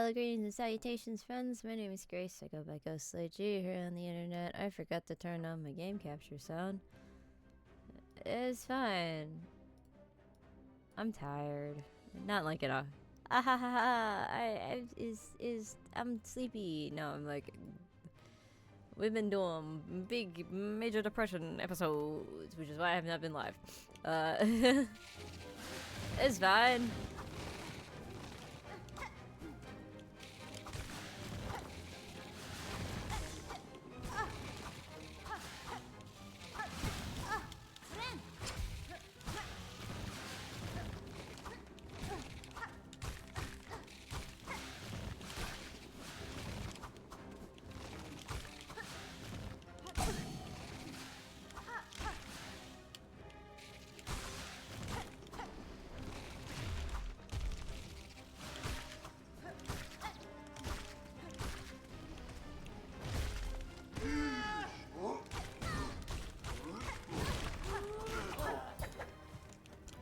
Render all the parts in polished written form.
Well, greetings and salutations, friends. My name is Grace. I go by Ghostly G here on the internet. I forgot to turn on my game capture sound. It's fine. I'm tired. Not like it all. Ah ha ha ha! I'm sleepy. No, I'm like. We've been doing big major depression episodes, which is why I have not been live. It's fine.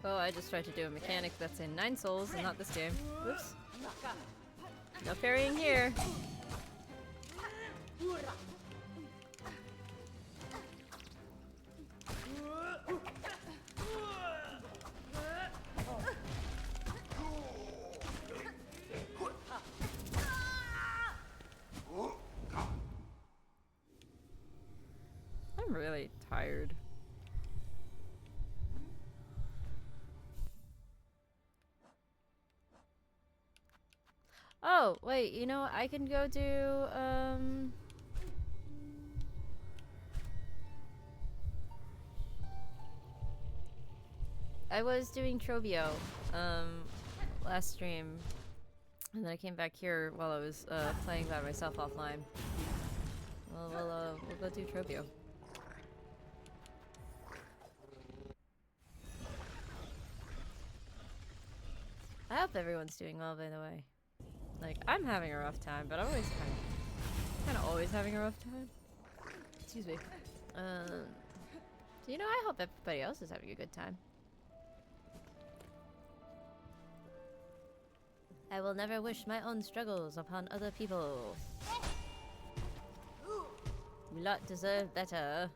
Oh, I just tried to do a mechanic that's in 9 souls and not this game. Whoops. No parrying here. I'm really tired. Oh, wait, you know, I can go do, I was doing Trovio, last stream. And then I came back here while I was, playing by myself offline. Well, we'll go do Trovio. I hope everyone's doing well, by the way. Like, I'm having a rough time, but I'm always kind of always having a rough time. Excuse me. So, you know, I hope everybody else is having a good time. I will never wish my own struggles upon other people. You lot deserve better.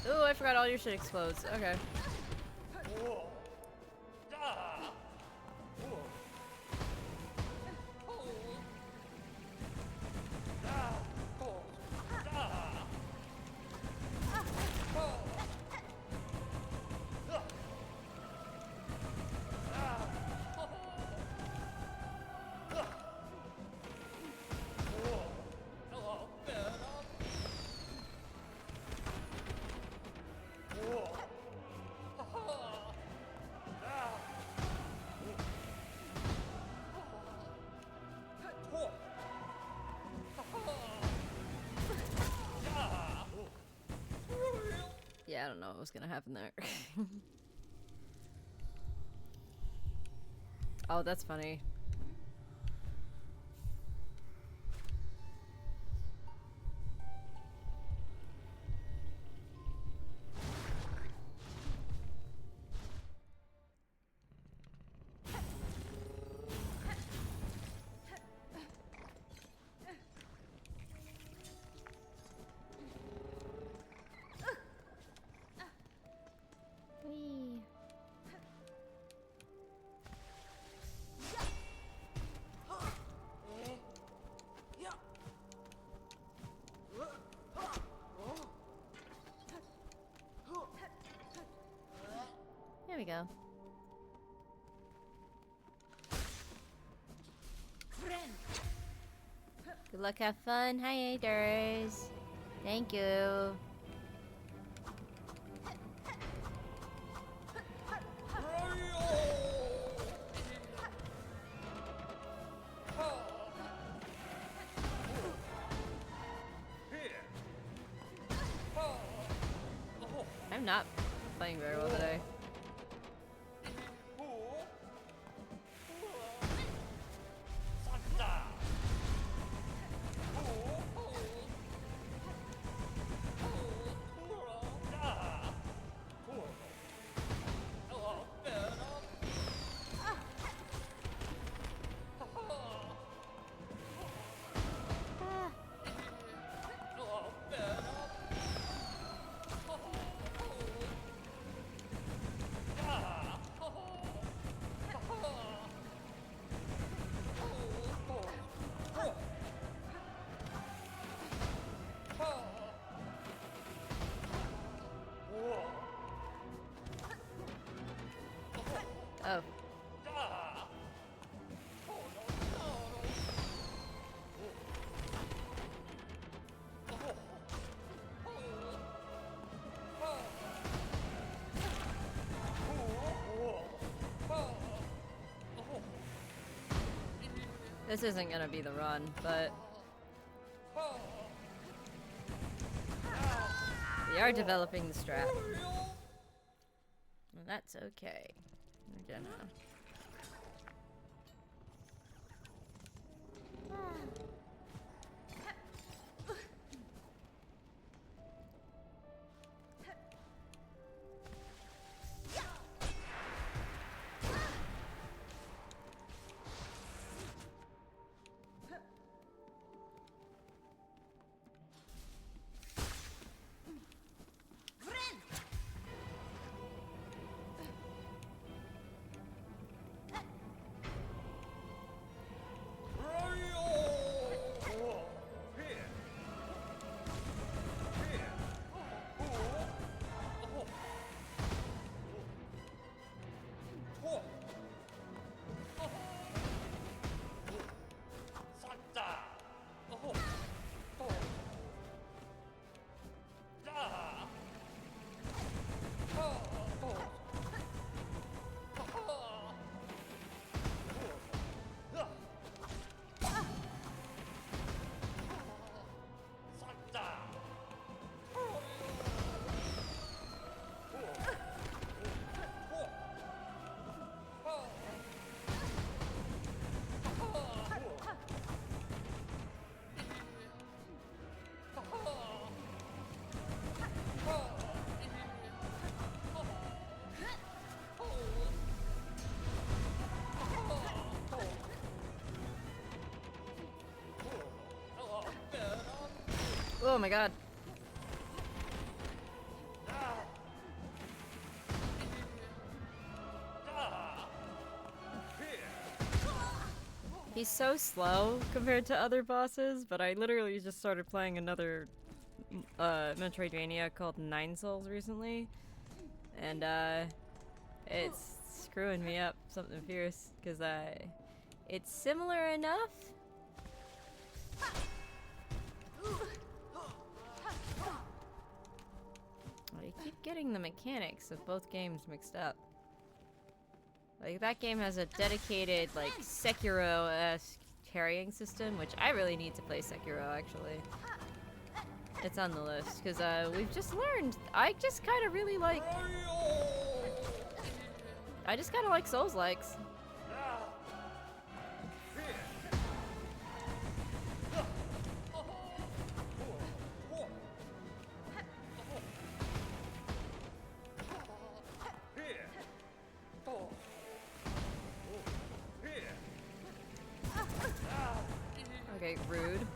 Ooh, I forgot all your shit explodes. Okay. Yeah, I don't know what was gonna happen there. Oh, that's funny. Whee. There we go. Good luck, have fun. Hi, haters. Thank you. I'm not playing very well today. Oh. This isn't gonna be the run, but we are developing the strat. And that's okay. We're gonna... Oh my god. He's so slow compared to other bosses, but I literally just started playing another Metroidvania called Nine Souls recently, and it's screwing me up something fierce, because it's similar enough. I keep getting the mechanics of both games mixed up. Like, that game has a dedicated, like, Sekiro-esque carrying system, which I really need to play Sekiro, actually. It's on the list, because we've just learned. I just kind of really like... I just kind of like Souls-likes. Okay, rude.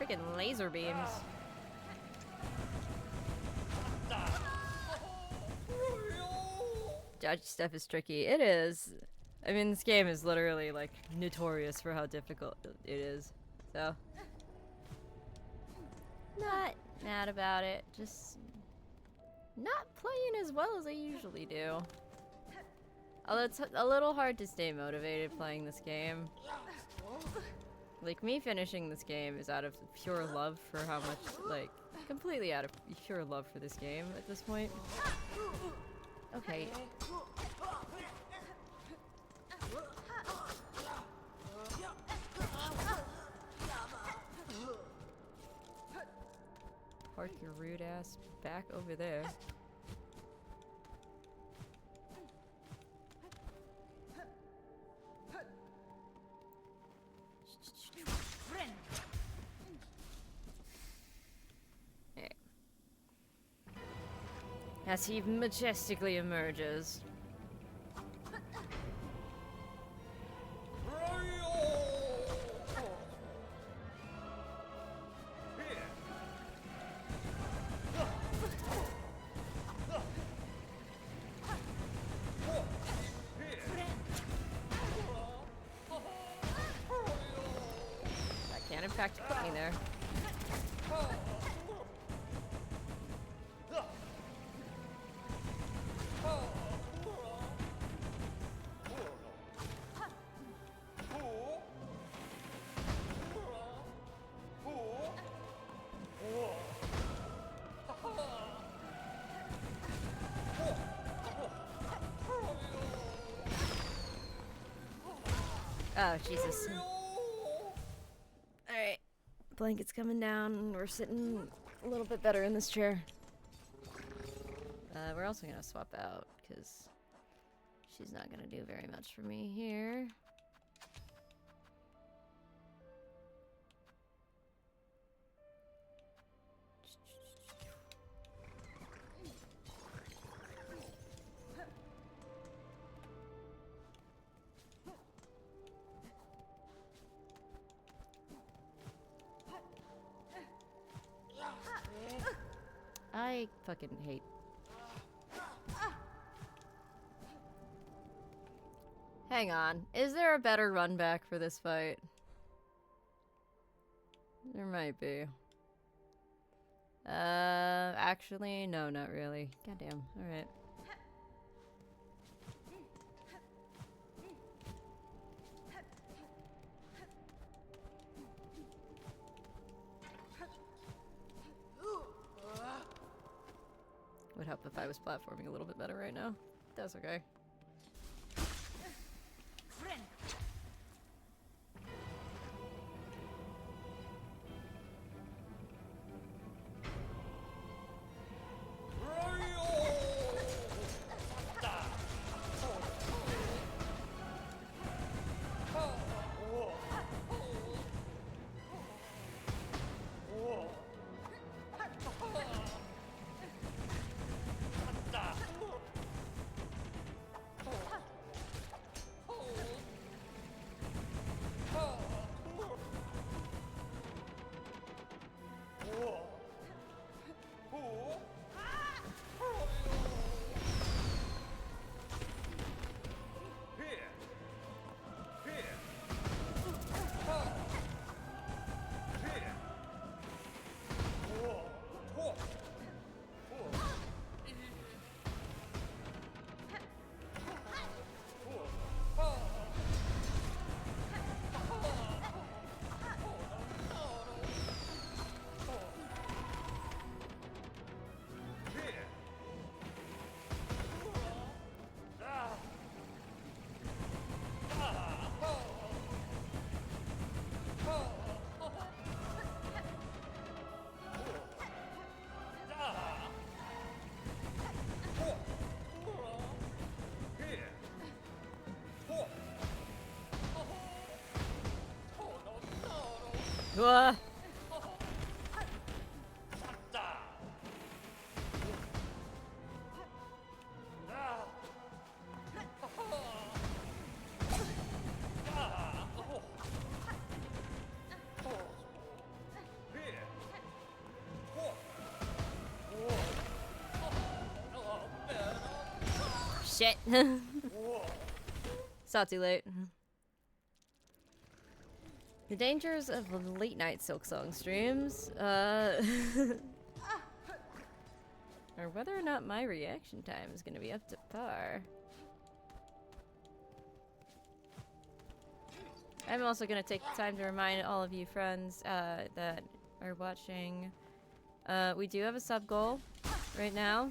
Freaking laser beams. Dodge stuff is tricky. It is. I mean, this game is literally, like, notorious for how difficult it is. So. Not mad about it. Just not playing as well as I usually do. Although it's a little hard to stay motivated playing this game. Like, me finishing this game is out of pure love for how much, like, completely out of pure love for this game at this point. Okay. Park your rude ass back over there. Okay. As he majestically emerges. In fact, put me there. Oh, Jesus. Alright. Blanket's coming down, and we're sitting a little bit better in this chair. We're also gonna swap out, because she's not gonna do very much for me here. I fucking hate. Hang on. Is there a better run back for this fight? There might be. Actually, no, not really. Goddamn. Alright. Would help if I was platforming a little bit better right now. That's okay. Whoa. Shit. It's not too late. The dangers of late night Silksong streams, or whether or not my reaction time is gonna be up to par. I'm also gonna take the time to remind all of you friends that are watching. We do have a sub goal right now.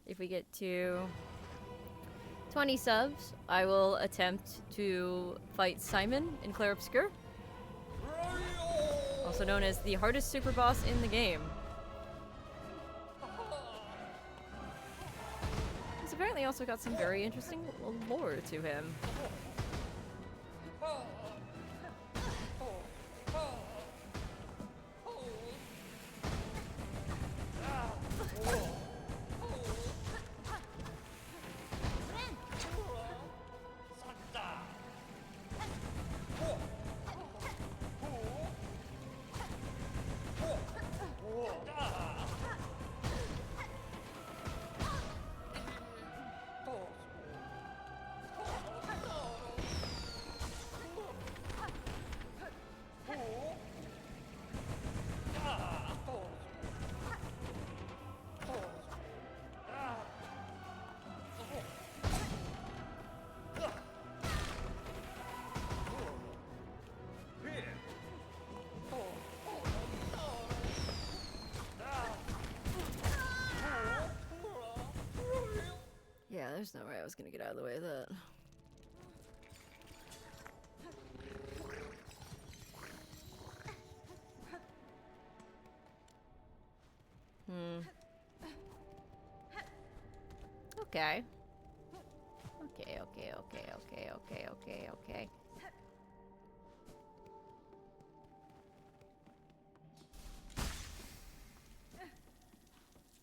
If we get to 20 subs, I will attempt to fight Simon in Clair Obscur, also known as the hardest super boss in the game. He's apparently also got some very interesting lore to him. Yeah, there's no way I was gonna get out of the way of that. Okay. Okay.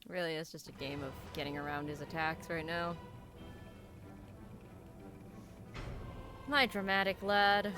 Really, it's just a game of getting around his attacks right now. My dramatic lad.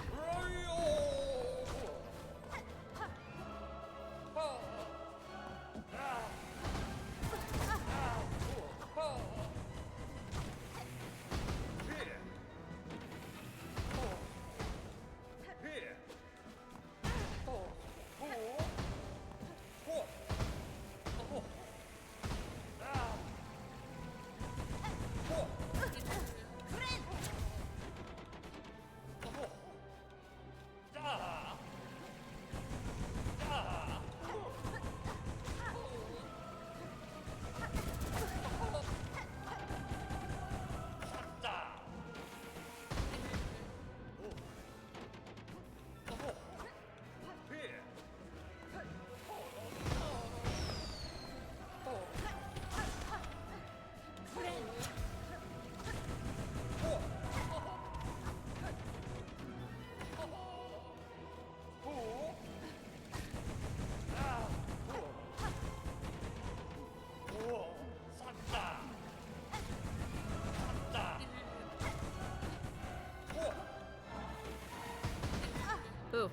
Ooh,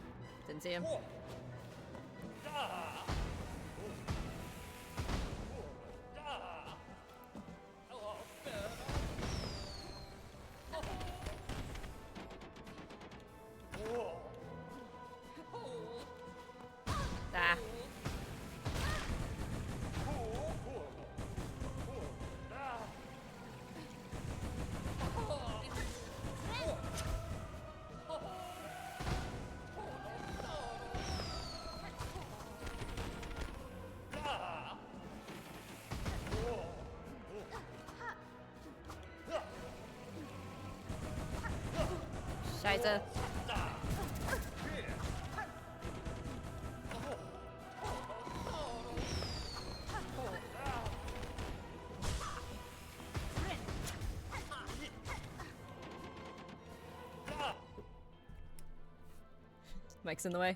didn't see him. Ah. Scheiße. Mike's in the way.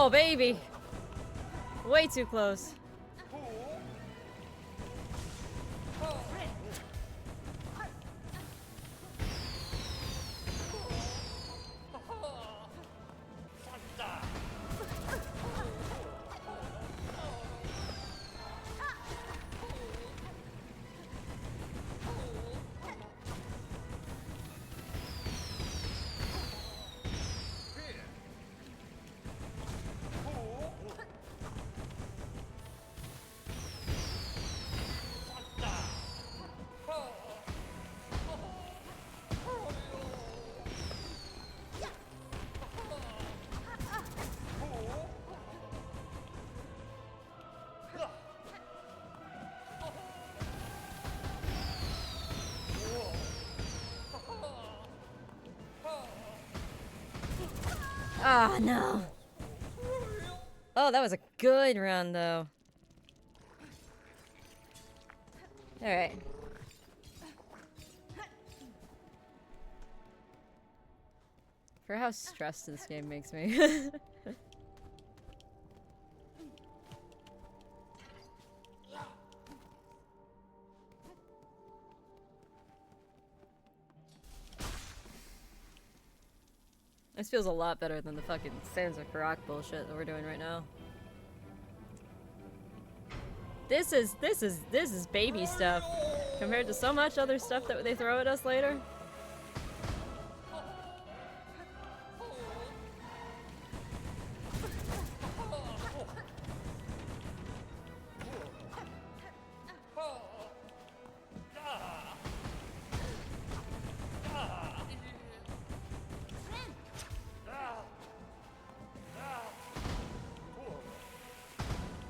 Oh, baby! Way too close. Ah, no. Oh, that was a good run, though. Alright. For how stressed this game makes me. This feels a lot better than the fucking Sands of Rock bullshit that we're doing right now. This is baby stuff compared to so much other stuff that they throw at us later.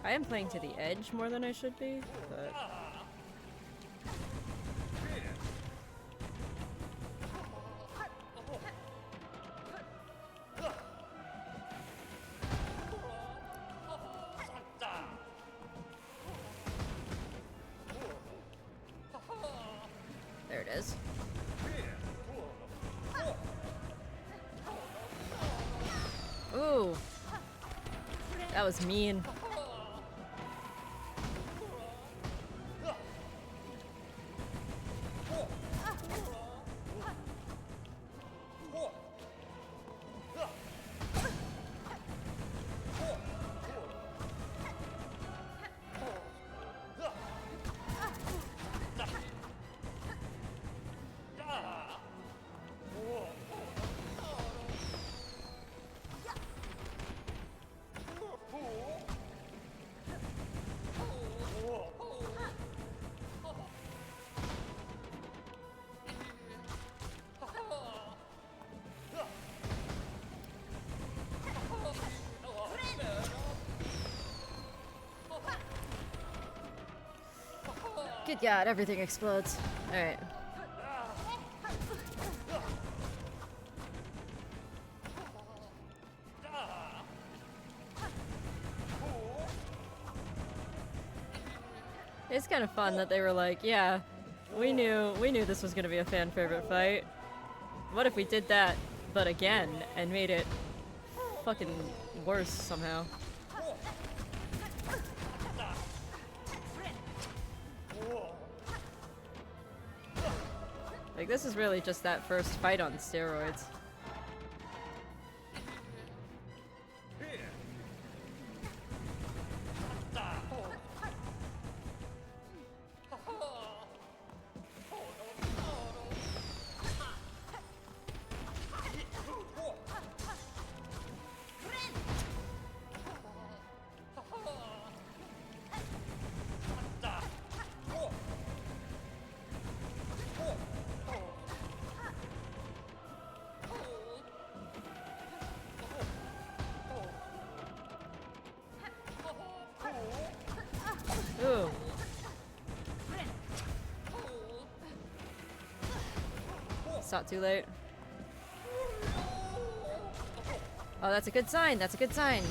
I am playing to the edge more than I should be, but... There it is. Ooh. That was mean. Good God, everything explodes. Alright. It's kind of fun that they were like, yeah, we knew this was gonna be a fan favorite fight. What if we did that, but again, and made it fucking worse somehow? Like, this is really just that first fight on steroids. Ooh. It's not too late. Oh, that's a good sign. That's a good sign.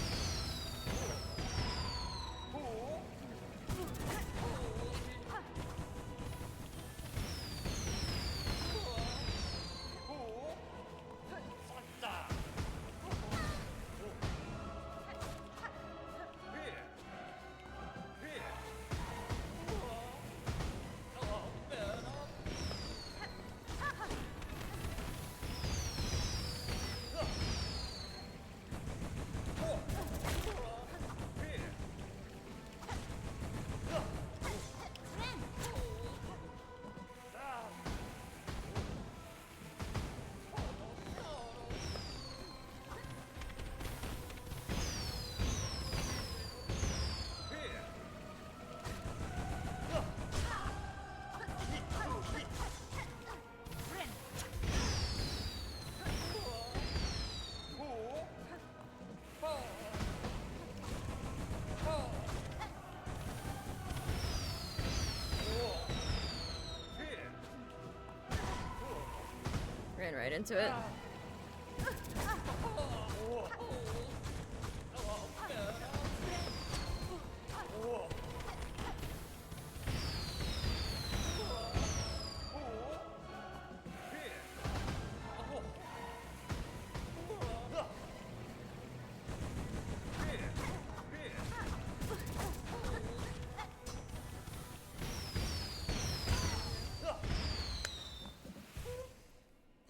right into it.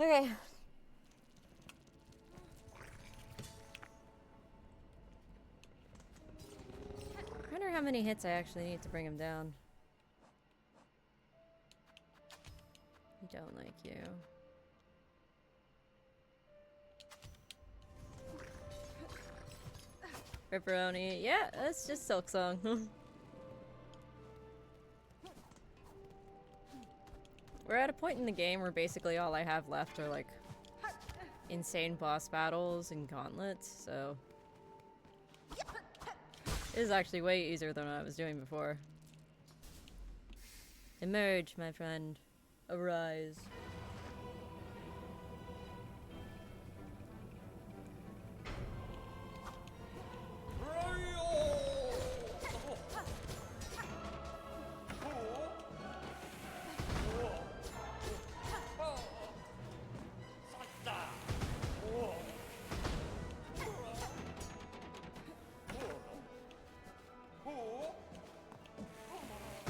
Okay. I wonder how many hits I actually need to bring him down. I don't like you. Ripperoni. Yeah, that's just Silksong. We're at a point in the game where basically all I have left are like insane boss battles and gauntlets, so it is actually way easier than what I was doing before. Emerge, my friend. Arise.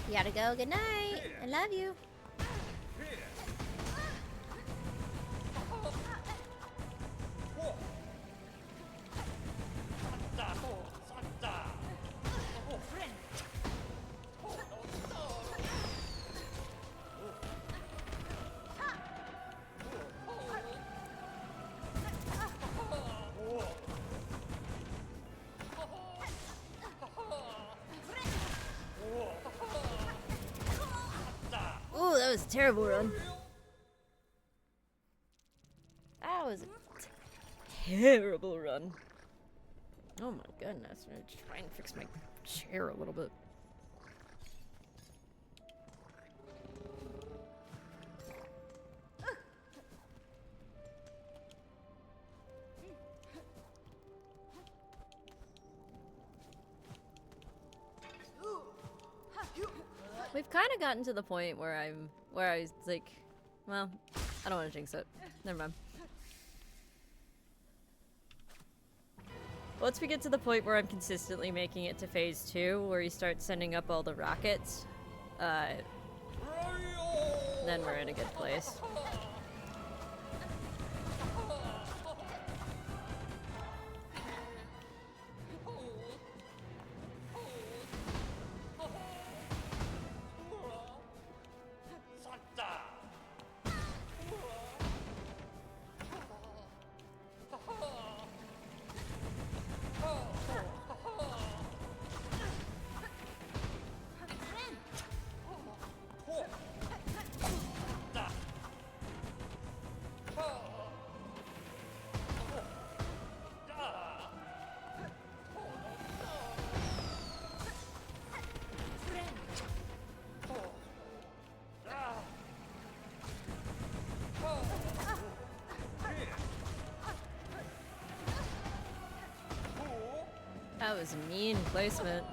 You gotta go. Good night. I love you. Ooh, that was a terrible run. That was a terrible run. Oh my goodness. I'm gonna try and fix my chair a little bit. We've kind of gotten to the point where I was like, well, I don't want to jinx it. Never mind. Once we get to the point where I'm consistently making it to phase 2, where you start sending up all the rockets, then we're in a good place. That was mean placement.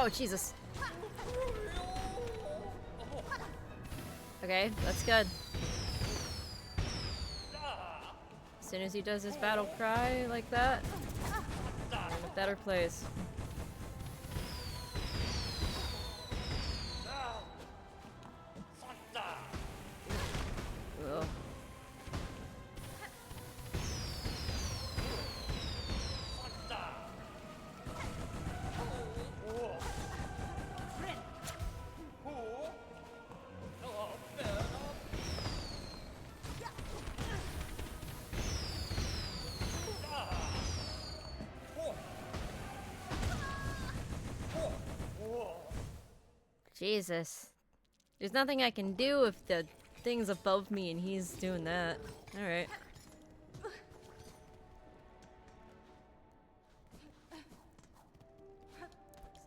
Oh, Jesus. Okay, that's good. As soon as he does his battle cry like that, we're in a better place. Ugh. Jesus. There's nothing I can do if the thing's above me and he's doing that. Alright.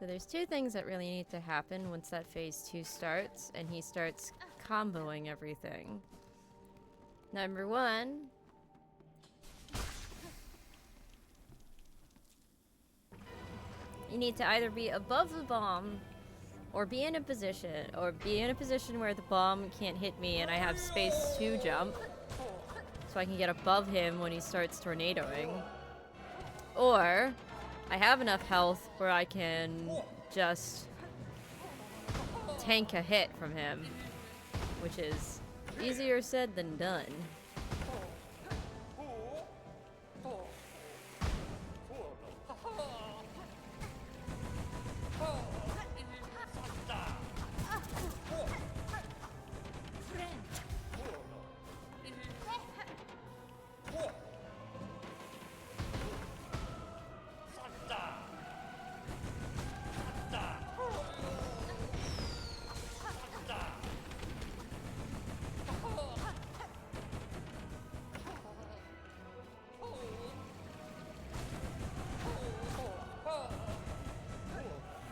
So there's two things that really need to happen once that phase 2 starts and he starts comboing everything. Number one, you need to either be above the bomb or be in a position where the bomb can't hit me and I have space to jump so I can get above him when he starts tornadoing. Or I have enough health where I can just tank a hit from him, which is easier said than done.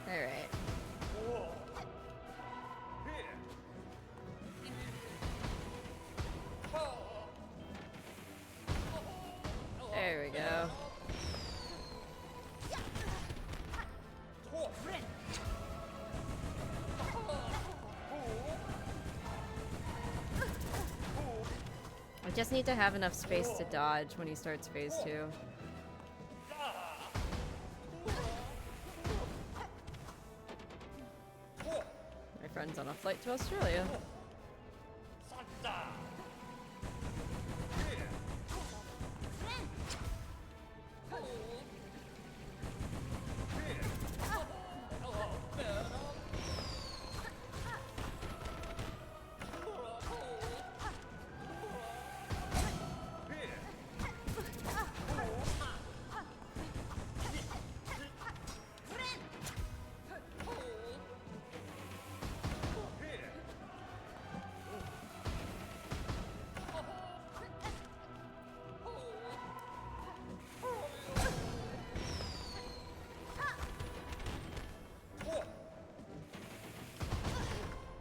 Alright. There we go. I just need to have enough space to dodge when he starts phase 2. My friend's on a flight to Australia.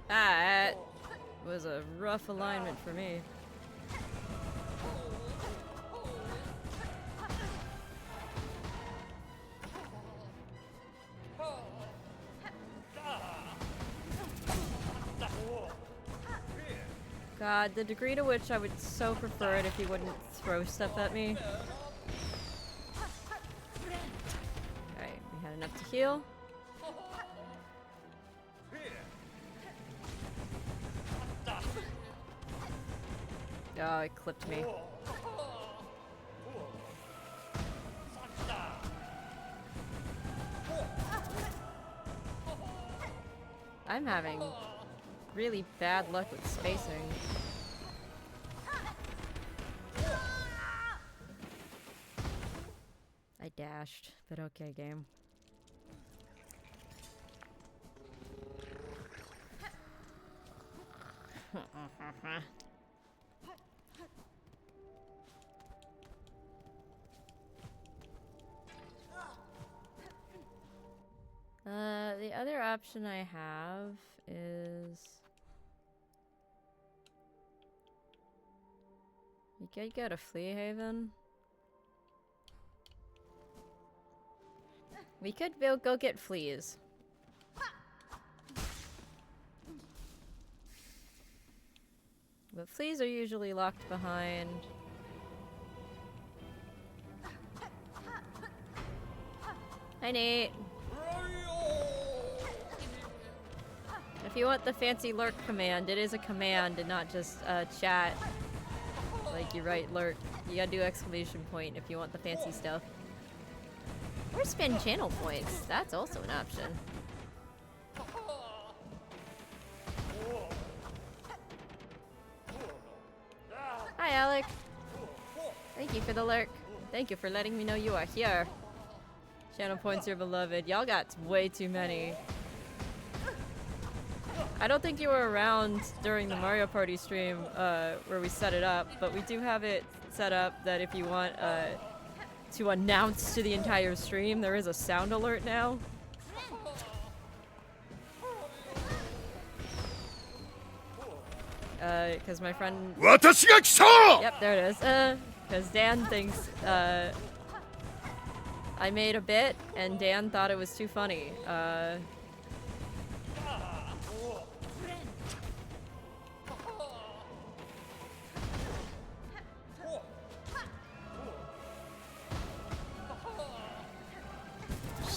That was a rough alignment for me. God, the degree to which I would so prefer it if he wouldn't throw stuff at me. Alright, we had enough to heal. Oh, it clipped me. I'm having really bad luck with spacing. I dashed, but okay, game. The other option I have is you could go to Flea Haven. We could go get fleas. But fleas are usually locked behind. Hi, Nate. If you want the fancy lurk command, it is a command and not just chat. Like you write lurk. You gotta do exclamation point if you want the fancy stuff. Or spend channel points. That's also an option. Hi, Alec. Thank you for the lurk. Thank you for letting me know you are here. Channel points are beloved. Y'all got way too many. I don't think you were around during the Mario Party stream where we set it up, but we do have it set up that if you want to announce to the entire stream, there is a sound alert now. Because my friend... Yep, there it is. Because Dan thinks I made a bit, and Dan thought it was too funny.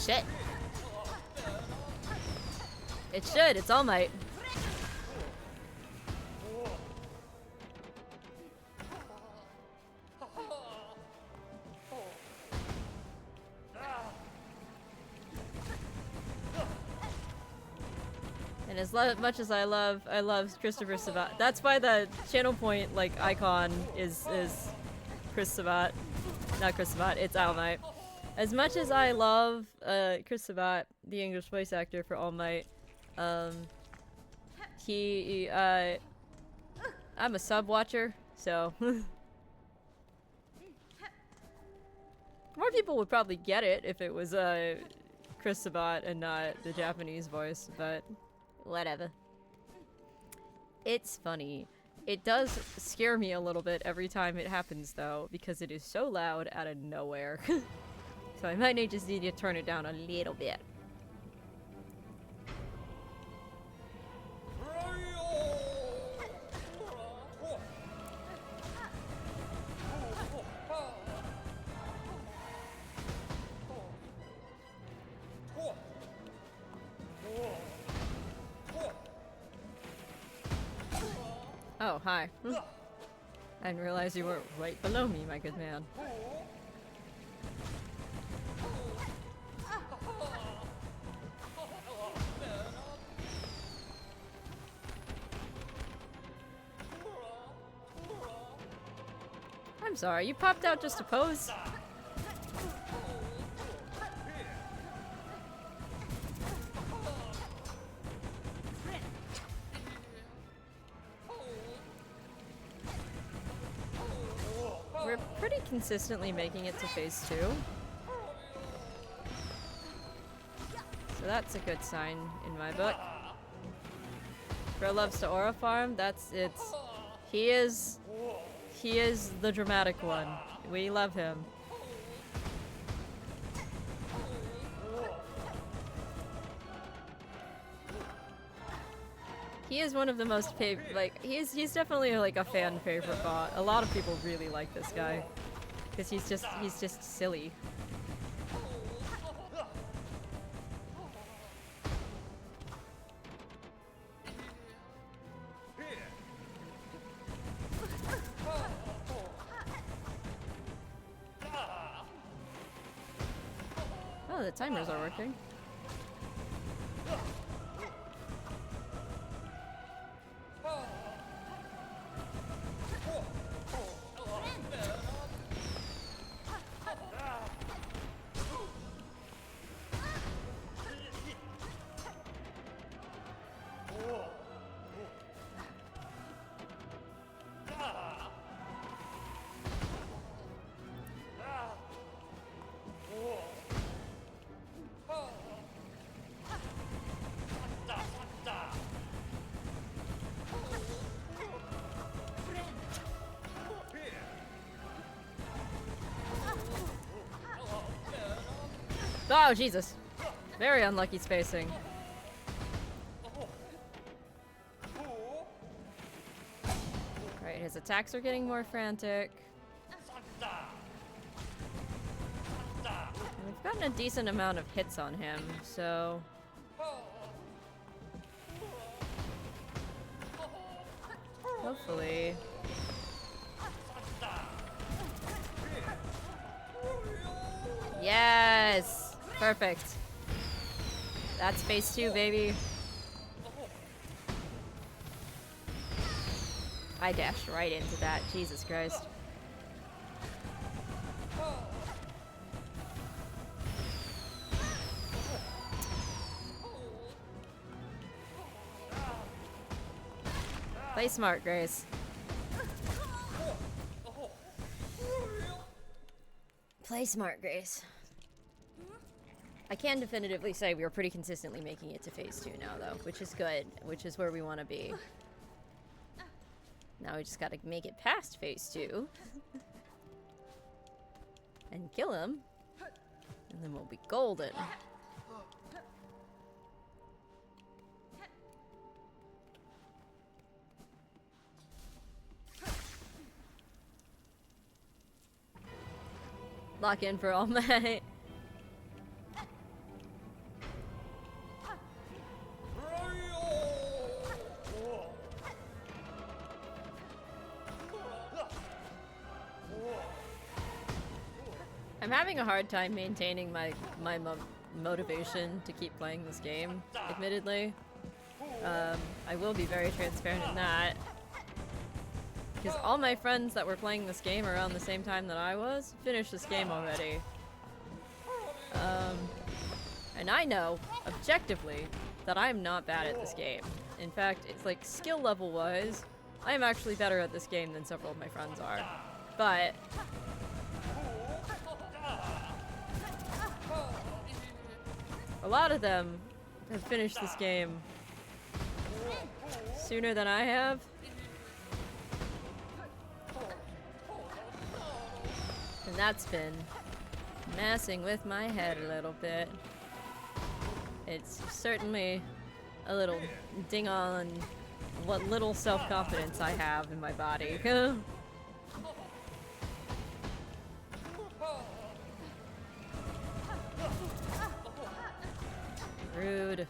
Shit. It should. It's All Might. And as much as I love Christopher Sabat. That's why the channel point like icon is Chris Sabat, not Chris Sabat. It's All Might. As much as I love Chris Sabat, the English voice actor for All Might, I'm a sub watcher, so more people would probably get it if it was Chris Sabat and not the Japanese voice, but whatever. It's funny. It does scare me a little bit every time it happens though, because it is so loud out of nowhere. So I might just need to turn it down a little bit. Oh, hi. I didn't realize you were right below me, my good man. I'm sorry, you popped out just to pose? We're pretty consistently making it to phase 2. So that's a good sign in my book. Bro loves to aura farm, he is the dramatic one. We love him. He is one of the most he's definitely like a fan favorite bot. A lot of people really like this guy because he's just silly. Oh, the timers are working. Oh, Jesus. Very unlucky spacing. attacks are getting more frantic. We've gotten a decent amount of hits on him, so... hopefully... Yes! Perfect. That's phase 2, baby. I dashed right into that. Jesus Christ. Play smart, Grace. Play smart, Grace. I can definitively say we are pretty consistently making it to phase 2 now, though, which is good, which is where we want to be. Now we just gotta make it past phase 2. And kill him. And then we'll be golden. Lock in for All Might. I'm having a hard time maintaining my motivation to keep playing this game, admittedly. I will be very transparent in that. Because all my friends that were playing this game around the same time that I was finished this game already. And I know, objectively, that I'm not bad at this game. In fact, it's like skill level wise, I am actually better at this game than several of my friends are. But a lot of them have finished this game sooner than I have. And that's been messing with my head a little bit. It's certainly a little ding on what little self-confidence I have in my body. Rude.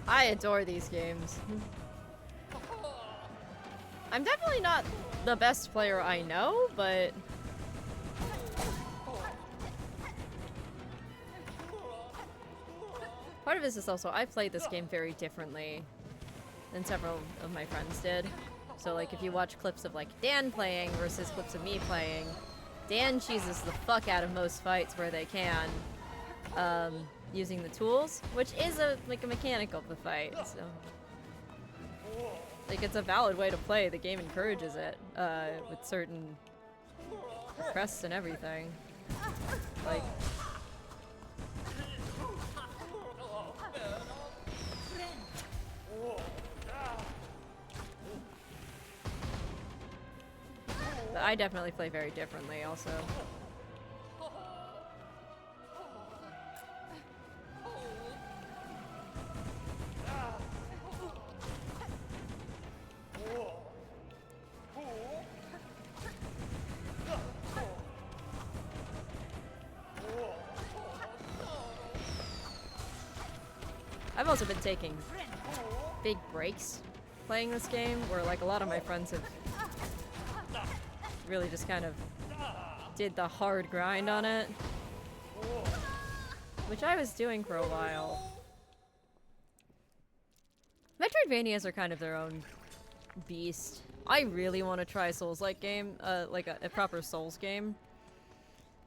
I adore these games. I'm definitely not the best player I know, but part of it is also I played this game very differently than several of my friends did. So like if you watch clips of like Dan playing versus clips of me playing, Dan cheeses the fuck out of most fights where they can. Using the tools, which is a mechanic of the fight, so like it's a valid way to play. The game encourages it with certain crests and everything. Like but I definitely play very differently also. I've also been taking big breaks playing this game, where like a lot of my friends have really just kind of did the hard grind on it, which I was doing for a while. Metroidvanias are kind of their own beast. I really want to try a Souls-like game, like a proper Souls game.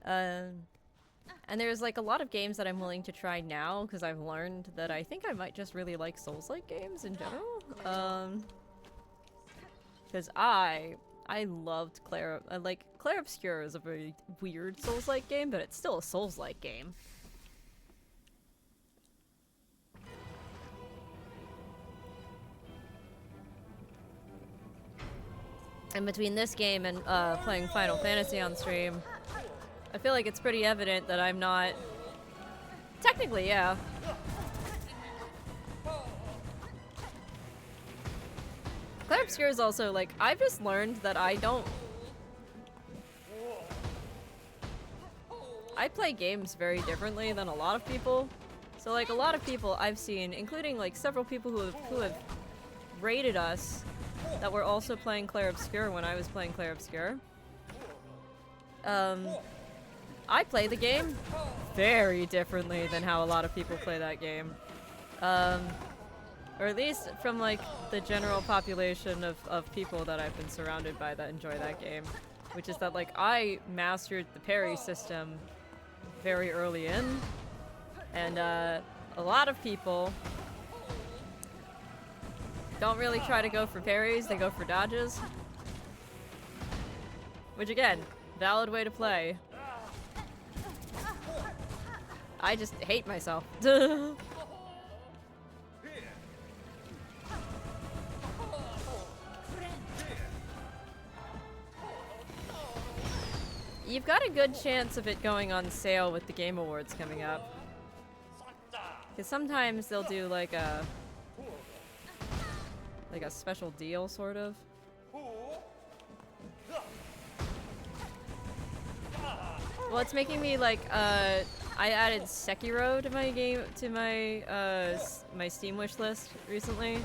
And there's like a lot of games that I'm willing to try now because I've learned that I think I might just really like Souls-like games in general. Because I loved Claire. Like Claire Obscure is a very weird Souls-like game, but it's still a Souls-like game. And between this game and playing Final Fantasy on stream, I feel like it's pretty evident that I'm not... Technically, yeah. Claire Obscure is also, like, I've just learned that I play games very differently than a lot of people. So, like, a lot of people I've seen, including, like, several people who have rated us that were also playing Claire Obscure when I was playing Claire Obscure. I play the game very differently than how a lot of people play that game. Or at least from like the general population of people that I've been surrounded by that enjoy that game. Which is that like I mastered the parry system very early in. And a lot of people don't really try to go for parries, they go for dodges. Which again, valid way to play. I just hate myself. You've got a good chance of it going on sale with the Game Awards coming up. Because sometimes they'll do like a special deal, sort of. Well, it's making me like, I added Sekiro to my game, to my, my Steam wish list recently.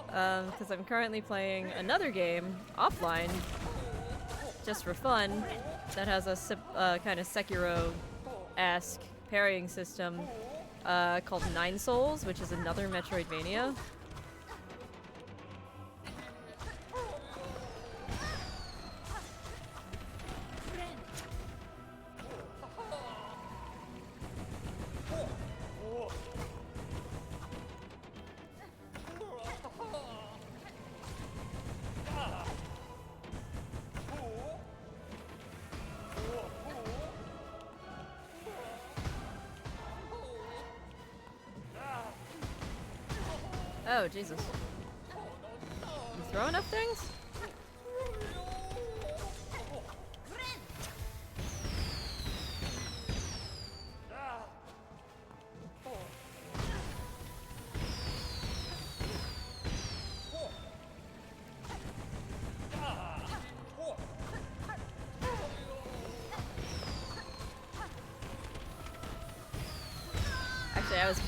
Because I'm currently playing another game, offline, just for fun, that has a kind of Sekiro-esque parrying system, called Nine Souls, which is another Metroidvania. Oh, Jesus. You throw enough things? Actually, I was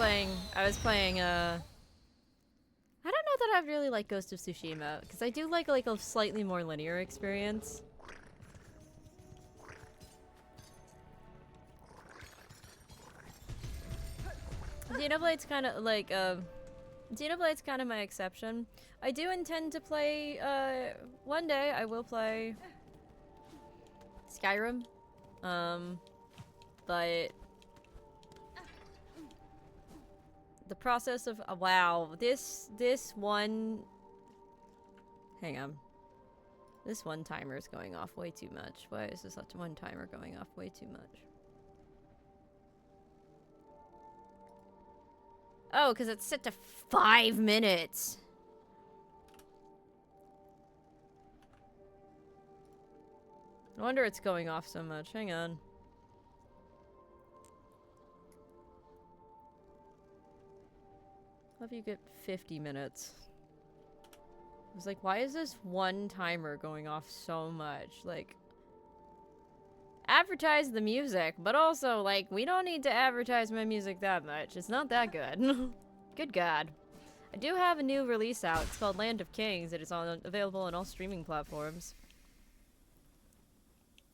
playing, I don't know that I really like Ghost of Tsushima, because I do like a slightly more linear experience. Xenoblade's kind of like, Xenoblade's kind of my exception. I do intend to play, one day I will play Skyrim, but the process of wow, this one, hang on, this one timer is going off way too much. Why is this one timer going off way too much? Oh, because it's set to 5 minutes. No wonder it's going off so much. Hang on. How if you get 50 minutes? I was like, why is this one timer going off so much? Like, advertise the music, but also, like, we don't need to advertise my music that much. It's not that good. Good God. I do have a new release out. It's called Land of Kings. It is available on all streaming platforms.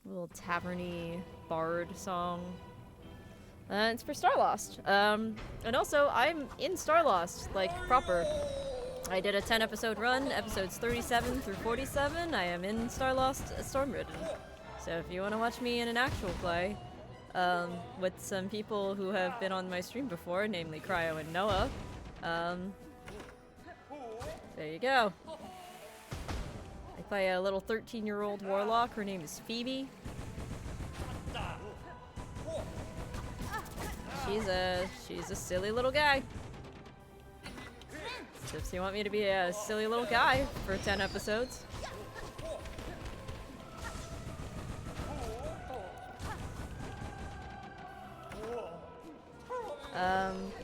A little taverny bard song. It's for Starlost. And also, I'm in Starlost, like, proper. I did a 10-episode run, episodes 37 through 47. I am in Starlost Stormridden. So if you want to watch me in an actual play, with some people who have been on my stream before, namely Cryo and Noah, there you go. I play a little 13-year-old warlock. Her name is Phoebe. She's a silly little guy. So if you want me to be a silly little guy for 10 episodes.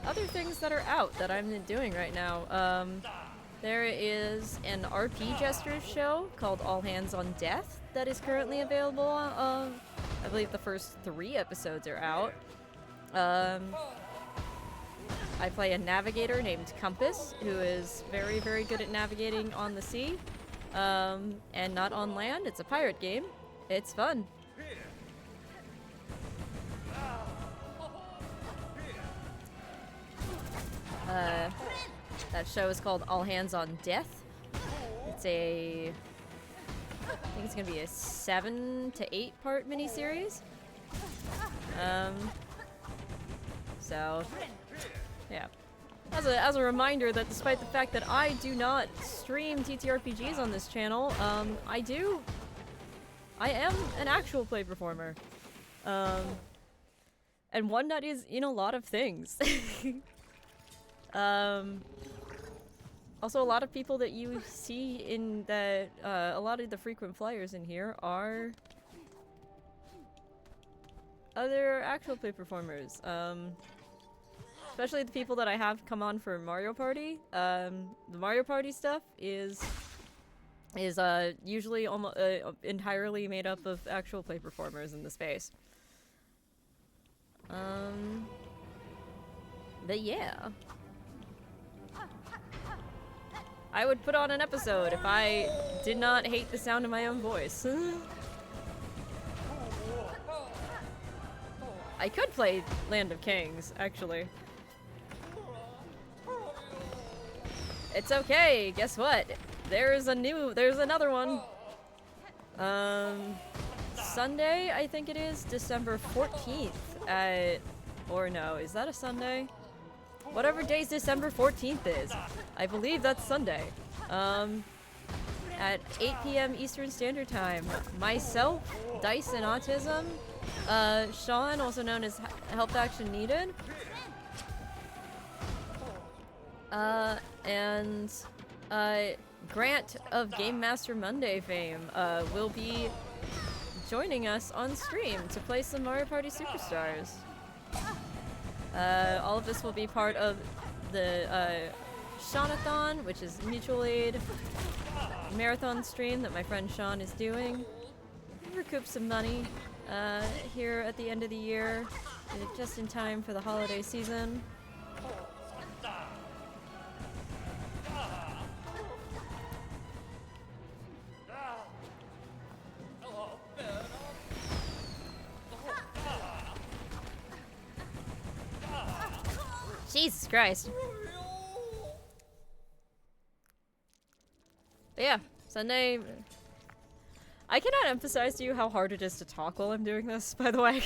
Other things that are out that I'm doing right now. There is an RP Jesters show called All Hands on Death that is currently available. I believe the first 3 episodes are out. I play a navigator named Compass, who is very, very good at navigating on the sea, and not on land. It's a pirate game. It's fun. That show is called All Hands on Death. It's I think it's gonna be a 7 to 8 part miniseries. So, yeah. As a reminder that despite the fact that I do not stream TTRPGs on this channel, I am an actual play performer. And one that is in a lot of things. Also, a lot of people that you see in the, a lot of the frequent flyers in here are other actual play performers. Especially the people that I have come on for Mario Party. The Mario Party stuff is usually almost entirely made up of actual play performers in the space. But yeah. I would put on an episode if I did not hate the sound of my own voice. I could play Land of Kings, actually. It's okay, guess what? There's another one. Sunday, I think it is, December 14th or no, is that a Sunday? Whatever days December 14th is. I believe that's Sunday. At 8 p.m. Eastern Standard Time. Myself, Dice and Autism, Sean, also known as Help Action Needed, and Grant of Game Master Monday fame will be joining us on stream to play some Mario Party Superstars. All of this will be part of the Seanathon, which is mutual aid marathon stream that my friend Sean is doing. Recoup some money here at the end of the year, just in time for the holiday season. Jesus Christ. But yeah, Sunday. I cannot emphasize to you how hard it is to talk while I'm doing this, by the way.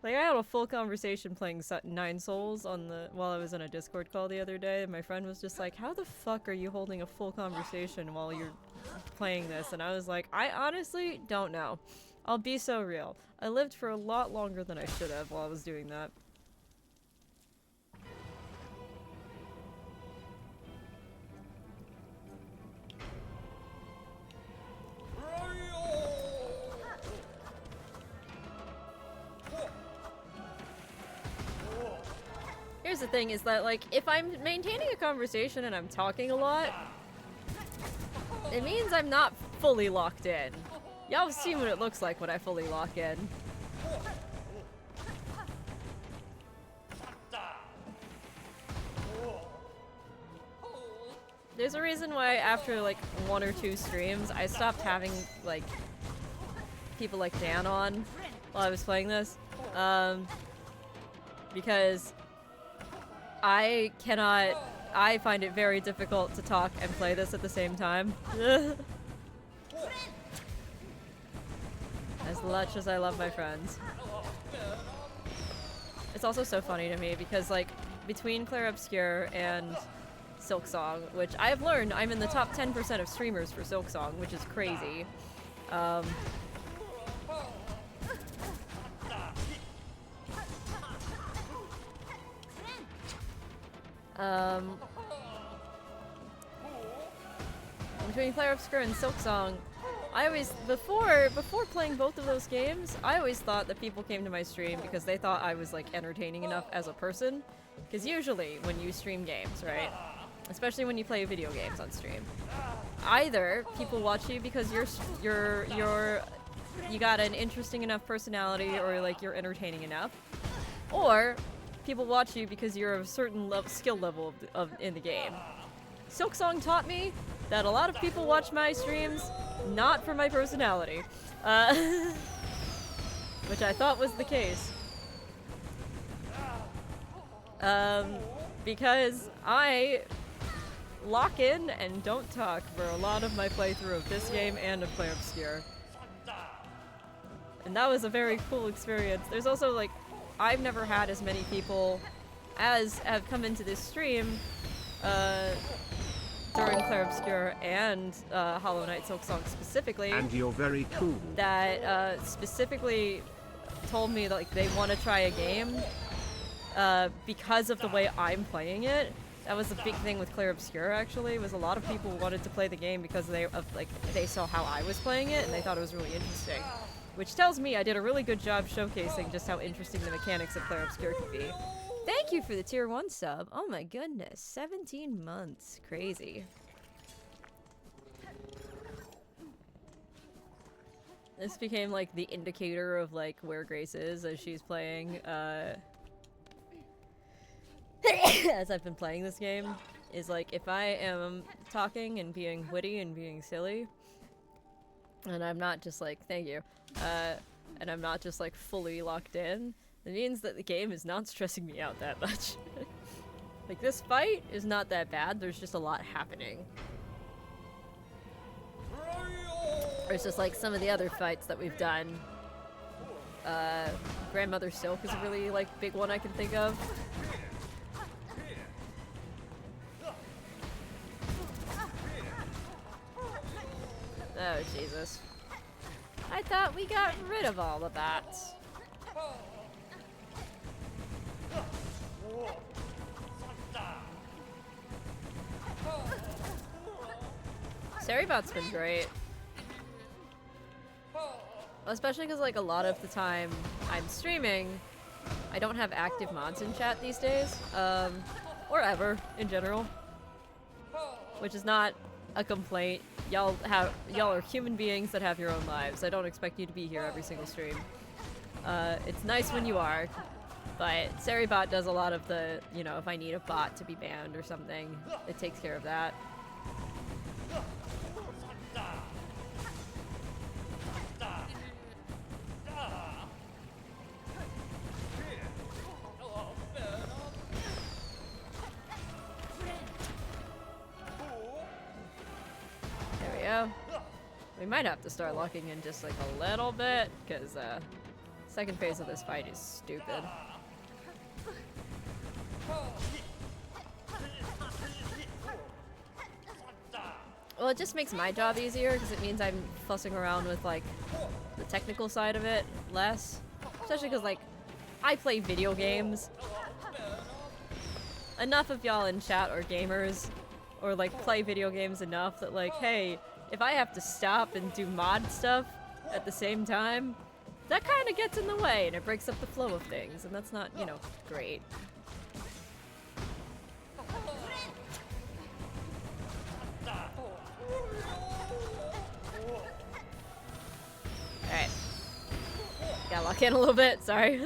Like, I had a full conversation playing Nine Souls while I was on a Discord call the other day, and my friend was just like, how the fuck are you holding a full conversation while you're playing this? And I was like, I honestly don't know. I'll be so real. I lived for a lot longer than I should have while I was doing that. Here's the thing, is that, like, if I'm maintaining a conversation and I'm talking a lot, it means I'm not fully locked in. Y'all have seen what it looks like when I fully lock in. There's a reason why after, like, 1 or 2 streams, I stopped having, like, people like Dan on while I was playing this. Because I find it very difficult to talk and play this at the same time. much as I love my friends. It's also so funny to me because, like, between Claire Obscure and Silksong, which I have learned I'm in the top 10% of streamers for Silksong, which is crazy. Between Claire Obscure and Silksong, I always, before playing both of those games, I always thought that people came to my stream because they thought I was, like, entertaining enough as a person. Because usually, when you stream games, right? Especially when you play video games on stream, either people watch you because you got an interesting enough personality or, like, you're entertaining enough, or people watch you because you're of a certain skill level in the game. Silksong taught me that a lot of people watch my streams not for my personality, which I thought was the case. Because I lock in and don't talk for a lot of my playthrough of this game and of Claire Obscure. And that was a very cool experience. There's also, like, I've never had as many people as have come into this stream during Claire Obscure and Hollow Knight Silksong specifically. And you're very cool. That specifically told me that, like, they want to try a game because of the way I'm playing it. That was a big thing with Claire Obscure, actually, was a lot of people wanted to play the game because they saw how I was playing it and they thought it was really interesting. Which tells me I did a really good job showcasing just how interesting the mechanics of Claire Obscure could be. Thank you for the tier 1 sub. Oh my goodness, 17 months. Crazy. This became like the indicator of like where Grace is as she's playing, as I've been playing this game, is like if I am talking and being witty and being silly, and I'm not just like, thank you, and I'm not just like fully locked in, it means that the game is not stressing me out that much. Like, this fight is not that bad, there's just a lot happening. Or it's just like some of the other fights that we've done. Grandmother Silk is a really, like, big one I can think of. Oh, Jesus. I thought we got rid of all of that. Seribot's been great. Especially because, like, a lot of the time I'm streaming, I don't have active mods in chat these days. Or ever, in general. Which is not a complaint. Y'all are human beings that have your own lives. I don't expect you to be here every single stream. It's nice when you are, but Seribot does a lot of the, you know, if I need a bot to be banned or something, it takes care of that. There we go. We might have to start locking in just like a little bit, because second phase of this fight is stupid. Well, it just makes my job easier, because it means I'm fussing around with, like, the technical side of it less. Especially because, like, I play video games. Enough of y'all in chat are gamers, or, like, play video games enough that, like, hey, if I have to stop and do mod stuff at the same time, that kind of gets in the way, and it breaks up the flow of things, and that's not, you know, great. Alright. Gotta lock in a little bit, sorry.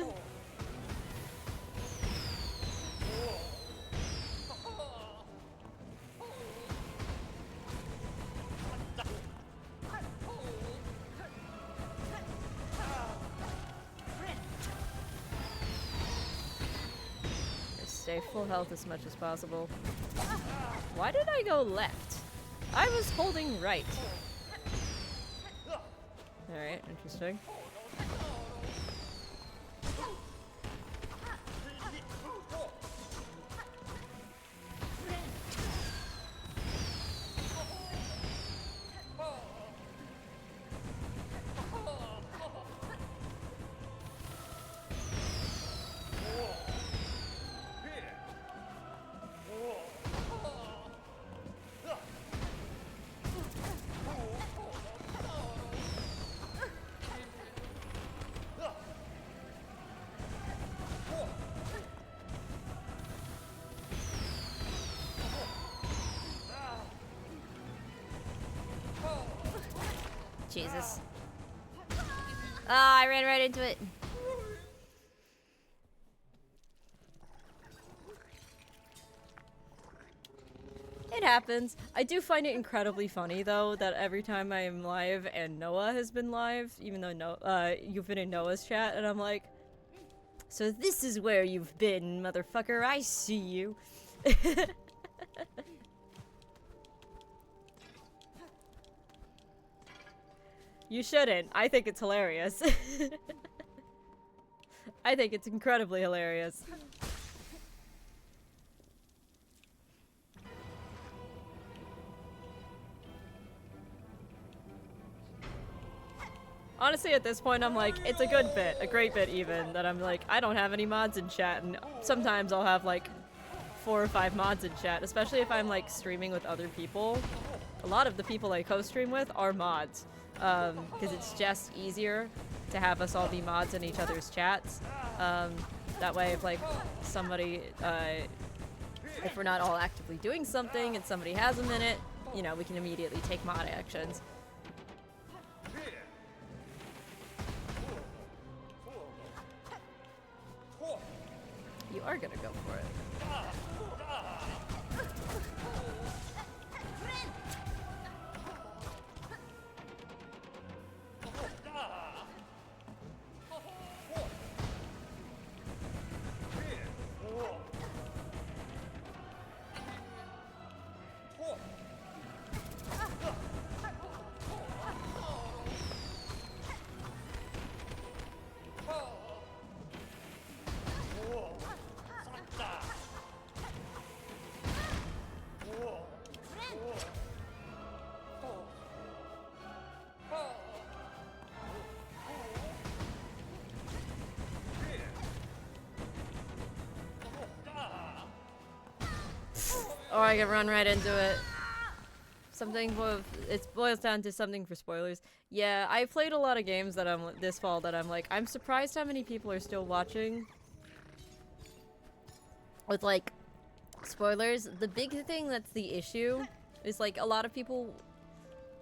Stay full health as much as possible. Why did I go left? I was holding right. Alright, interesting. Ah, I ran right into it. It happens. I do find it incredibly funny though that every time I am live and Noah has been live, even though you've been in Noah's chat, and I'm like, so this is where you've been, motherfucker. I see you. You shouldn't. I think it's hilarious. I think it's incredibly hilarious. Honestly, at this point, I'm like, it's a good bit, a great bit even, that I'm like, I don't have any mods in chat, and sometimes I'll have like 4 or 5 mods in chat, especially if I'm like streaming with other people. A lot of the people I co-stream with are mods, because it's just easier to have us all be mods in each other's chats. That way, if like somebody, if we're not all actively doing something and somebody has a minute, you know, we can immediately take mod actions. You are gonna go for it. Or I can run right into it. Something it boils down to something for spoilers. Yeah, I played a lot of games that this fall that I'm like, I'm surprised how many people are still watching with like spoilers. The big thing that's the issue is like a lot of people.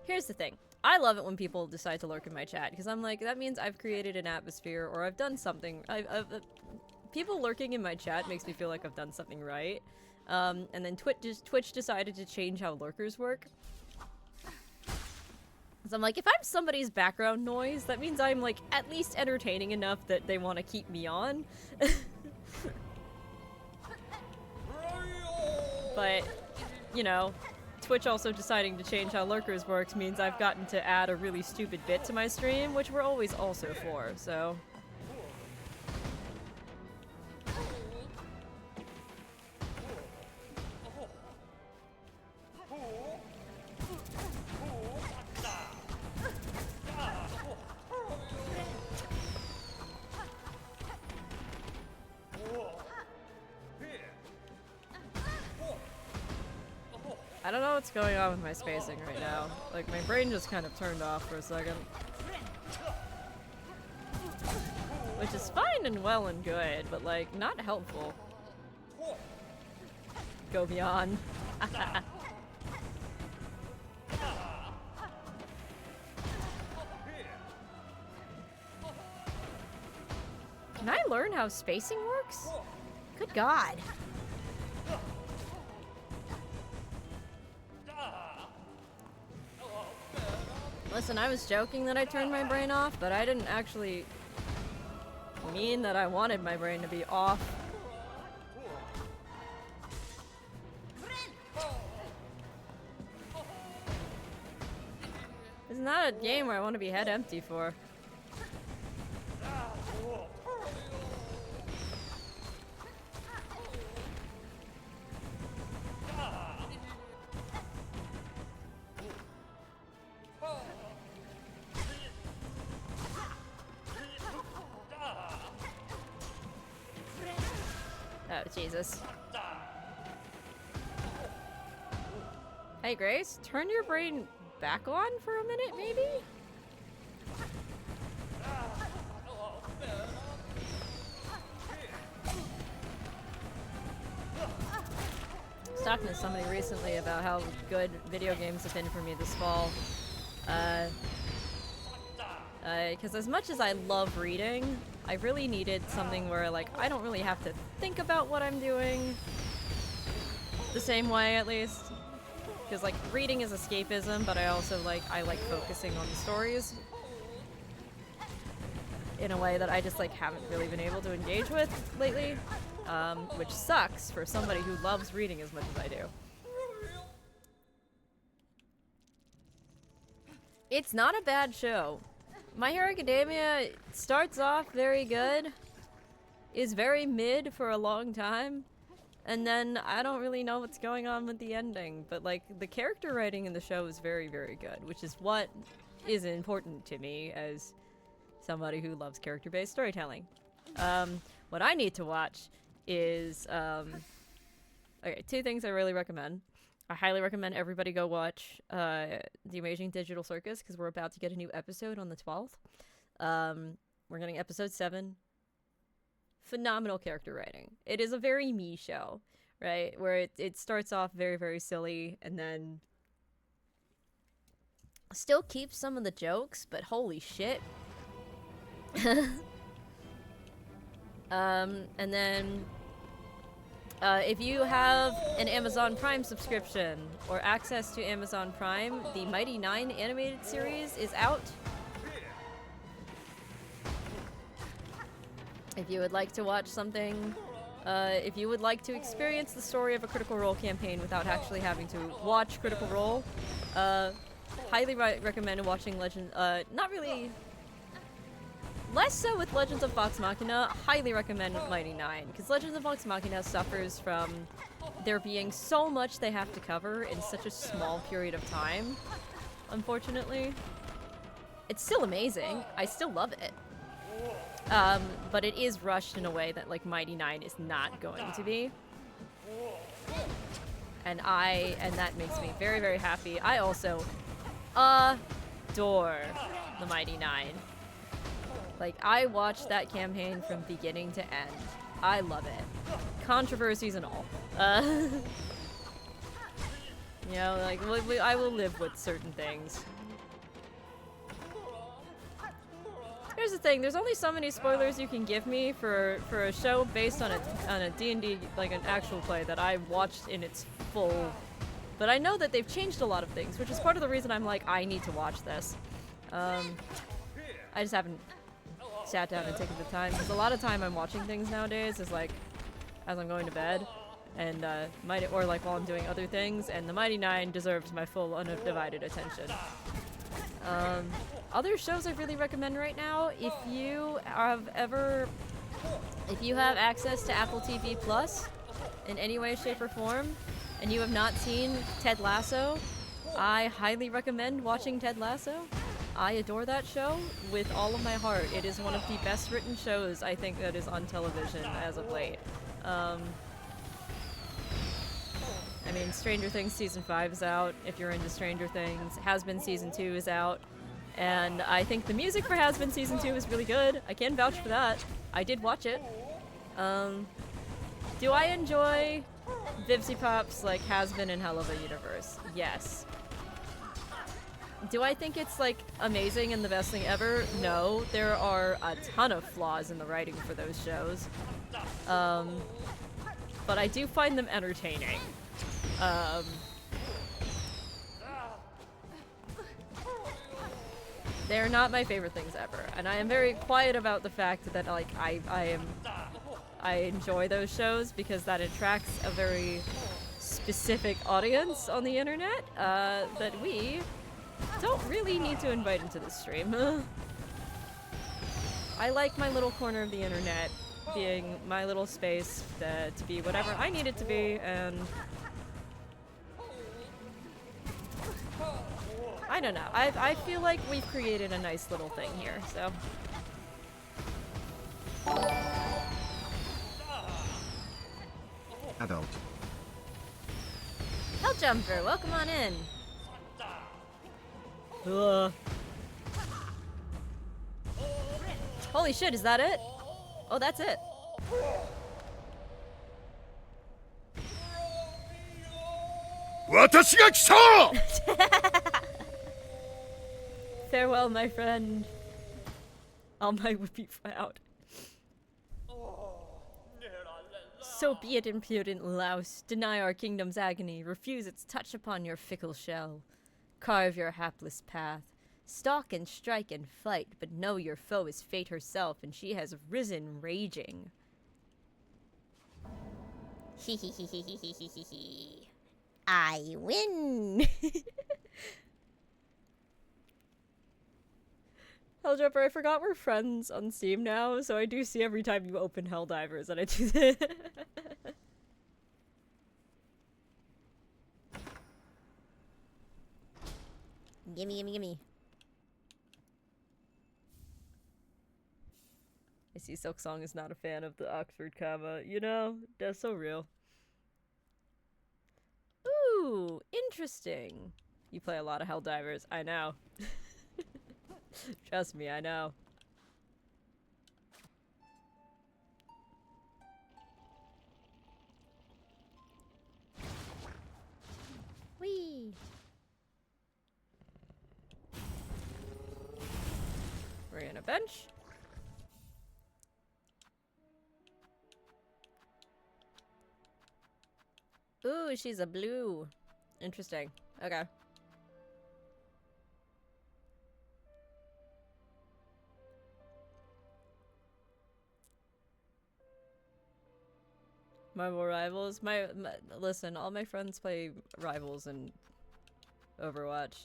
Here's the thing. I love it when people decide to lurk in my chat because I'm like, that means I've created an atmosphere or I've done something. People lurking in my chat makes me feel like I've done something right. And then Twitch decided to change how lurkers work. So I'm like, if I'm somebody's background noise, that means I'm like at least entertaining enough that they want to keep me on. But, you know, Twitch also deciding to change how lurkers works means I've gotten to add a really stupid bit to my stream, which we're always also for, so... I don't know what's going on with my spacing right now. Like, my brain just kind of turned off for a second. Which is fine and well and good, but like, not helpful. Go beyond. Can I learn how spacing works? Good God. Listen, I was joking that I turned my brain off, but I didn't actually mean that I wanted my brain to be off. It's not a game where I want to be head empty for. Oh, Jesus. Hey, Grace, turn your brain back on for a minute, maybe? I was talking to somebody recently about how good video games have been for me this fall. Because as much as I love reading, I really needed something where, like, I don't really have to think about what I'm doing the same way, at least. Because, like, reading is escapism, but I also, I like focusing on the stories in a way that I just, like, haven't really been able to engage with lately. Which sucks for somebody who loves reading as much as I do. It's not a bad show. My Hero Academia starts off very good, is very mid for a long time, and then I don't really know what's going on with the ending, but like the character writing in the show is very, very good, which is what is important to me as somebody who loves character-based storytelling. What I need to watch is, okay, 2 things I really recommend. I highly recommend everybody go watch The Amazing Digital Circus, because we're about to get a new episode on the 12th. We're getting episode 7. Phenomenal character writing. It is a very me show, right? Where it starts off very, very silly, and then still keeps some of the jokes, but holy shit. And then if you have an Amazon Prime subscription or access to Amazon Prime, the Mighty 9 animated series is out. If you would like to watch something, if you would like to experience the story of a Critical Role campaign without actually having to watch Critical Role, highly recommend watching not really... Less so with Legends of Vox Machina, highly recommend Mighty 9, because Legends of Vox Machina suffers from there being so much they have to cover in such a small period of time, unfortunately. It's still amazing, I still love it. But it is rushed in a way that, like, Mighty 9 is not going to be. And that makes me very, very happy. I also adore the Mighty 9. Like, I watched that campaign from beginning to end. I love it. Controversies and all. You know, like, I will live with certain things. Here's the thing, there's only so many spoilers you can give me for a show based on a D&D, like an actual play that I watched in its full. But I know that they've changed a lot of things, which is part of the reason I'm like, I need to watch this. I just haven't sat down and taken the time, because a lot of time I'm watching things nowadays is like as I'm going to bed, and or like while I'm doing other things, and the Mighty 9 deserves my full undivided attention. Other shows I really recommend right now, if you have access to Apple TV Plus in any way, shape, or form, and you have not seen Ted Lasso, I highly recommend watching Ted Lasso. I adore that show with all of my heart. It is one of the best written shows, I think, that is on television as of late. I mean, Stranger Things Season 5 is out, if you're into Stranger Things. Has Been Season 2 is out. And I think the music for Has Been Season 2 is really good. I can vouch for that. I did watch it. Do I enjoy Vivsy Pop's, like, Has Been and Hell of a Universe? Yes. Do I think it's, like, amazing and the best thing ever? No. There are a ton of flaws in the writing for those shows. But I do find them entertaining. They're not my favorite things ever, and I am very quiet about the fact that, like, I enjoy those shows because that attracts a very specific audience on the internet that we don't really need to invite into this stream. I like my little corner of the internet being my little space to be whatever I need it to be, and I don't know. I feel like we've created a nice little thing here, so. Adult. Helljumper, welcome on in. Ugh. Holy shit, is that it? Oh, that's it. Watashi ga kita! Farewell, my friend. All might would be proud. So be it, impudent louse. Deny our kingdom's agony. Refuse its touch upon your fickle shell. Carve your hapless path. Stalk and strike and fight, but know your foe is fate herself, and she has risen raging. I win! Helldropper, I forgot we're friends on Steam now, so I do see every time you open Helldivers, and I do that. Gimme, gimme, gimme. I see Silksong is not a fan of the Oxford comma. You know, that's so real. Ooh, interesting. You play a lot of Helldivers. I know. Trust me, I know. Whee! We're in a bench. Ooh, she's a blue. Interesting. Okay. Marvel Rivals? Listen, all my friends play Rivals and Overwatch.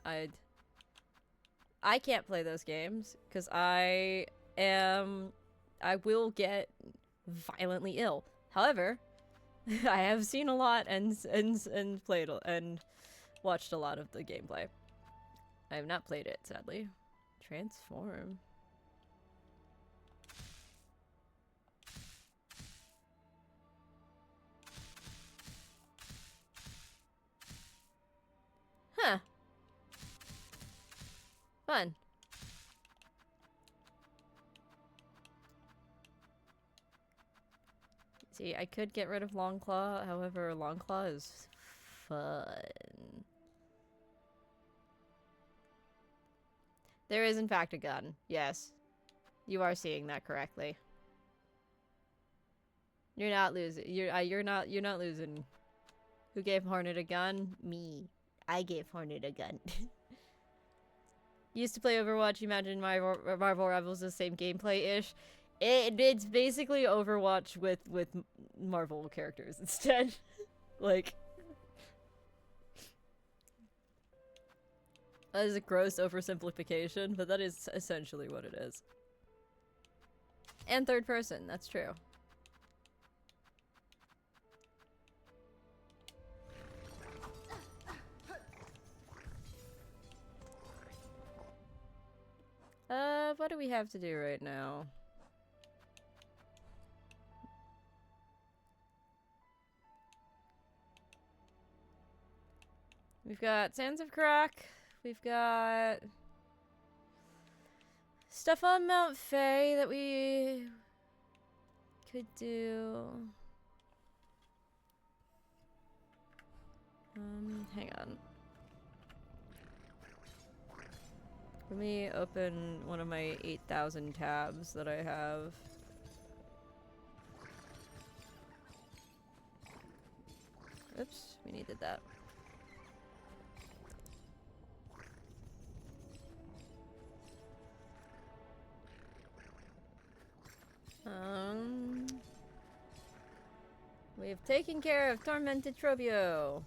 I can't play those games because I will get violently ill. However, I have seen a lot and played and watched a lot of the gameplay. I have not played it, sadly. Transform. Huh. Fun. See, I could get rid of Longclaw, however, Longclaw is fun. There is in fact a gun. Yes. You are seeing that correctly. You're not losing. You're not losing. Who gave Hornet a gun? Me. I gave Hornet a gun. Used to play Overwatch. Imagine Marvel Rivals the same gameplay-ish. It's basically Overwatch with Marvel characters instead. Like, that is a gross oversimplification, but that is essentially what it is. And third person, that's true. What do we have to do right now? We've got Sands of Karak. We've got stuff on Mount Faye that we could do. Hang on. Let me open one of my 8,000 tabs that I have. Oops, we needed that. We've taken care of Tormented Trobio.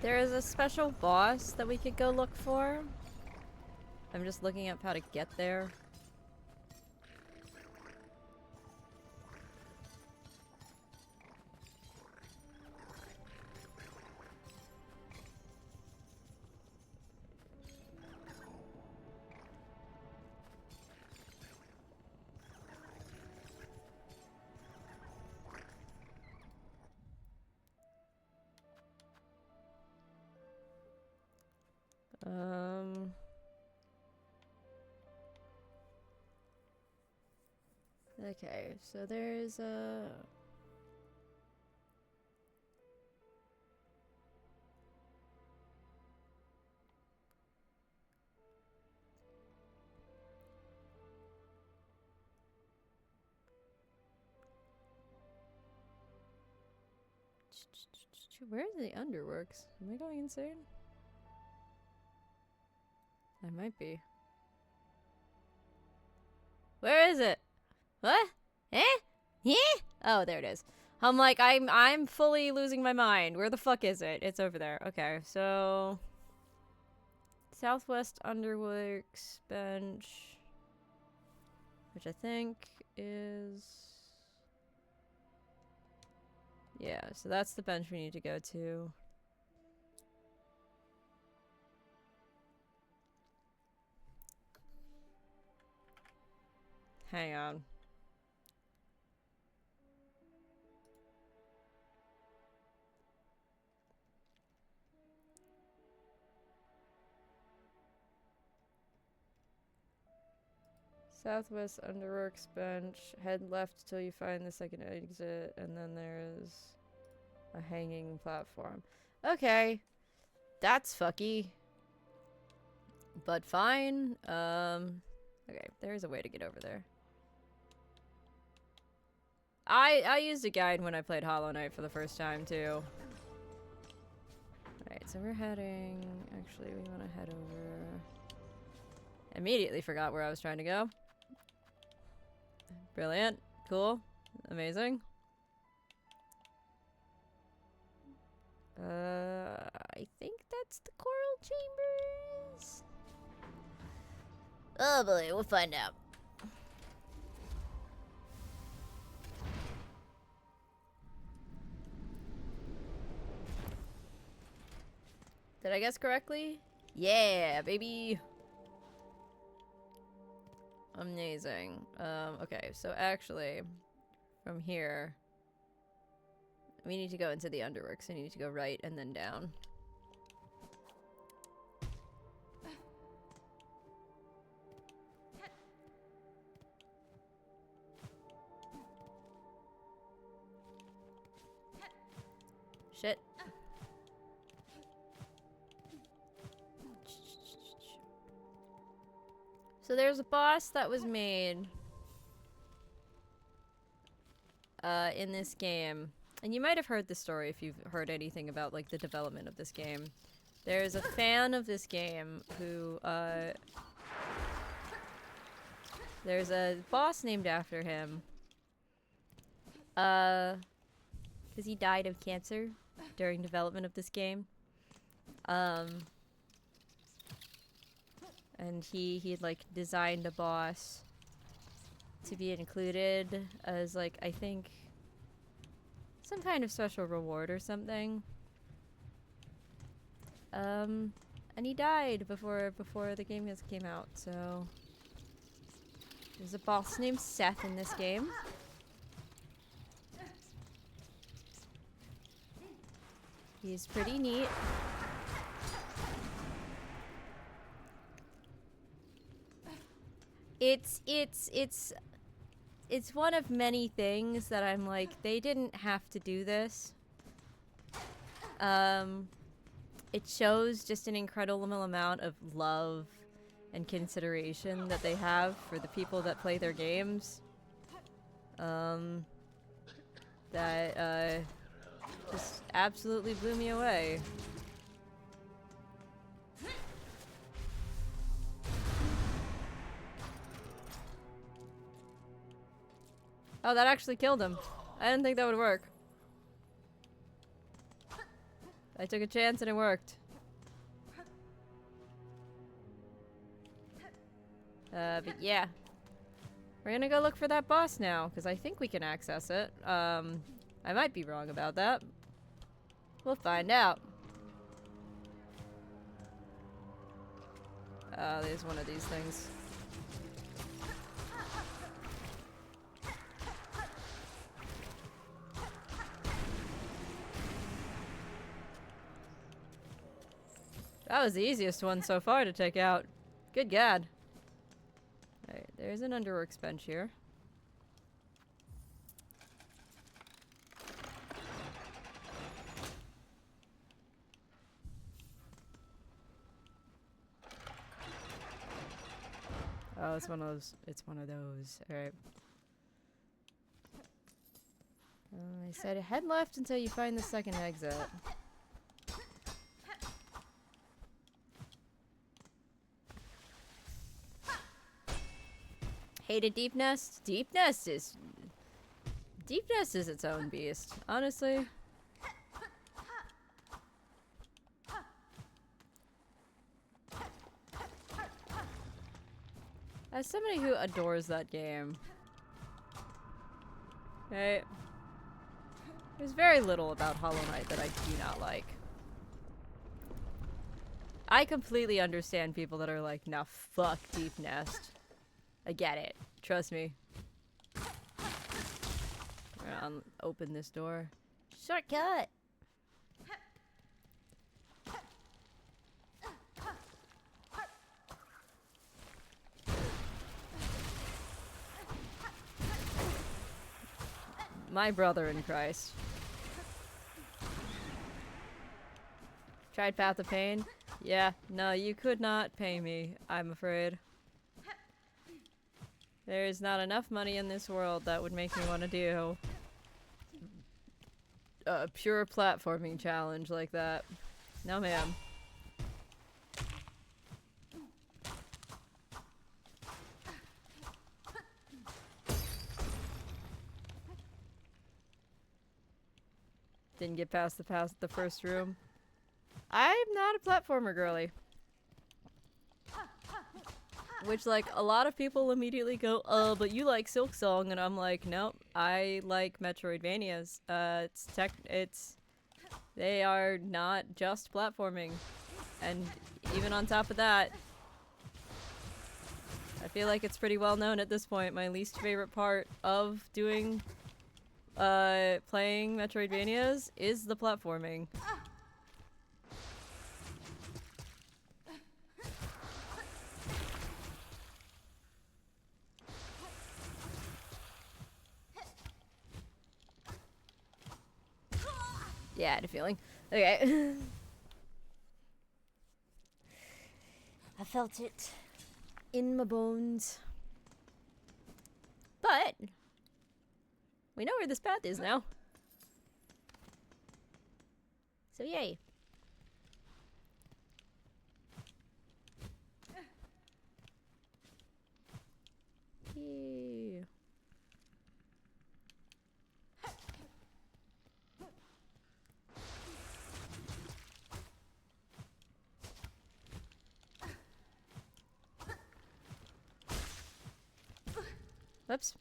There is a special boss that we could go look for. I'm just looking up how to get there. Okay, so there's a... Where's the underworks? Am I going insane? I might be. Where is it? What? Eh? Yeah? Oh, there it is. I'm like, I'm fully losing my mind. Where the fuck is it? It's over there. Okay, so... Southwest Underworks bench. Which I think is... Yeah, so that's the bench we need to go to. Hang on. Southwest Underworks bench. Head left till you find the second exit, and then there's a hanging platform. Okay. That's fucky. But fine. Okay, there's a way to get over there. I used a guide when I played Hollow Knight for the first time, too. Alright, so we're heading... Actually, we want to head over... Immediately forgot where I was trying to go. Brilliant. Cool. Amazing. I think that's the Coral Chambers. Oh boy, we'll find out. Did I guess correctly? Yeah, baby. Amazing. Okay, so actually, from here, we need to go into the Underworks. I need to go right and then down. Shit. So there's a boss that was made in this game. And you might have heard the story if you've heard anything about like the development of this game. There's a fan of this game who there's a boss named after him. Because he died of cancer during development of this game. And he had like designed a boss to be included as like, I think, some kind of special reward or something. And he died before the game came out, so there's a boss named Seth in this game. He's pretty neat. It's one of many things that I'm like, they didn't have to do this. It shows just an incredible amount of love and consideration that they have for the people that play their games. That just absolutely blew me away. Oh, that actually killed him. I didn't think that would work. I took a chance and it worked. But yeah. We're gonna go look for that boss now, because I think we can access it. I might be wrong about that. We'll find out. There's one of these things. That was the easiest one so far to take out. Good God. Alright, there's an underworks bench here. Oh, it's one of those. It's one of those. Alright. I said head left until you find the second exit. Hated Deep Nest? Deep Nest is its own beast, honestly. As somebody who adores that game, right? There's very little about Hollow Knight that I do not like. I completely understand people that are like, nah, fuck Deep Nest. I get it. Trust me. We're gonna open this door. Shortcut! My brother in Christ. Tried Path of Pain? Yeah, no, you could not pay me, I'm afraid. There is not enough money in this world that would make me want to do a pure platforming challenge like that. No, ma'am. Didn't get past the first room. I'm not a platformer girly. Which, like, a lot of people immediately go, but you like Silksong, and I'm like, nope, I like Metroidvanias. They are not just platforming. And even on top of that, I feel like it's pretty well known at this point. My least favorite part of doing, playing Metroidvanias is the platforming. Yeah, I had a feeling. Okay. I felt it in my bones. But we know where this path is now. So yay. Yeah. Whoops.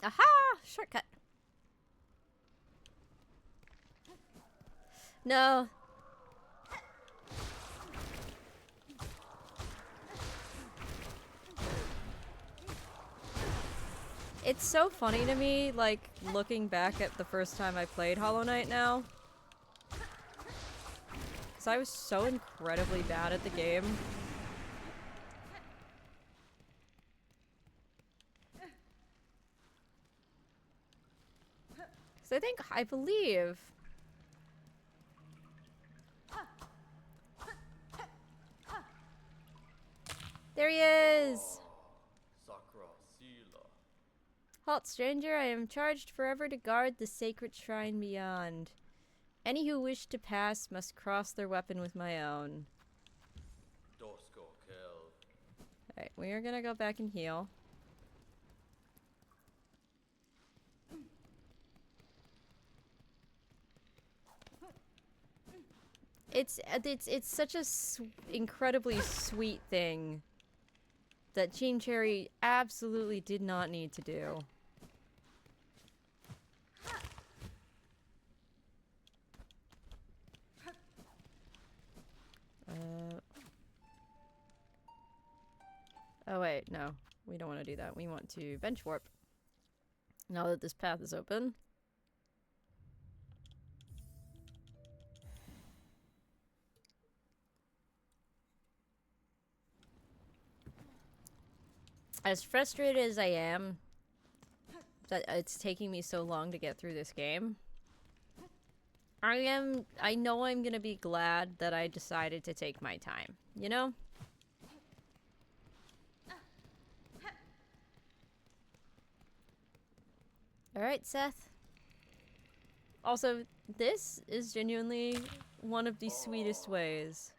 Aha! Shortcut. No. It's so funny to me, like, looking back at the first time I played Hollow Knight now. Because I was so incredibly bad at the game. Because I believe... There he is! Halt, stranger, I am charged forever to guard the sacred shrine beyond. Any who wish to pass must cross their weapon with my own. Alright, we are gonna go back and heal. It's such a incredibly sweet thing that Gene Cherry absolutely did not need to do. Oh wait, no. We don't want to do that. We want to bench warp. Now that this path is open. As frustrated as I am that it's taking me so long to get through this game, I know I'm gonna be glad that I decided to take my time, you know? Alright, Seth. Also, this is genuinely one of the sweetest ways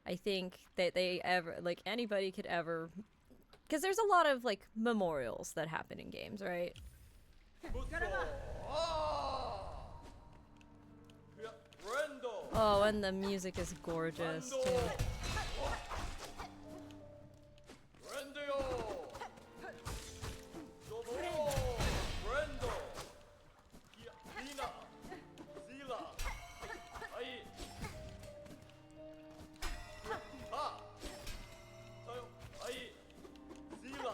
I think that they ever, like, anybody could ever... Because there's a lot of, like, memorials that happen in games, right? Oh, and the music is gorgeous, too.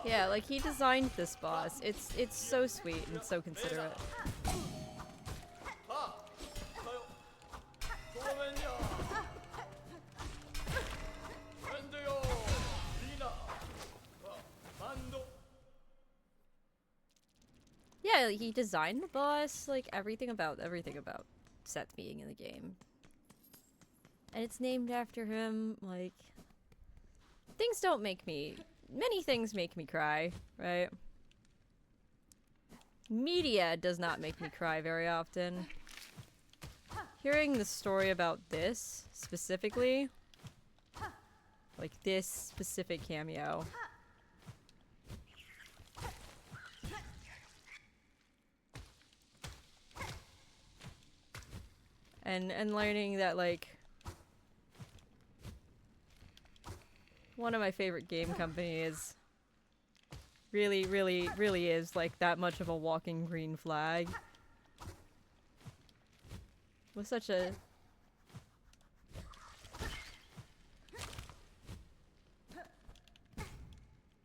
Yeah, like, he designed this boss. It's so sweet and so considerate. Yeah, like, he designed the boss, like, everything about Seth being in the game. And it's named after him, like... Things don't make me... Many things make me cry, right? Media does not make me cry very often. Hearing the story about this, specifically, like this specific cameo, and learning that, like, one of my favorite game companies really is like that much of a walking green flag. Was such a...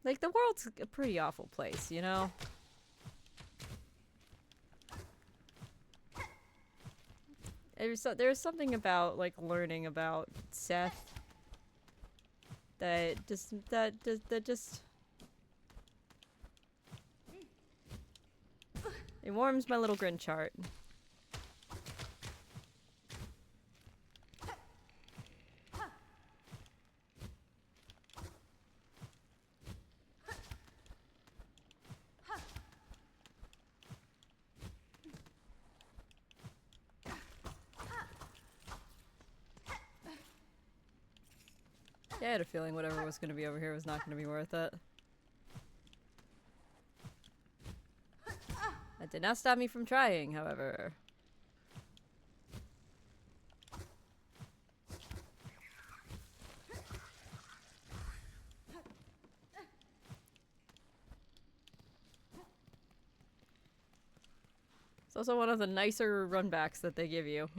Like, the world's a pretty awful place, you know? There's something about, like, learning about Seth that just it warms my little Grinch heart. Yeah, I had a feeling whatever was going to be over here was not going to be worth it. That did not stop me from trying, however. It's also one of the nicer runbacks that they give you.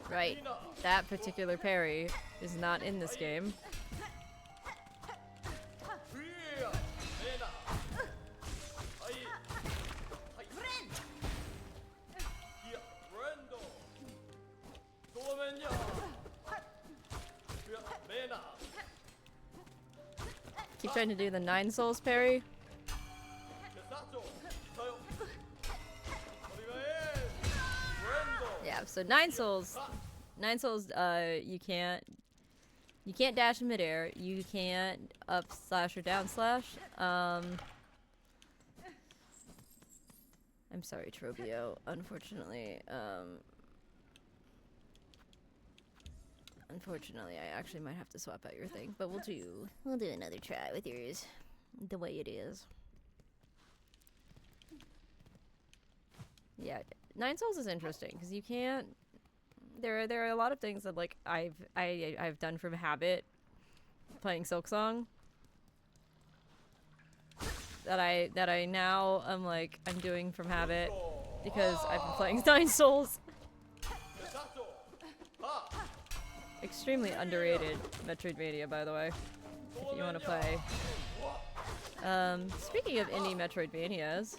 Right, that particular parry is not in this game. trying to do the 9 souls parry. Yeah, so 9 souls. 9 souls, you can't dash in midair. You can't up slash or down slash. I'm sorry, Trobio. Unfortunately, I actually might have to swap out your thing, but we'll do another try with yours, the way it is. Yeah, 9 souls is interesting because you can't. There are a lot of things that like I've done from habit, playing Silksong. That I now I'm like I'm doing from habit because I've been playing 9 souls. Extremely underrated Metroidvania, by the way, if you want to play. Speaking of indie Metroidvanias,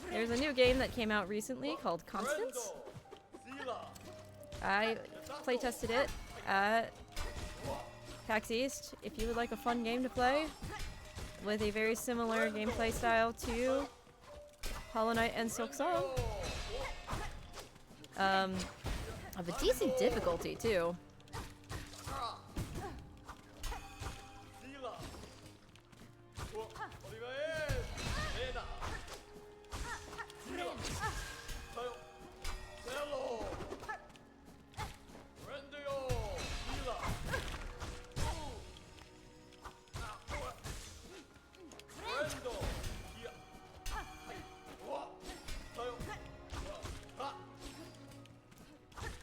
there's a new game that came out recently called Constance. I playtested it at PAX East. If you would like a fun game to play with a very similar gameplay style to Hollow Knight and Silksong, of a decent difficulty too.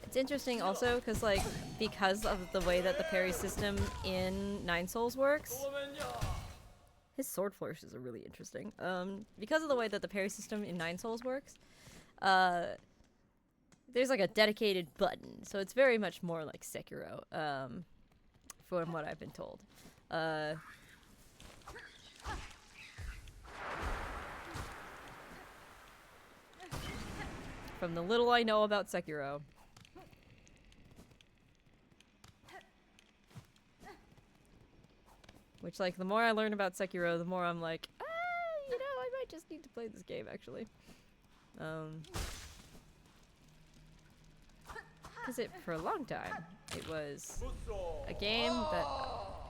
It's interesting also because like because of the way that the parry system in 9 Souls works. His sword flourishes are really interesting. Because of the way that the parry system in 9 Souls works, there's like a dedicated button, so it's very much more like Sekiro, from what I've been told. From the little I know about Sekiro. Which, like, the more I learn about Sekiro, the more I'm like, you know, I might just need to play this game, actually. Because for a long time, it was a game that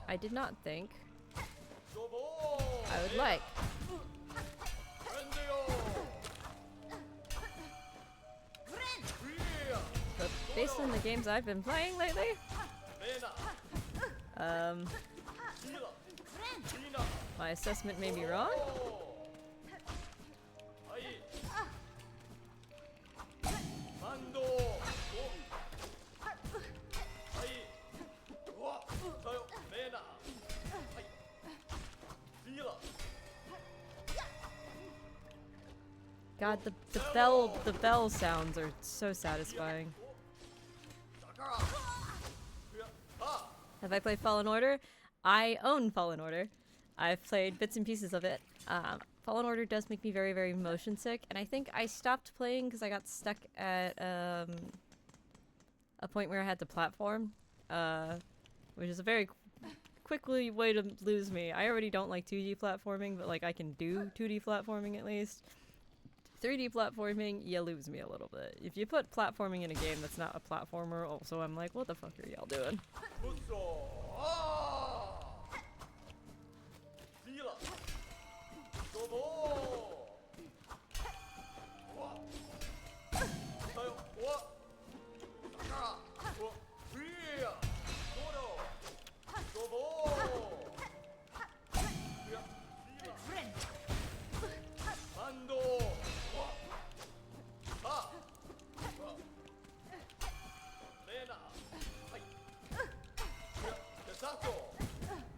I did not think I would like. But based on the games I've been playing lately, my assessment may be wrong. God, the bell sounds are so satisfying. Have I played Fallen Order? I own Fallen Order. I've played bits and pieces of it. Fallen Order does make me very, very motion sick, and I think I stopped playing because I got stuck at a point where I had to platform, which is a very quickly way to lose me. I already don't like 2D platforming, but like I can do 2D platforming at least. 3D platforming, you lose me a little bit. If you put platforming in a game that's not a platformer, also I'm like, what the fuck are y'all doing?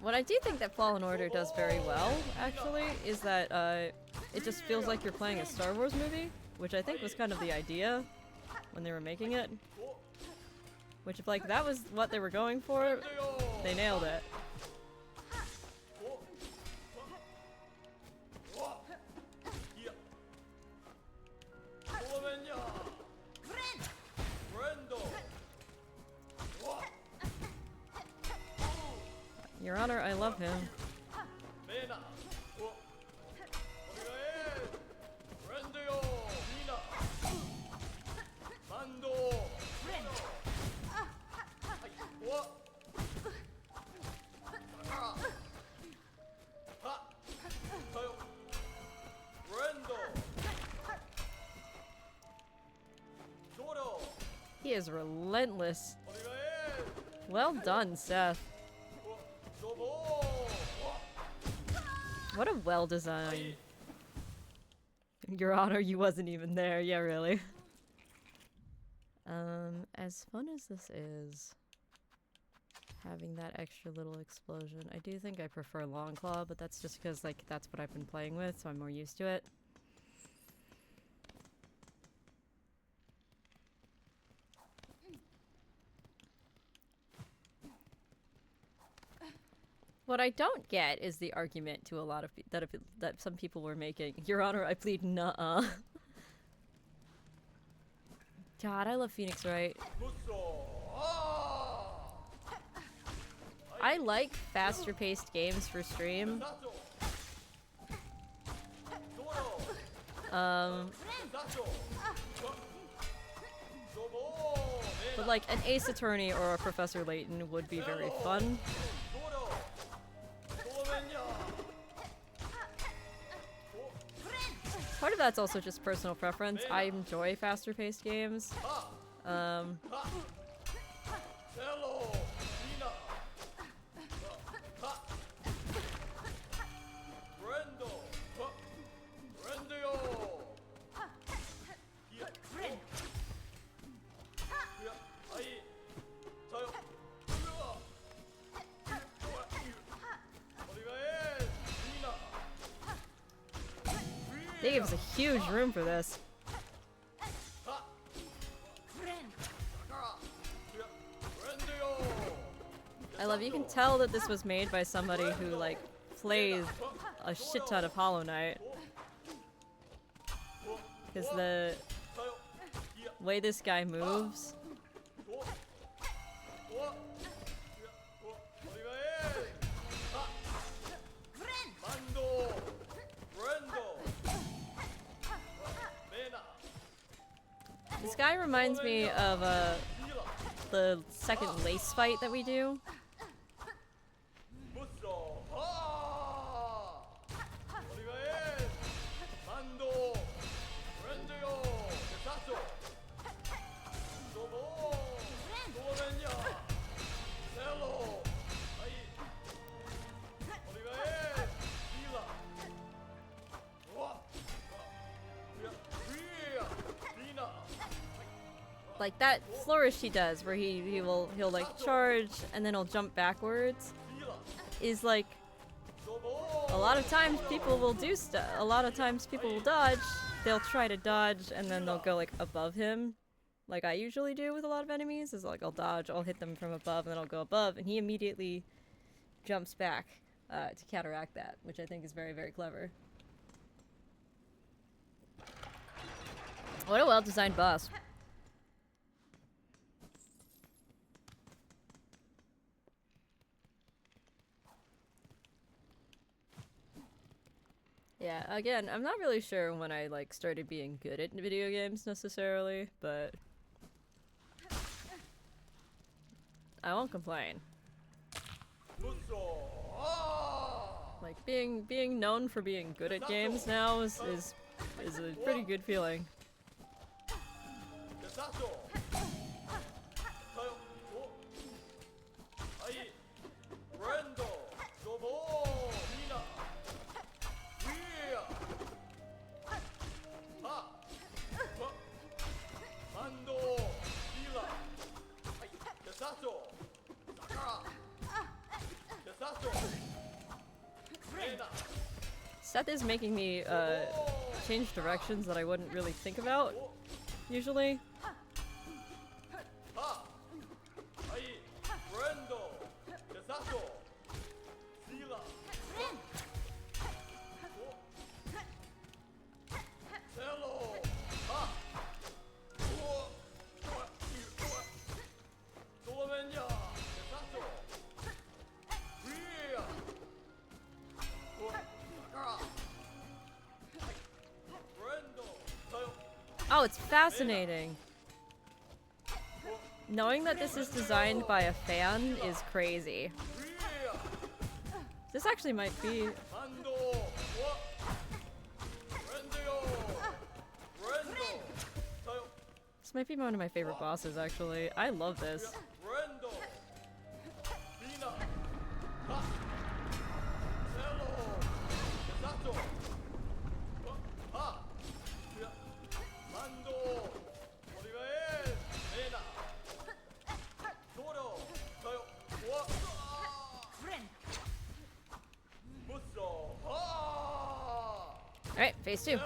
What I do think that Fallen Order does very well, actually, is that it just feels like you're playing a Star Wars movie, which I think was kind of the idea when they were making it. Which, if like that was what they were going for, they nailed it. Your Honor, I love him. He is relentless. Well done, Seth. What a well-designed... Your Honor, you wasn't even there. Yeah, really. As fun as this is, having that extra little explosion, I do think I prefer Long Claw, but that's just because, like, that's what I've been playing with, so I'm more used to it. What I don't get is the argument to a lot of that some people were making. Your Honor, I plead nuh-uh. God, I love Phoenix Wright. I like faster-paced games for stream. But like an Ace Attorney or a Professor Layton would be very fun. Part of that's also just personal preference. I enjoy faster-paced games. They gave us a huge room for this. I love, you can tell that this was made by somebody who, like, plays a shit ton of Hollow Knight. Because the way this guy moves. This guy reminds me of the second lace fight that we do. Like that flourish he does, where he'll like charge and then he'll jump backwards, is like a lot of times people will do stuff. A lot of times people will dodge. They'll try to dodge and then they'll go like above him, like I usually do with a lot of enemies. Is like I'll dodge, I'll hit them from above, and then I'll go above, and he immediately jumps back to counteract that, which I think is very, very clever. What a well-designed boss. Yeah, again, I'm not really sure when I, like, started being good at video games, necessarily, but I won't complain. Like, being known for being good at games now is a pretty good feeling. Seth is making me change directions that I wouldn't really think about usually. Wow, it's fascinating. Knowing that this is designed by a fan is crazy. This actually might be... This might be one of my favorite bosses, actually. I love this. Alright, phase 2.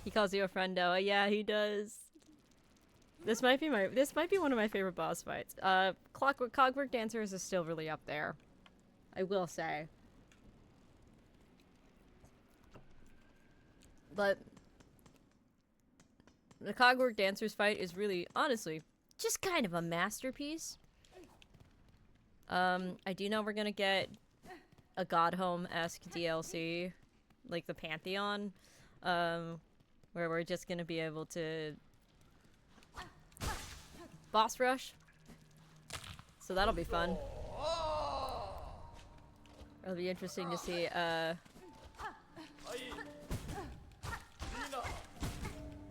He calls you a friendo. Yeah, he does. This might be one of my favorite boss fights. Clockwork Dancers is still really up there, I will say. But the Clockwork Dancers fight is really, honestly, just kind of a masterpiece. I do know we're gonna get a God Home-esque DLC, like the Pantheon, where we're just gonna be able to boss rush. So that'll be fun. It'll be interesting to see,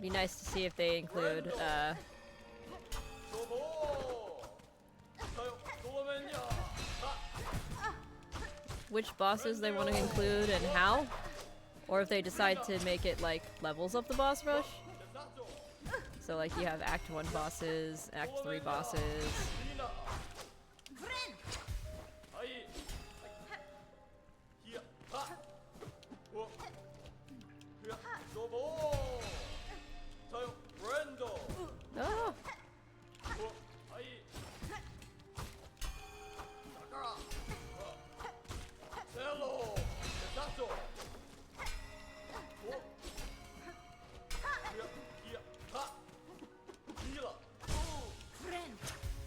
be nice to see if they include, which bosses they want to include and how. Or if they decide to make it like levels of the boss rush. So like you have Act 1 bosses, Act 3 bosses. Oh.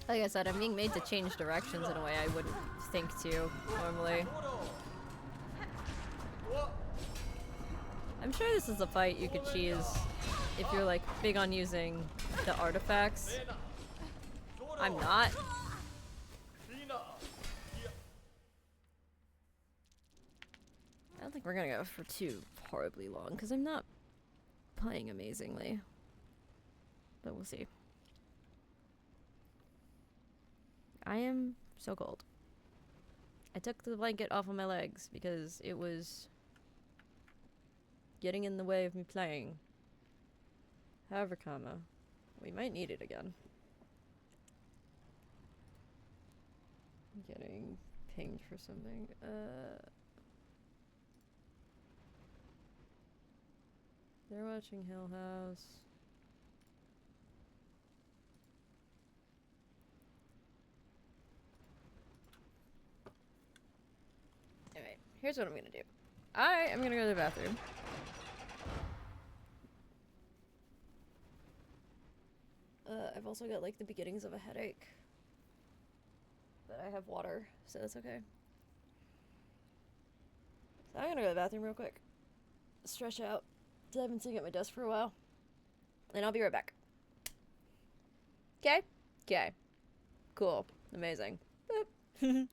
Like I said, I'm being made to change directions in a way I wouldn't think to normally. I'm sure this is a fight you could choose if you're like big on using the artifacts. I'm not. I don't think we're gonna go for too horribly long because I'm not playing amazingly. But we'll see. I am so cold. I took the blanket off of my legs because it was getting in the way of me playing. However, we might need it again. I'm getting pinged for something. They're watching Hill House. Alright, here's what I'm gonna do. I am gonna go to the bathroom. I've also got like the beginnings of a headache. But I have water, so that's okay. So I'm gonna go to the bathroom real quick. Stretch out. I haven't sitting at my desk for a while. And I'll be right back. Okay? Okay. Cool. Amazing. Boop.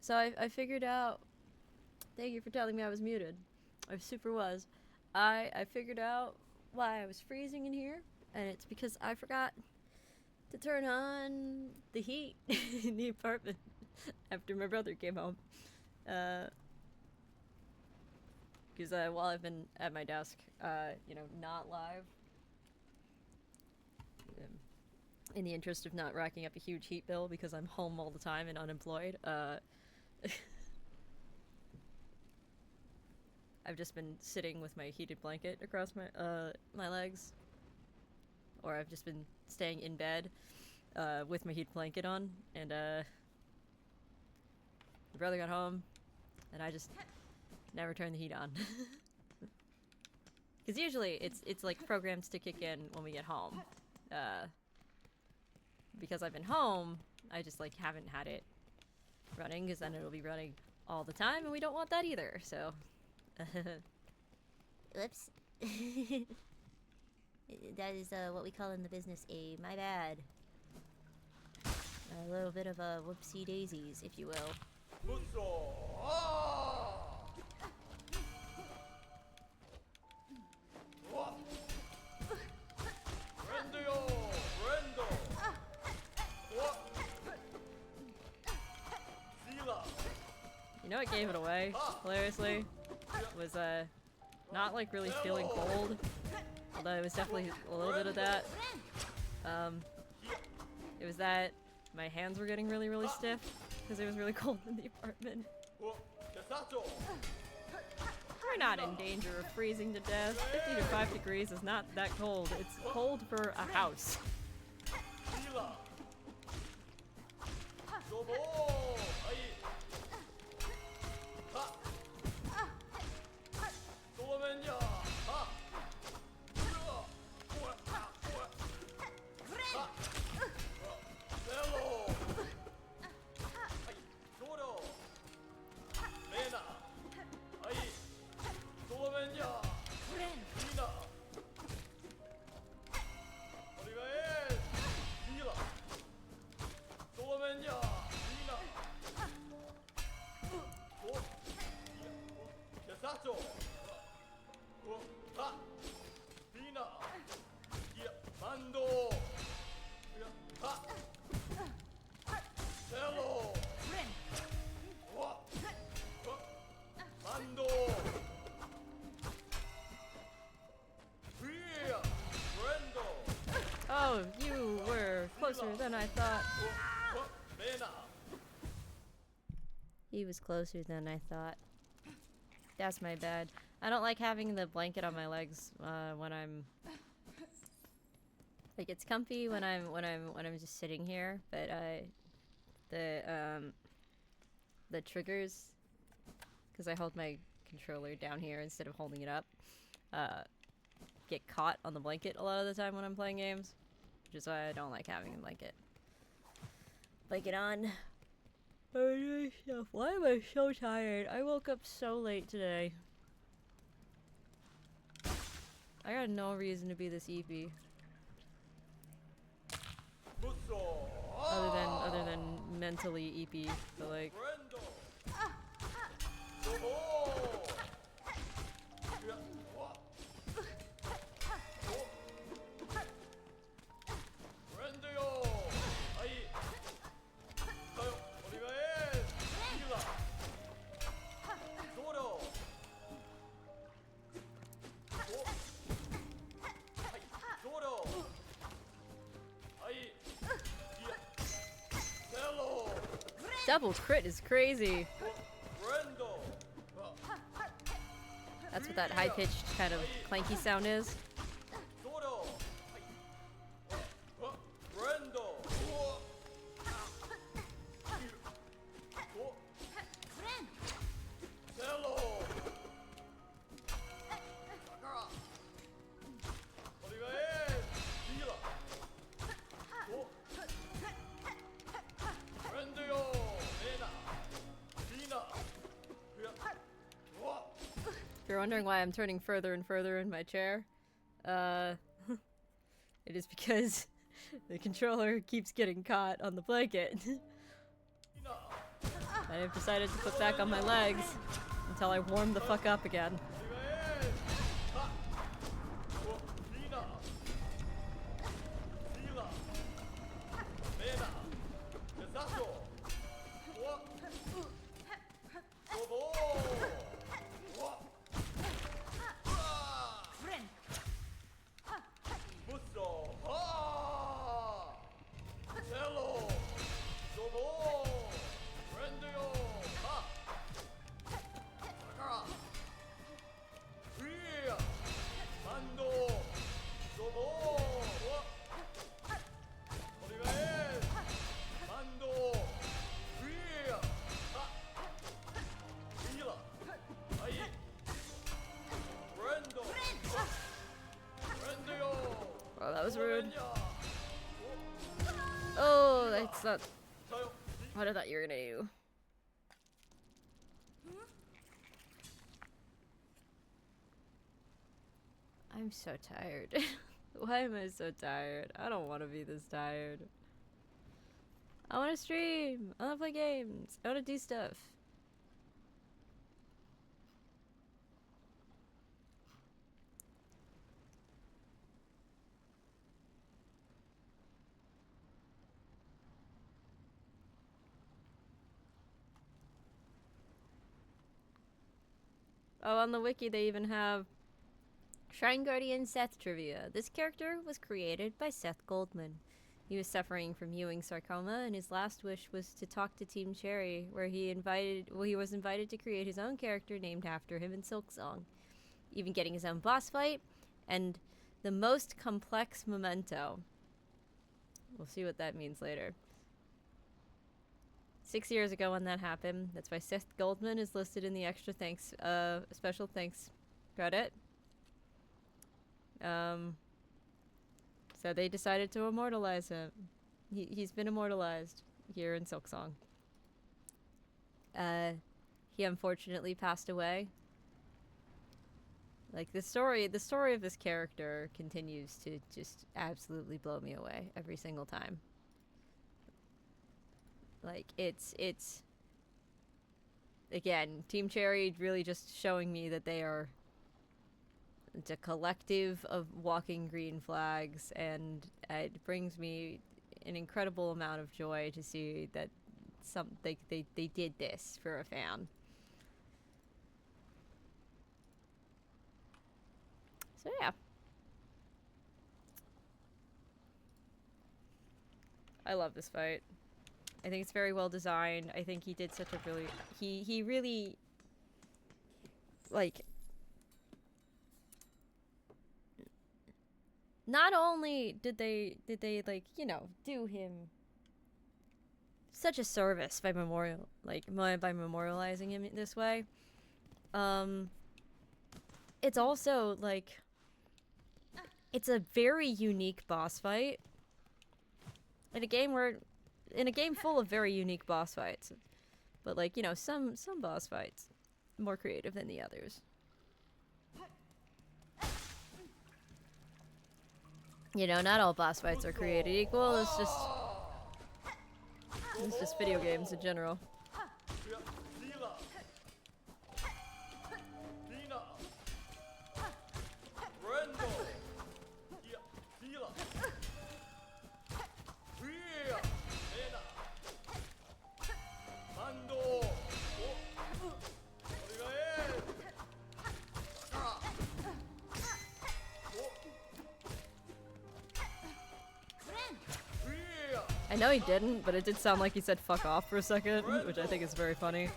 So I figured out. Thank you for telling me I was muted. I super was. I figured out why I was freezing in here, and it's because I forgot to turn on the heat in the apartment after my brother came home. Because while I've been at my desk, you know, not live, in the interest of not racking up a huge heat bill because I'm home all the time and unemployed, I've just been sitting with my heated blanket across my my legs, or I've just been staying in bed with my heated blanket on, and my brother got home, and I just never turned the heat on. Because usually it's like programmed to kick in when we get home. Because I've been home, I just like haven't had it running, because then it'll be running all the time, and we don't want that either, so. Whoops. That is what we call in the business a my bad. A little bit of a whoopsie daisies, if you will. You know what gave it away, hilariously? Was not like really feeling cold, although it was definitely a little bit of that. It was that my hands were getting really, really stiff because it was really cold in the apartment. We're not in danger of freezing to death. 50 to 5 degrees is not that cold. It's cold for a house. Oh, you were closer than I thought. He was closer than I thought. That's my bad. I don't like having the blanket on my legs when I'm like, it's comfy when I'm just sitting here, but the triggers, because I hold my controller down here instead of holding it up, get caught on the blanket a lot of the time when I'm playing games, which is why I don't like having a blanket on. Why am I so tired? I woke up so late today. I got no reason to be this eepy. Other than mentally eepy, but like. Double crit is crazy. That's what that high-pitched kind of clanky sound is. If you're wondering why I'm turning further and further in my chair, it is because the controller keeps getting caught on the blanket. I've decided to put back on my legs until I warm the fuck up again. Oh, that was rude. Oh, that's not what I thought you were gonna do. I'm so tired. Why am I so tired? I don't want to be this tired. I want to stream. I want to play games. I want to do stuff. Oh, on the wiki they even have Shrine Guardian Seth trivia. This character was created by Seth Goldman. He was suffering from Ewing sarcoma, and his last wish was to talk to Team Cherry, where he was invited to create his own character named after him in Silksong, even getting his own boss fight, and the most complex memento. We'll see what that means later. 6 years ago when that happened, that's why Seth Goldman is listed in the extra thanks, special thanks credit. So they decided to immortalize him. He's been immortalized here in Silksong. He unfortunately passed away. Like, the story of this character continues to just absolutely blow me away every single time. Like, it's again, Team Cherry really just showing me that they are a collective of walking green flags, and it brings me an incredible amount of joy to see that they did this for a fan. So yeah. I love this fight. I think it's very well designed. I think he did such a really he really, like, not only did they like, you know, do him such a service by memorializing him this way. It's also like, it's a very unique boss fight in a game full of very unique boss fights. But, like, you know, some boss fights more creative than the others. You know, not all boss fights are created equal. It's just video games in general. I know he didn't, but it did sound like he said fuck off for a second, which I think is very funny.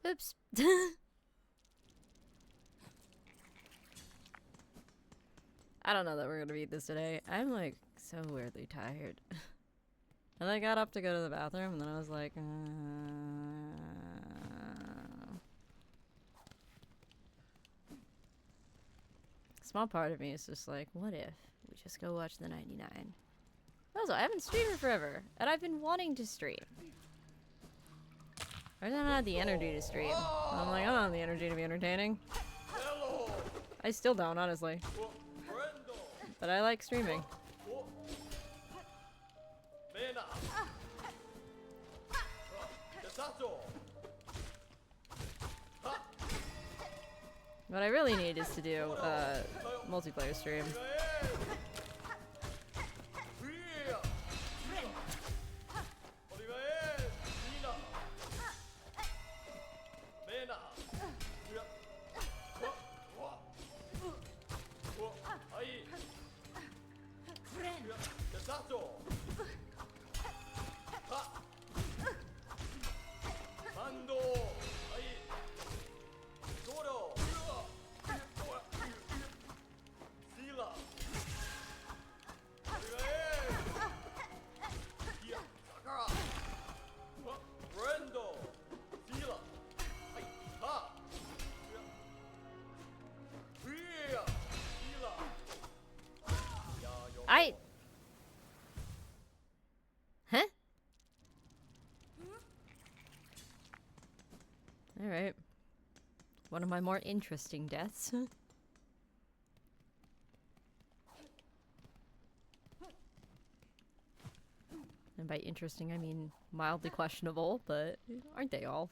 Oops. I don't know that we're gonna beat this today. I'm like so weirdly tired. And I got up to go to the bathroom and then I was like, Small part of me is just like, what if we just go watch the 99? Also, I haven't streamed in forever, and I've been wanting to stream. I don't have the energy to stream. I'm like, I don't have the energy to be entertaining. I still don't, honestly. But I like streaming. What I really need is to do multiplayer stream. Huh? Alright. One of my more interesting deaths. And by interesting, I mean mildly questionable, but aren't they all?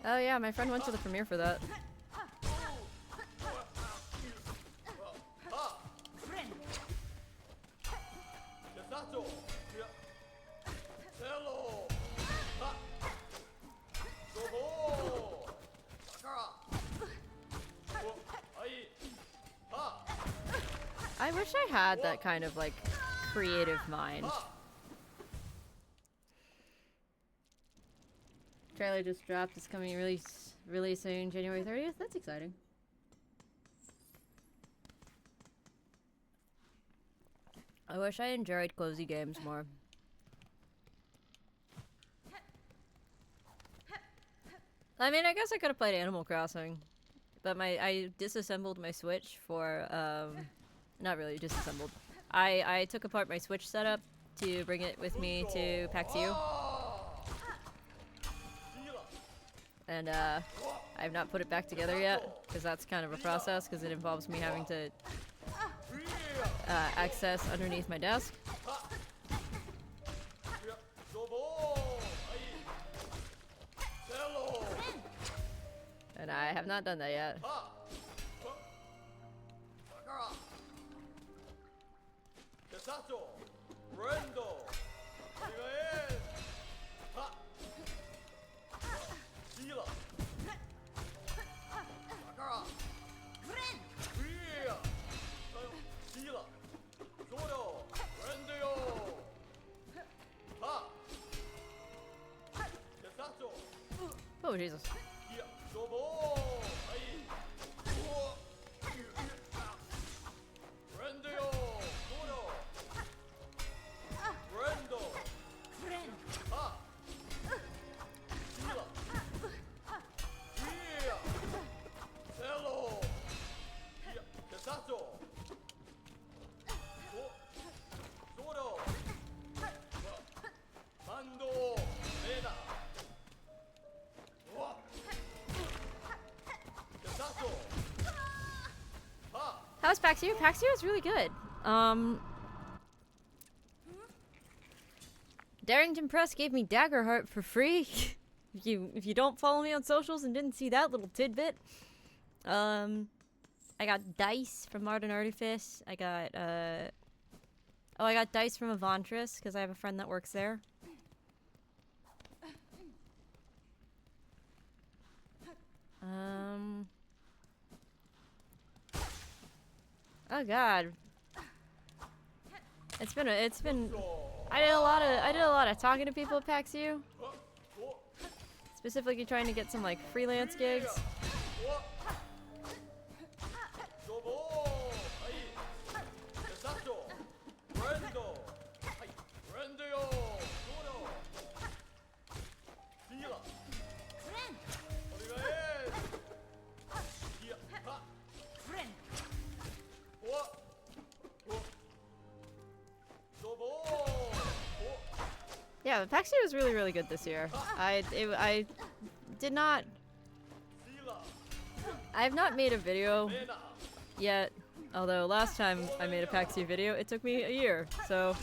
Oh yeah, my friend went to the premiere for that. I wish I had that kind of like creative mind. Trailer just dropped. It's coming really soon, January 30th. That's exciting. I wish I enjoyed cozy games more. I mean, I guess I could have played Animal Crossing, but I disassembled my Switch for not really disassembled. I took apart my Switch setup to bring it with me to PAX U. And I've not put it back together yet, because that's kind of a process, because it involves me having to access underneath my desk. And I have not done that yet. Oh, Jesus. How's Paxio? Paxio is really good. Darrington Press gave me Daggerheart for free. if you don't follow me on socials and didn't see that little tidbit. I got dice from Art and Artifice. I got I got dice from Avantris because I have a friend that works there. Oh god. It's been I did a lot of talking to people at PAX U. Specifically trying to get some like freelance gigs. Yeah, PAX U was really, really good this year. I have not made a video yet, although last time I made a PAX U video, it took me a year, so...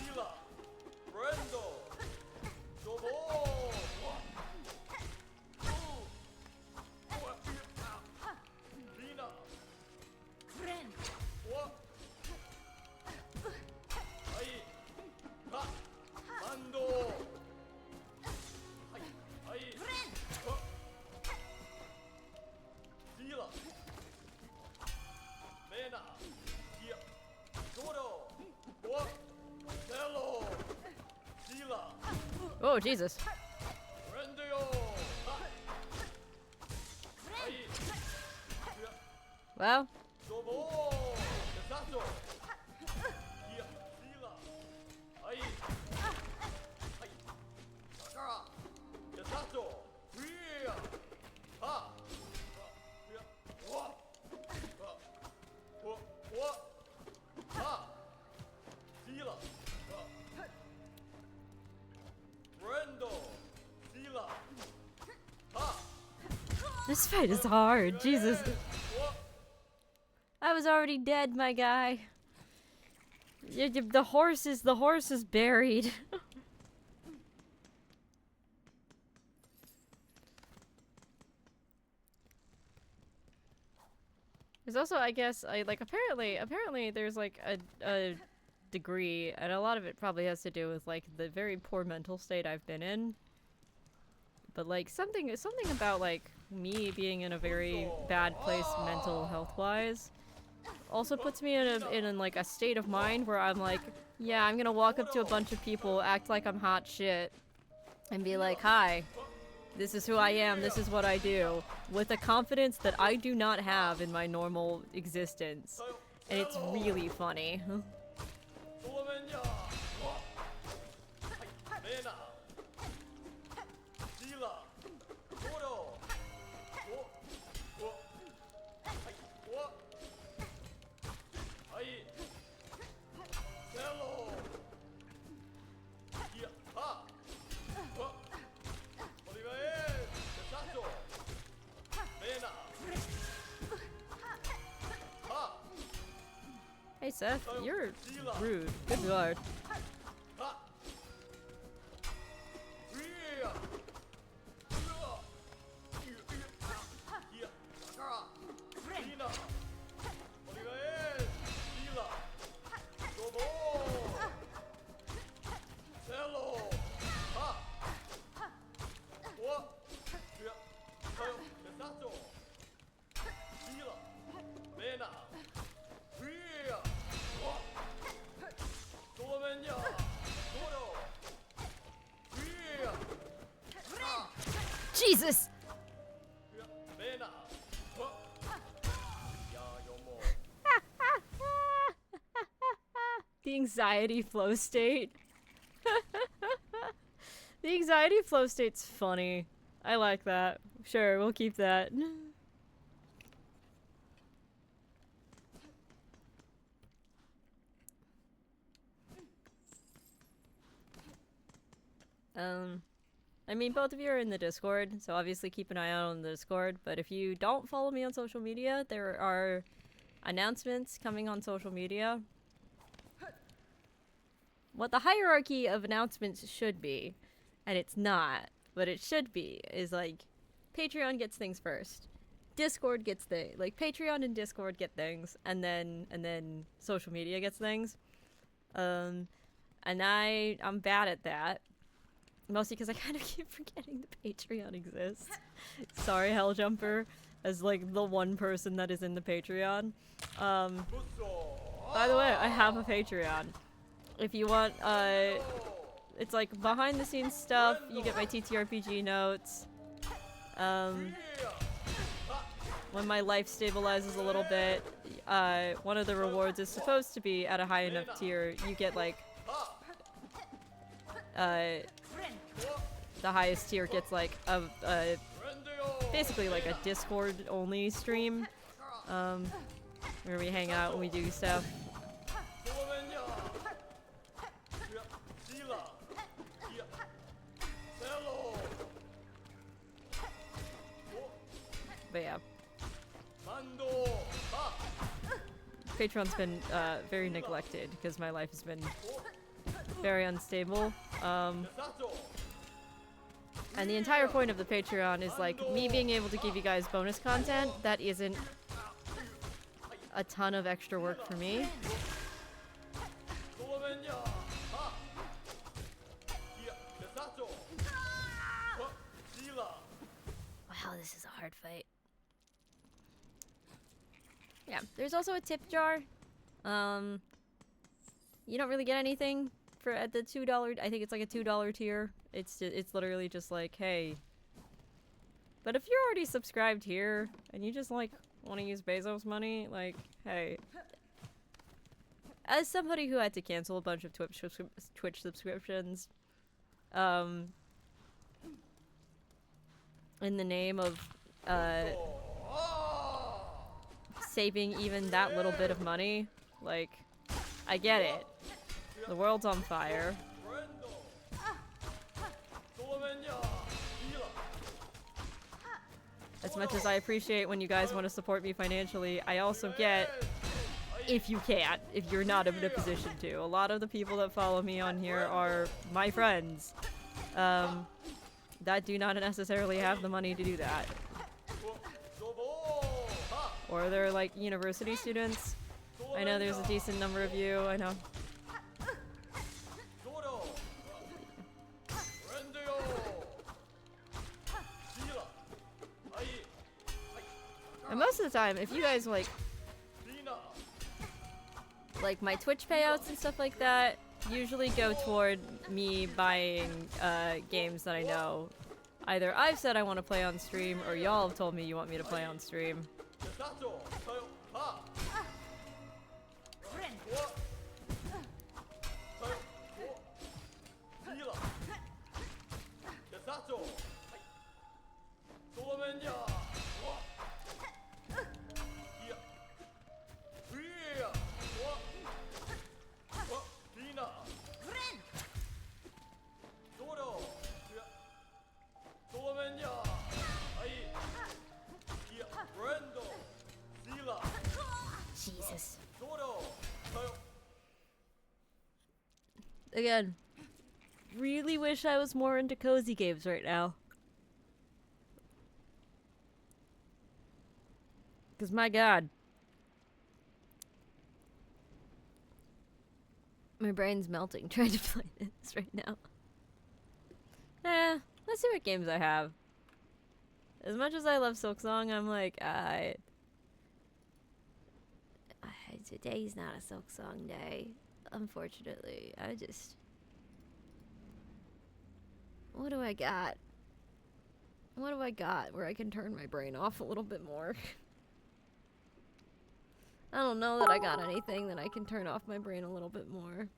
Oh, Jesus. Well. This fight is hard, Jesus. I was already dead, my guy. The horse is buried. There's also, I guess, apparently there's like a degree, and a lot of it probably has to do with like the very poor mental state I've been in. But like something about like me being in a very bad place mental health wise also puts me in like a state of mind where I'm like, yeah, I'm gonna walk up to a bunch of people, act like I'm hot shit, and be like, hi, this is who I am, this is what I do, with a confidence that I do not have in my normal existence. And it's really funny. Hey Seth, you're rude. Good lord. Jesus! The anxiety flow state. The anxiety flow state's funny. I like that. Sure, we'll keep that. I mean, both of you are in the Discord, so obviously keep an eye out on the Discord, but if you don't follow me on social media, there are announcements coming on social media. What the hierarchy of announcements should be, and it's not, but it should be, is like Patreon gets things first. Discord gets things. Like Patreon and Discord get things, and then social media gets things. And I'm bad at that. Mostly because I kind of keep forgetting the Patreon exists. Sorry, Helljumper, as like the one person that is in the Patreon. By the way, I have a Patreon. If you want, it's like behind the scenes stuff. You get my TTRPG notes. When my life stabilizes a little bit, one of the rewards is supposed to be at a high enough tier. You get like, the highest tier gets like a basically like a Discord only stream, where we hang out and we do stuff. But yeah. Patreon's been very neglected because my life has been very unstable. And the entire point of the Patreon is like me being able to give you guys bonus content that isn't a ton of extra work for me. Wow, this is a hard fight. Yeah, there's also a tip jar. You don't really get anything for at the $2. I think it's like a $2 tier. It's literally just like, hey. But if you're already subscribed here and you just like want to use Bezos money, like, hey. As somebody who had to cancel a bunch of Twitch subscriptions, in the name of saving even that little bit of money, like, I get it. The world's on fire. As much as I appreciate when you guys want to support me financially, I also get if you can't, if you're not in a position to. A lot of the people that follow me on here are my friends that do not necessarily have the money to do that. Or they're like university students. I know there's a decent number of you, I know. And most of the time, if you guys like my Twitch payouts and stuff like that, usually go toward me buying games that I know either I've said I want to play on stream or y'all have told me you want me to play on stream. Jesus. Again, really wish I was more into cozy games right now. Because my god. My brain's melting trying to play this right now. Let's see what games I have. As much as I love Silksong, I'm like, Today's not a Silksong day, unfortunately. What do I got? What do I got where I can turn my brain off a little bit more? I don't know that I got anything that I can turn off my brain a little bit more.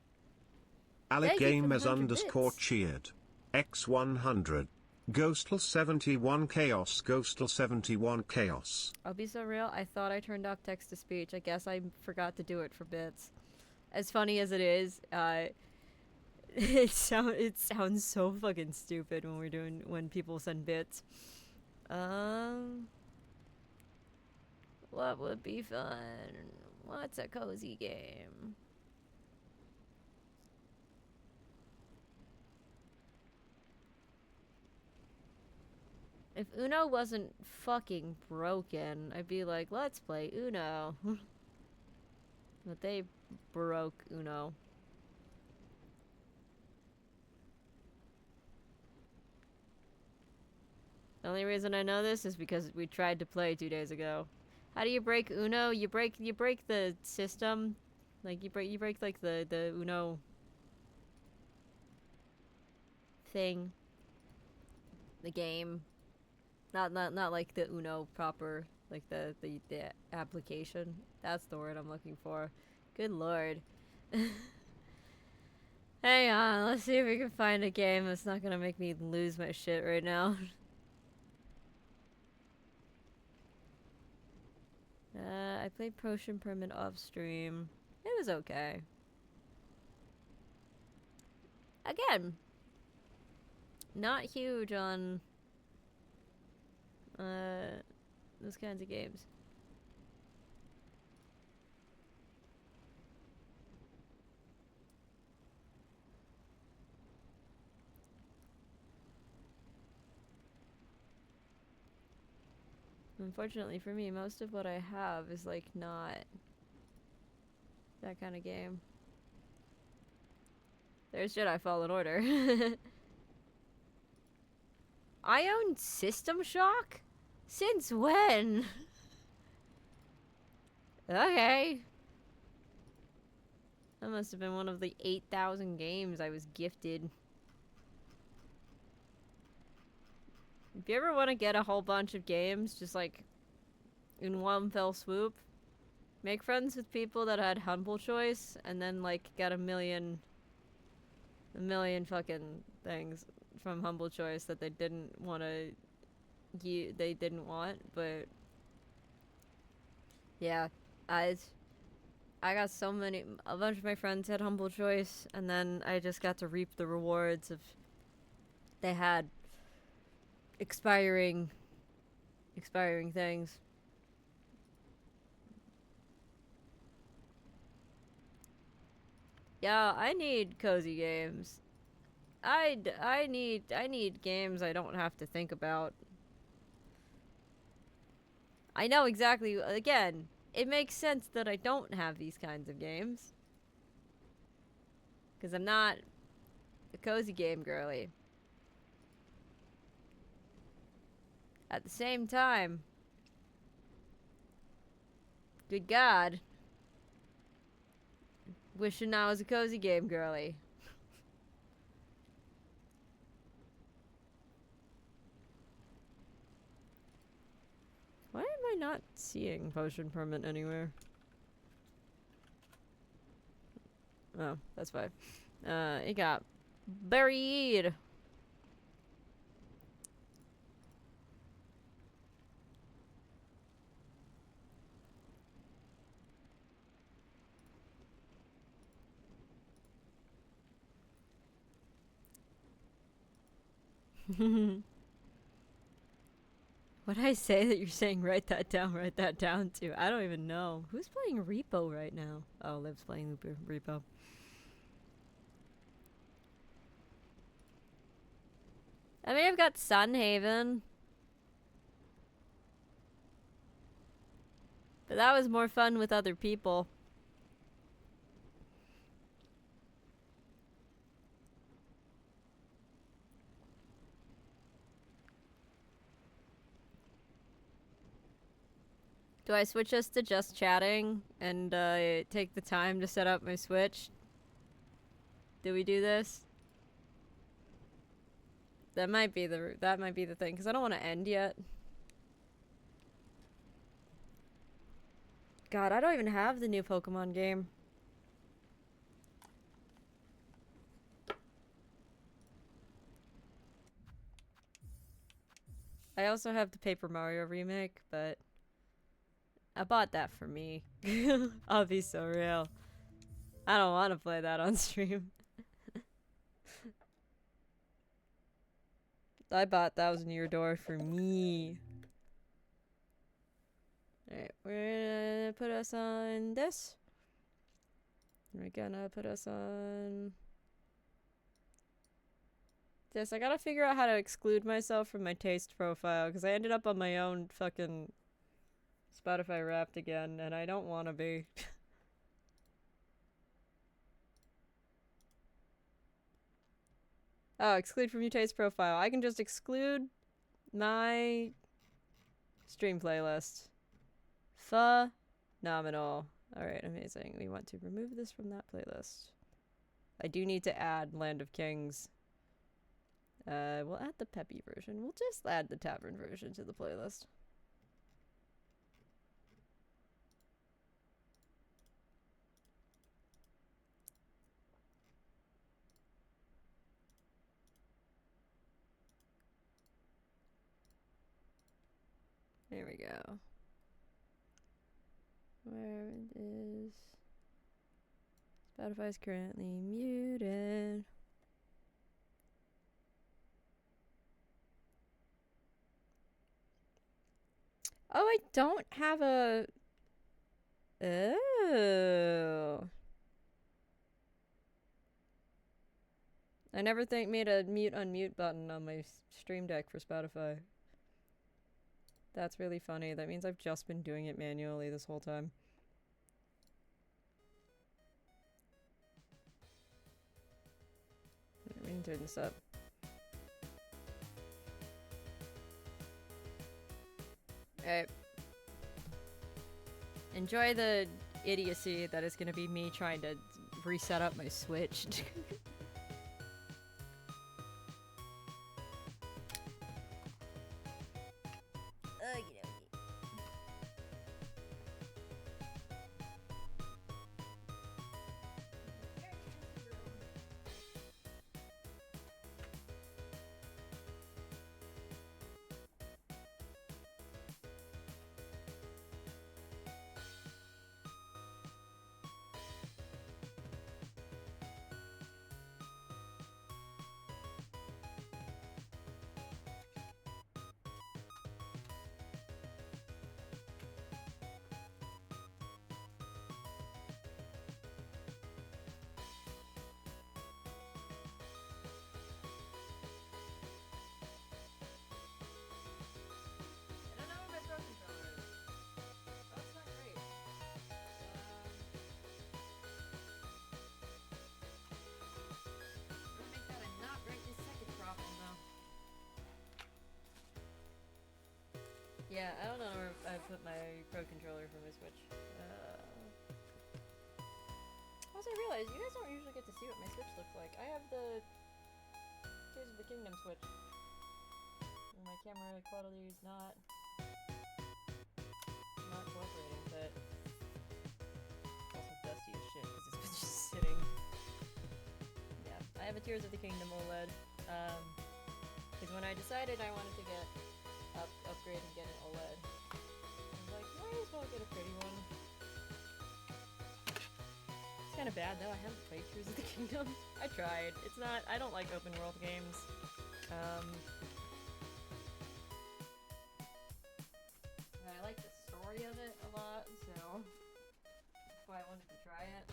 Alec Thank you for the Gamers 100 underscore bits. cheered. X100. Ghostal 71 Chaos. Ghostal 71 Chaos. I'll be so real, I thought I turned off text-to-speech. I guess I forgot to do it for bits. As funny as it is, it sounds so fucking stupid when people send bits. What What would be fun? What's a cozy game? If Uno wasn't fucking broken, I'd be like, let's play Uno. But they broke Uno. The only reason I know this is because we tried to play 2 days ago. How do you break Uno? You break the system. Like you break like the Uno thing. The game. Not like the Uno proper, like the application. That's the word I'm looking for. Good lord. Hang on, let's see if we can find a game that's not gonna make me lose my shit right now. I played Potion Permit off stream. It was okay. Again, not huge on those kinds of games. Unfortunately for me, most of what I have is like not that kind of game. There's Jedi Fallen Order. I own System Shock? Since when? Okay. That must have been one of the 8,000 games I was gifted. If you ever want to get a whole bunch of games, just like in one fell swoop, make friends with people that had Humble Choice, and then like get a million fucking things from Humble Choice that they didn't want to, they didn't want, but yeah, I got so many. A bunch of my friends had Humble Choice, and then I just got to reap the rewards of. They had expiring things. Yeah, I need cozy games. I need games I don't have to think about. I know exactly. Again, it makes sense that I don't have these kinds of games. Because I'm not a cozy game girly. At the same time, good God, wishing I was a cozy game girly. Why am I not seeing Potion Permit anywhere? Oh, that's fine. It got buried. What'd I say that you're saying write that down to? I don't even know. Who's playing Repo right now? Oh, Liv's playing Repo. I mean, I've got Sunhaven. But that was more fun with other people. Do I switch us to just chatting and take the time to set up my Switch? Do we do this? That might be the thing, because I don't want to end yet. God, I don't even have the new Pokemon game. I also have the Paper Mario remake, but I bought that for me. I'll be so real. I don't want to play that on stream. I bought Thousand Year Door for me. Alright, we're gonna put us on this. We're gonna put us on this. I gotta figure out how to exclude myself from my taste profile because I ended up on my own fucking Spotify Wrapped again, and I don't want to be. Oh, exclude from your taste profile. I can just exclude my stream playlist. Phenomenal. Alright, amazing. We want to remove this from that playlist. I do need to add Land of Kings. We'll add the peppy version. We'll just add the tavern version to the playlist. There we go. Where it is. Spotify's currently muted. Oh, I don't have a... Oh. I never made a mute unmute button on my stream deck for Spotify. That's really funny. That means I've just been doing it manually this whole time. We can turn this up. Alright. Enjoy the idiocy that is gonna be me trying to reset up my Switch. Yeah, I don't know where I put my Pro Controller for my Switch. Also, I realized you guys don't usually get to see what my Switch looks like. I have the Tears of the Kingdom Switch. And my camera quality is not cooperating, but it's also dusty as shit because it's been just sitting. Yeah, I have a Tears of the Kingdom OLED. Because when I decided I wanted to get upgrade and get an OLED, I was like, might as well get a pretty one. It's kind of bad though. I haven't played Tears of the Kingdom. I tried. It's not. I don't like open world games. I like the story of it a lot, so that's why I wanted to try it.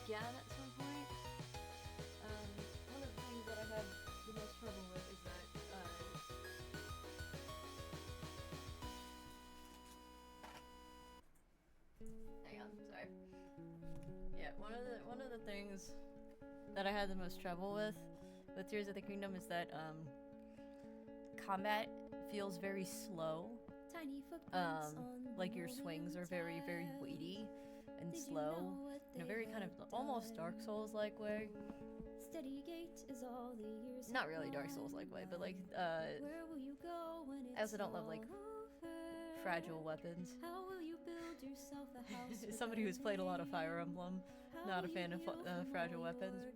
Again at some point. One of the things that I had the most trouble with is that hang on, sorry. Yeah, one of the things that I had the most trouble with Tears of the Kingdom is that combat feels very slow. Like your swings are very, very weighty and slow in a very kind of almost Dark Souls-like way. Not really Dark Souls-like way, but like, I also don't love like fragile weapons. Somebody who's played a lot of Fire Emblem, not a fan of fragile weapons.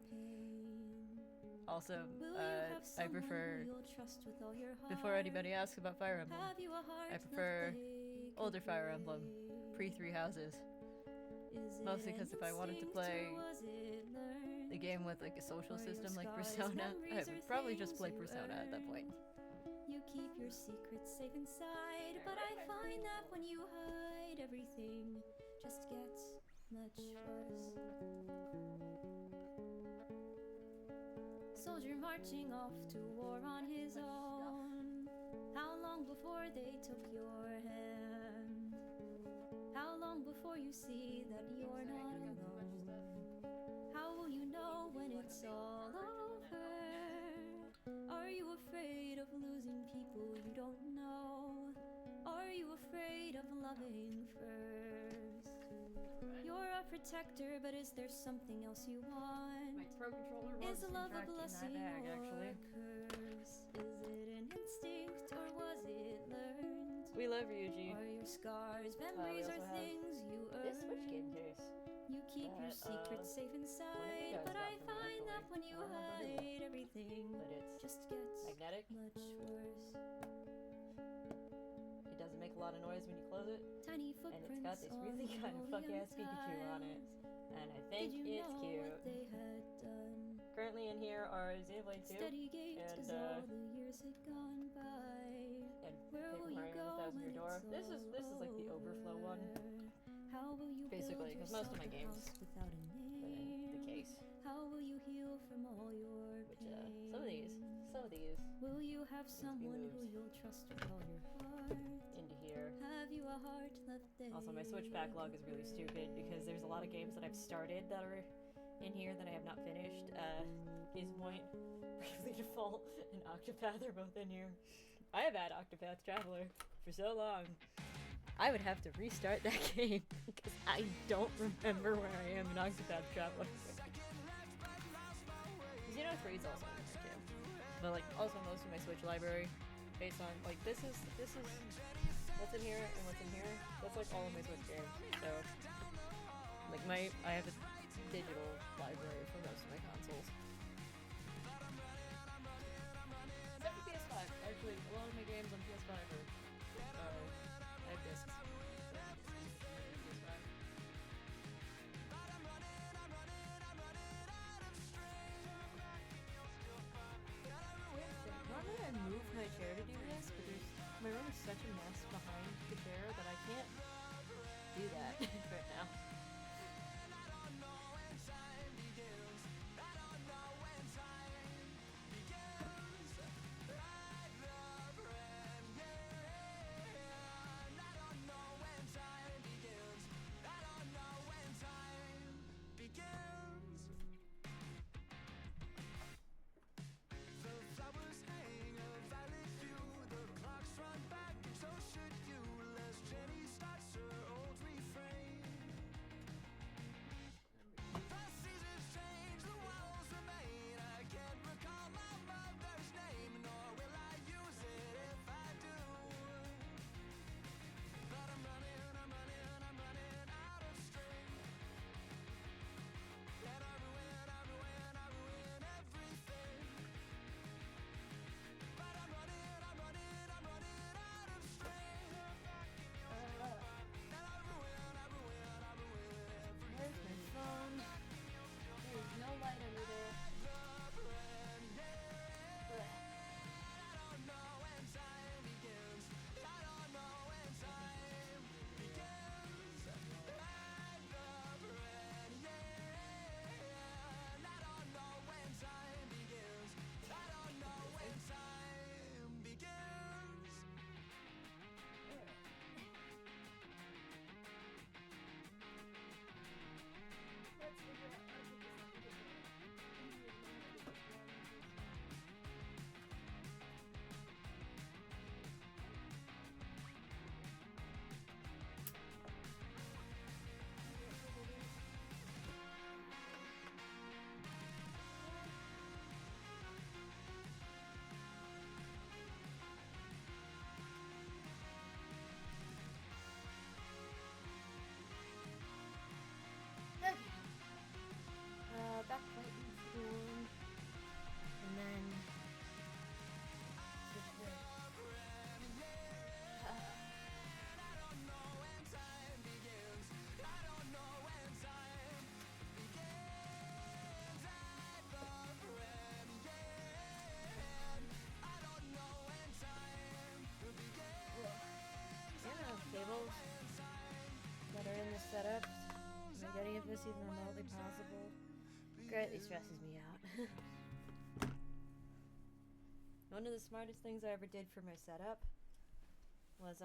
Also, Will you have I someone prefer, who you'll trust with all your heart? before anybody asks about Fire Emblem, Have you a heart I prefer that they older could Fire Emblem, break? pre-Three Houses. Is it Mostly an because if I wanted to instinct play or was it learned? the game with like a social Are your system like scars Persona, I memories would or probably just things play you Persona at that point. earned? You keep your secrets safe inside, but I find that when you hide, everything just gets much worse. Soldier marching off to war on his own. How long before they took your hand? How long before you see that you're not alone? How will you know when it's all over? Are you afraid of losing people you don't know? Are you afraid of loving first? You're a protector, but is there something else you want? My Pro Controller Is love a blessing or a curse? Is it an instinct or was it learned? We love Ryuji. Are your scars memories also or have things you This Switch game earned? case. You keep your that, secrets safe one of you inside, guys but got I for me, find that actually. when you I don't remember who. hide, everything But it's just gets magnetic. much worse. It doesn't make a lot of noise when you close it. Tiny And footprints it's got this on really kind of linoleum fuck-ass Pikachu on it. tiles. And I Did think you it's know cute. what they had done? Currently in here are Xenoblade 2 Steady gait, and, 'cause all the years had gone by. and Where Paper will you Mario go and the Thousand Year when Door. it's This is like the overflow one, How will you basically, build because most of my yourself a games house without a are in name? the case. How will you heal from all your Which pain? some of these Will you have be someone who moved. you'll trust with all your heart? into here. Have you a heart left there? Also, my Switch backlog is really stupid because there's a lot of games that I've started that are in here that I have not finished. Case in point, Bravely Default and Octopath are both in here. I have had Octopath Traveler for so long. I would have to restart that game because I don't remember where I am in Octopath Traveler. Xeno 3 is also in there too. But like also most of my Switch library based on like this is what's in here and what's in here. That's like all of my Switch games. So like I have a digital library for most of my consoles. Except for PS5. Actually, a lot of my games on PS5 are I have discs. PS5. Normally I move my chair to do this, but my room is such a mess behind the chair that I can't do that right now. even remotely possible greatly stresses me out. One of the smartest things I ever did for my setup was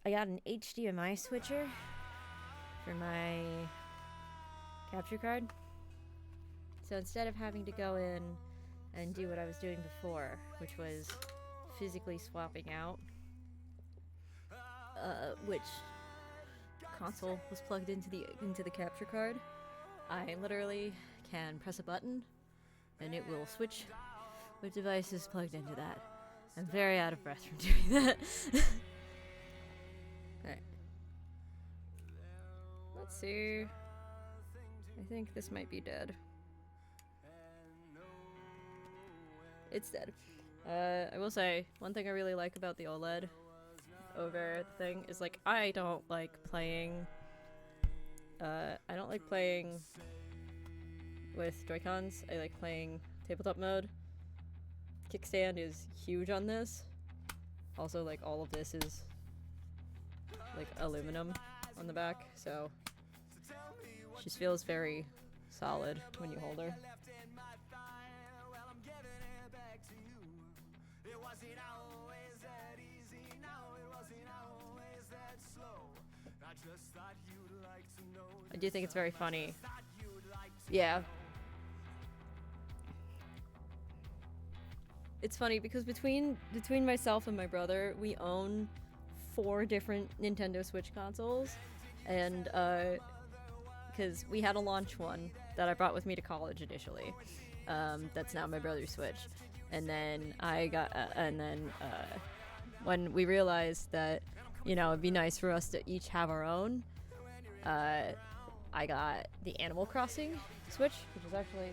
I got an HDMI switcher for my capture card. So instead of having to go in and do what I was doing before, which was physically swapping out which console was plugged into the capture card, I literally can press a button and it will switch which device is plugged into that. I'm very out of breath from doing that. Alright. Let's see. I think this might be dead. It's dead. I will say, one thing I really like about the OLED over the thing is, like, I don't like playing with Joy-Cons. I like playing tabletop mode. Kickstand is huge on this. Also, like, all of this is like aluminum on the back, so she just feels very solid when you hold her. I do think it's very funny. Yeah. It's funny because between myself and my brother, we own 4 different Nintendo Switch consoles, and because we had a launch one that I brought with me to college initially, that's now my brother's Switch, and then when we realized that, you know, it'd be nice for us to each have our own, I got the Animal Crossing Switch, which is actually,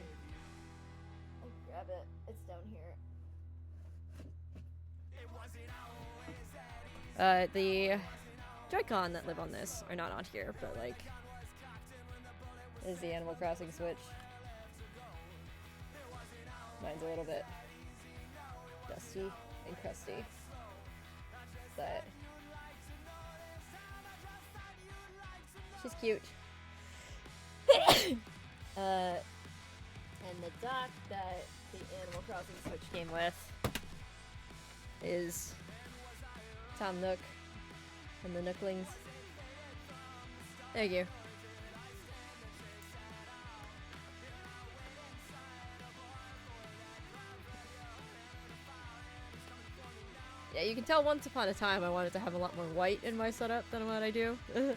I'll grab it, it's down here. The Joy-Con that live on this are not on here, but, like, is the Animal Crossing Switch. Mine's a little bit dusty and crusty, but she's cute. And the dock that the Animal Crossing Switch came with is Tom Nook and the Nooklings. Thank you. Yeah, you can tell once upon a time I wanted to have a lot more white in my setup than what I do. Oh,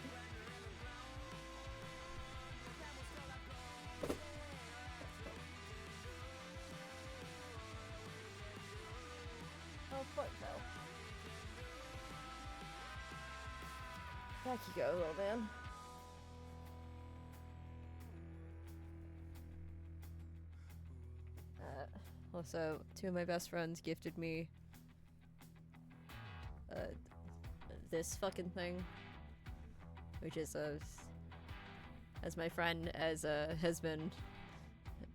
poor Phil. Back you go, little man. Also, 2 of my best friends gifted me this fucking thing, which is as my friend has been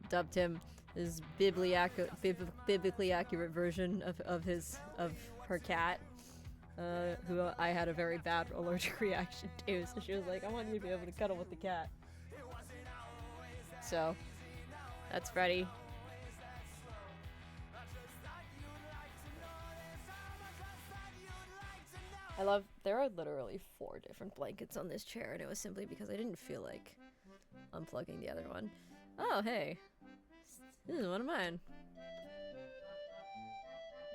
dubbed him, is biblically accurate version of her cat, who I had a very bad allergic reaction to. So she was like, "I want you to be able to cuddle with the cat." So that's Freddy. There are literally 4 different blankets on this chair, and it was simply because I didn't feel like unplugging the other one. Oh, hey. This is one of mine.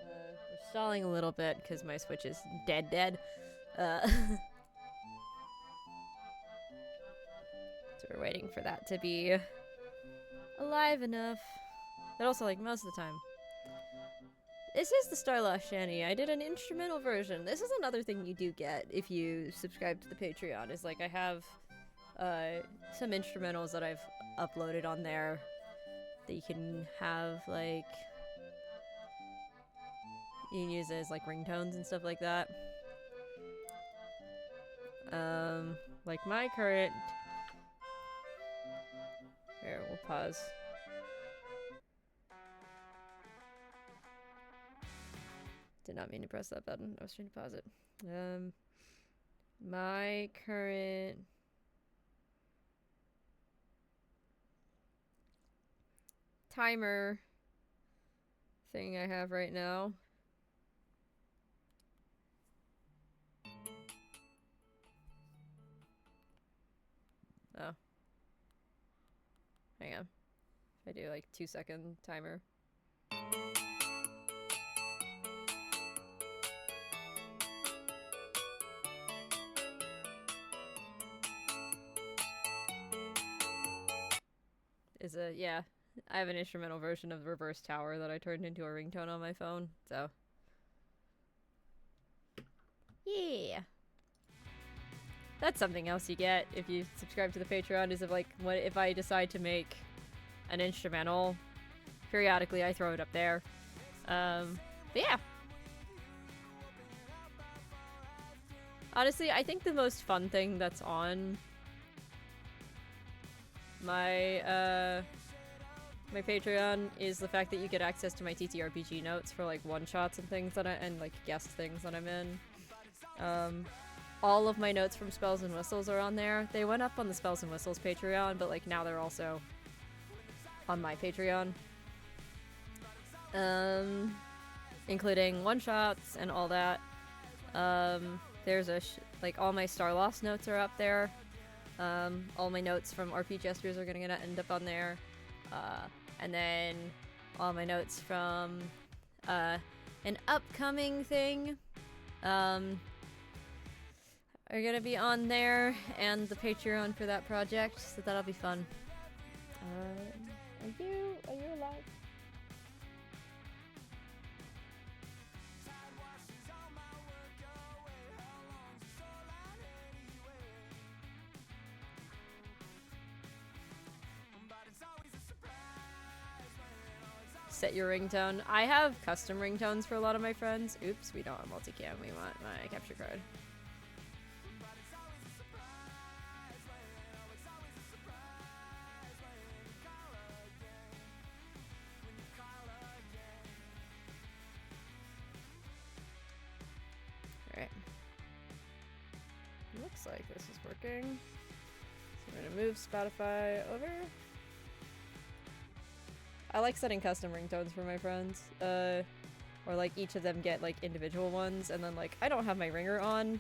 We're stalling a little bit because my Switch is dead. So we're waiting for that to be alive enough. But also, like, most of the time. This is the Starlost Shanty. I did an instrumental version. This is another thing you do get if you subscribe to the Patreon, is, like, I have some instrumentals that I've uploaded on there that you can have, like, you can use as, like, ringtones and stuff like that. Like my current... Here, we'll pause. Did not mean to press that button. I was trying to pause it. My current timer thing I have right now. Oh. Hang on. If I do like 2-second timer. Yeah, I have an instrumental version of the Reverse Tower that I turned into a ringtone on my phone, so. Yeah. That's something else you get if you subscribe to the Patreon, is if I decide to make an instrumental, periodically I throw it up there. But yeah. Honestly, I think the most fun thing that's on my my Patreon is the fact that you get access to my TTRPG notes for like one-shots and things and like guest things that I'm in. All of my notes from Spells and Whistles are on there. They went up on the Spells and Whistles Patreon, but like now they're also on my Patreon. Including one-shots and all that. There's like all my Star Lost notes are up there. All my notes from RP Jesters are gonna end up on there. And then all my notes from an upcoming thing are gonna be on there, and the Patreon for that project, so that'll be fun. Are you alive? Set your ringtone. I have custom ringtones for a lot of my friends. Oops, we don't have multicam. We want my capture card. Alright. Looks like this is working. So we're gonna move Spotify over. I like setting custom ringtones for my friends, or like each of them get like individual ones, and then like I don't have my ringer on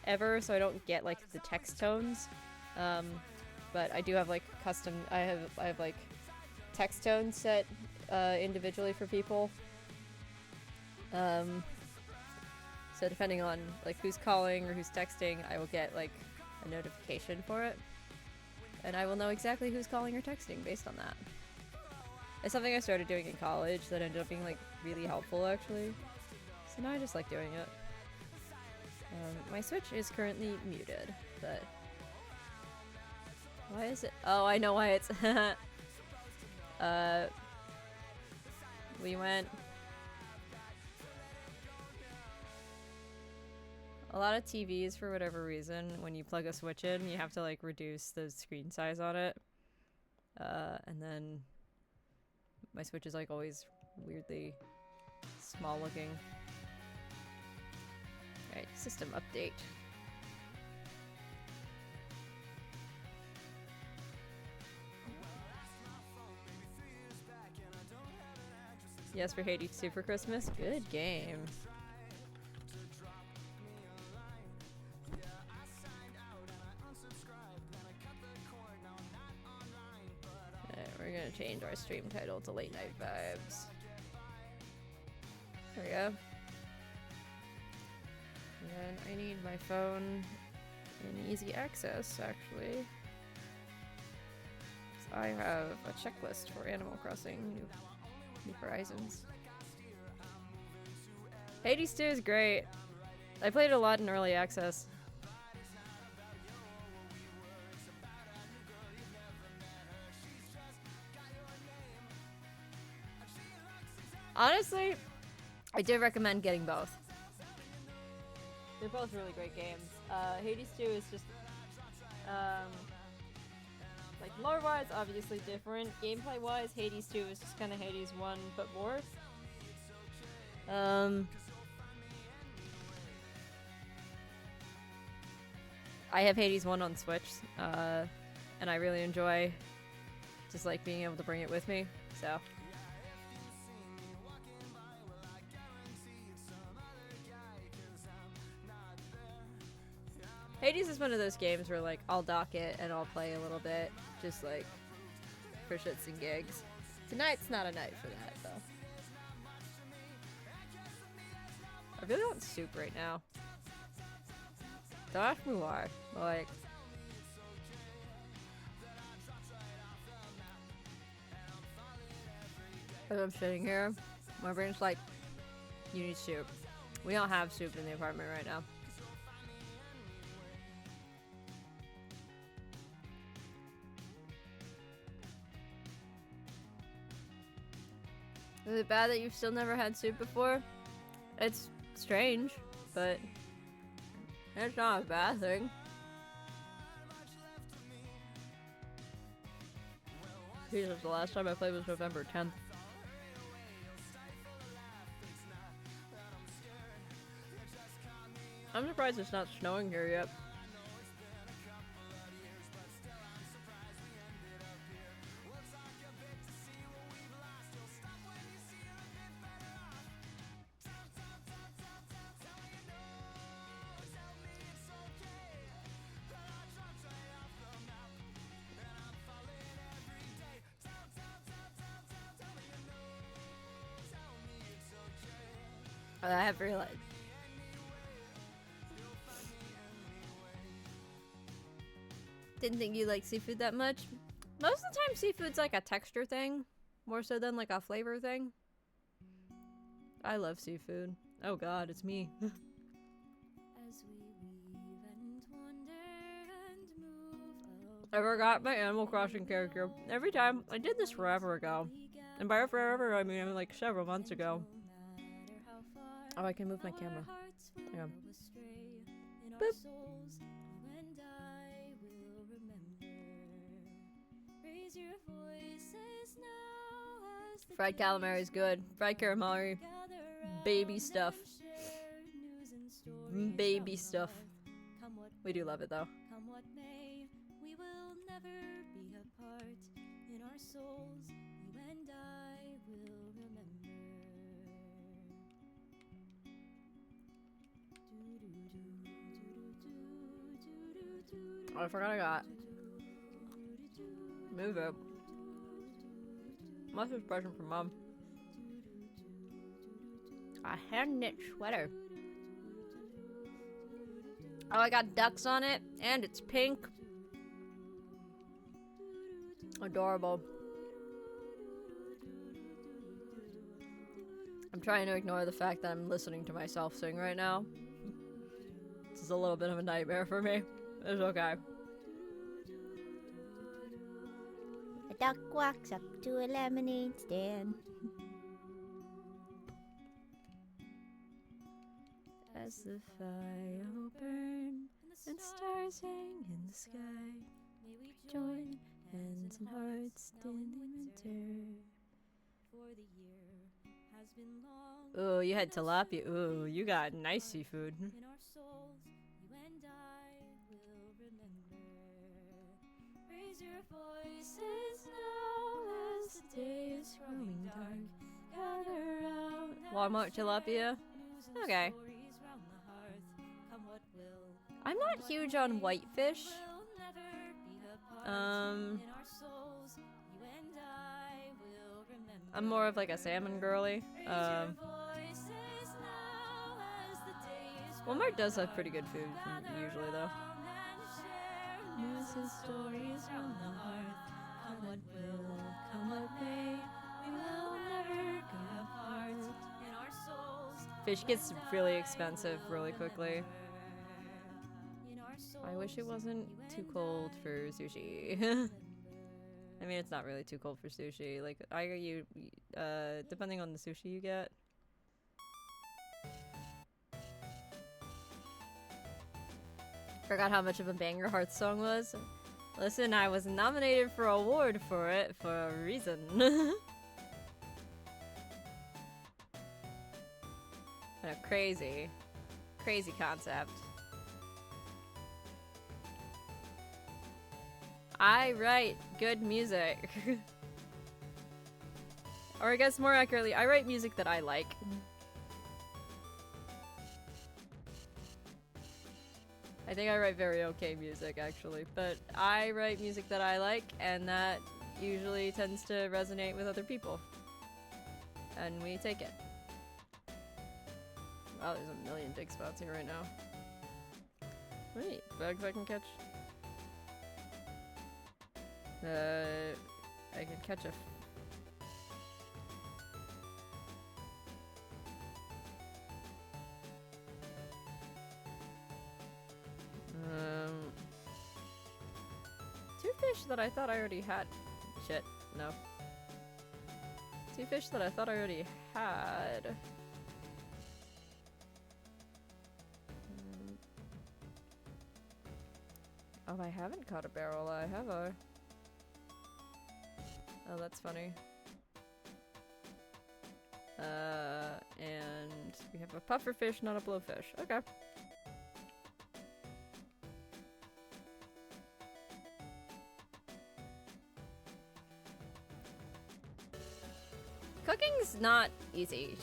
ever, so I don't get like the text tones, but I do have like custom, I have like text tones set individually for people, so depending on like who's calling or who's texting, I will get like a notification for it, and I will know exactly who's calling or texting based on that. It's something I started doing in college that ended up being like really helpful actually. So now I just like doing it. My Switch is currently muted, but why is it? Oh, I know why it's we went a lot of TVs for whatever reason, when you plug a Switch in, you have to like reduce the screen size on it. And then my Switch is like always weirdly small looking. Alright, system update. Yes, for Hades 2 for Christmas. Good game. We're gonna change our stream title to Late Night Vibes. There we go. And then I need my phone in easy access, actually. So I have a checklist for Animal Crossing New Horizons. Hades 2 is great. I played it a lot in early access. Honestly, I did recommend getting both. They're both really great games. Hades 2 is just, like lore-wise, obviously different. Gameplay-wise, Hades 2 is just kind of Hades 1, but more. I have Hades 1 on Switch, and I really enjoy just like being able to bring it with me, so Hades is one of those games where like I'll dock it and I'll play a little bit, just like for shits and gigs. Tonight's not a night for that though. I really want soup right now. Don't ask me why. Like, as I'm sitting here, my brain's like, you need soup. We don't have soup in the apartment right now. Is it bad that you've still never had soup before? It's strange, but it's not a bad thing. Jesus, the last time I played was November 10th. I'm surprised it's not snowing here yet. I have realized. Didn't think you like seafood that much. Most of the time seafood's like a texture thing, more so than like a flavor thing. I love seafood. Oh god, it's me. As we weave and wander and move I forgot my Animal Crossing character. Every time, I did this forever ago. And by forever, I mean like several months ago. Oh, I can move my camera. Hang on. Boop. Fried calamari is good. Fried calamari. Baby stuff. Baby stuff. We do love it though. Come what may, we will never be apart. In our souls, you and I will remember. Oh, I forgot I got. Move it. Must have present from Mom. A hand-knit sweater. Oh, I got ducks on it, and it's pink. Adorable. I'm trying to ignore the fact that I'm listening to myself sing right now. This is a little bit of a nightmare for me. It's okay. A duck walks up to a lemonade stand. As the fire will burn and stars hang in the sky, May we join hands and hearts in the winter. for the year has been long. Ooh, you had tilapia. Ooh, you got nice seafood. In our souls, you and I will remember. Raise your voices now as the day is growing dark. Gather round. Walmart tilapia? Okay. Stories round the hearth. Come what will. I'm not huge on whitefish. We'll never be apart. Um, In our souls, you and I will remember. I'm more of like a salmon girly. Raise your voices now as the day is Walmart does have pretty good food usually though. news and stories round the hearth. Come what will, come what may, we will never be apart. In our souls, Fish gets really expensive really quickly. in our souls, I wish it wasn't too cold for sushi. I mean, it's not really too cold for sushi. Like, depending on the sushi you get. Forgot how much of a banger Hearth song was. Listen, I was nominated for an award for it for a reason. What a crazy, crazy concept. I write good music. Or I guess more accurately, I write music that I like. I think I write very okay music, actually. But I write music that I like, and that usually tends to resonate with other people. And we take it. Wow, there's a million dig spots here right now. Wait, bugs I can catch? I can catch a... Two fish that I thought I already had. Shit, no. Two fish that I thought I already had. Oh, I haven't caught a barrel eye, have I? Oh, that's funny. And we have a puffer fish, not a blowfish. Okay. Cooking's not easy.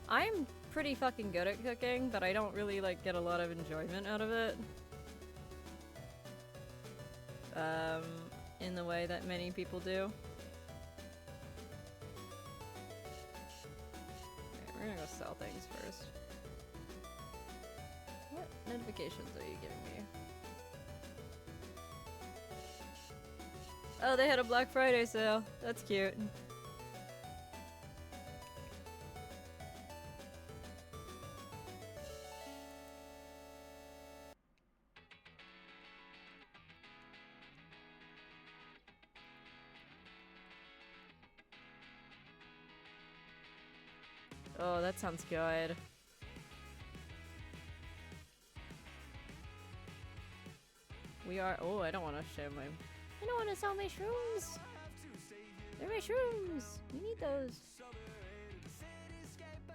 I'm pretty fucking good at cooking, but I don't really like get a lot of enjoyment out of it. In the way that many people do. Okay, we're gonna go sell things first. What notifications are you giving me? Oh, they had a Black Friday sale. That's cute. Oh, that sounds good. We are. Oh, I don't want to share my. I don't want to sell my shrooms. They're my shrooms. We need those.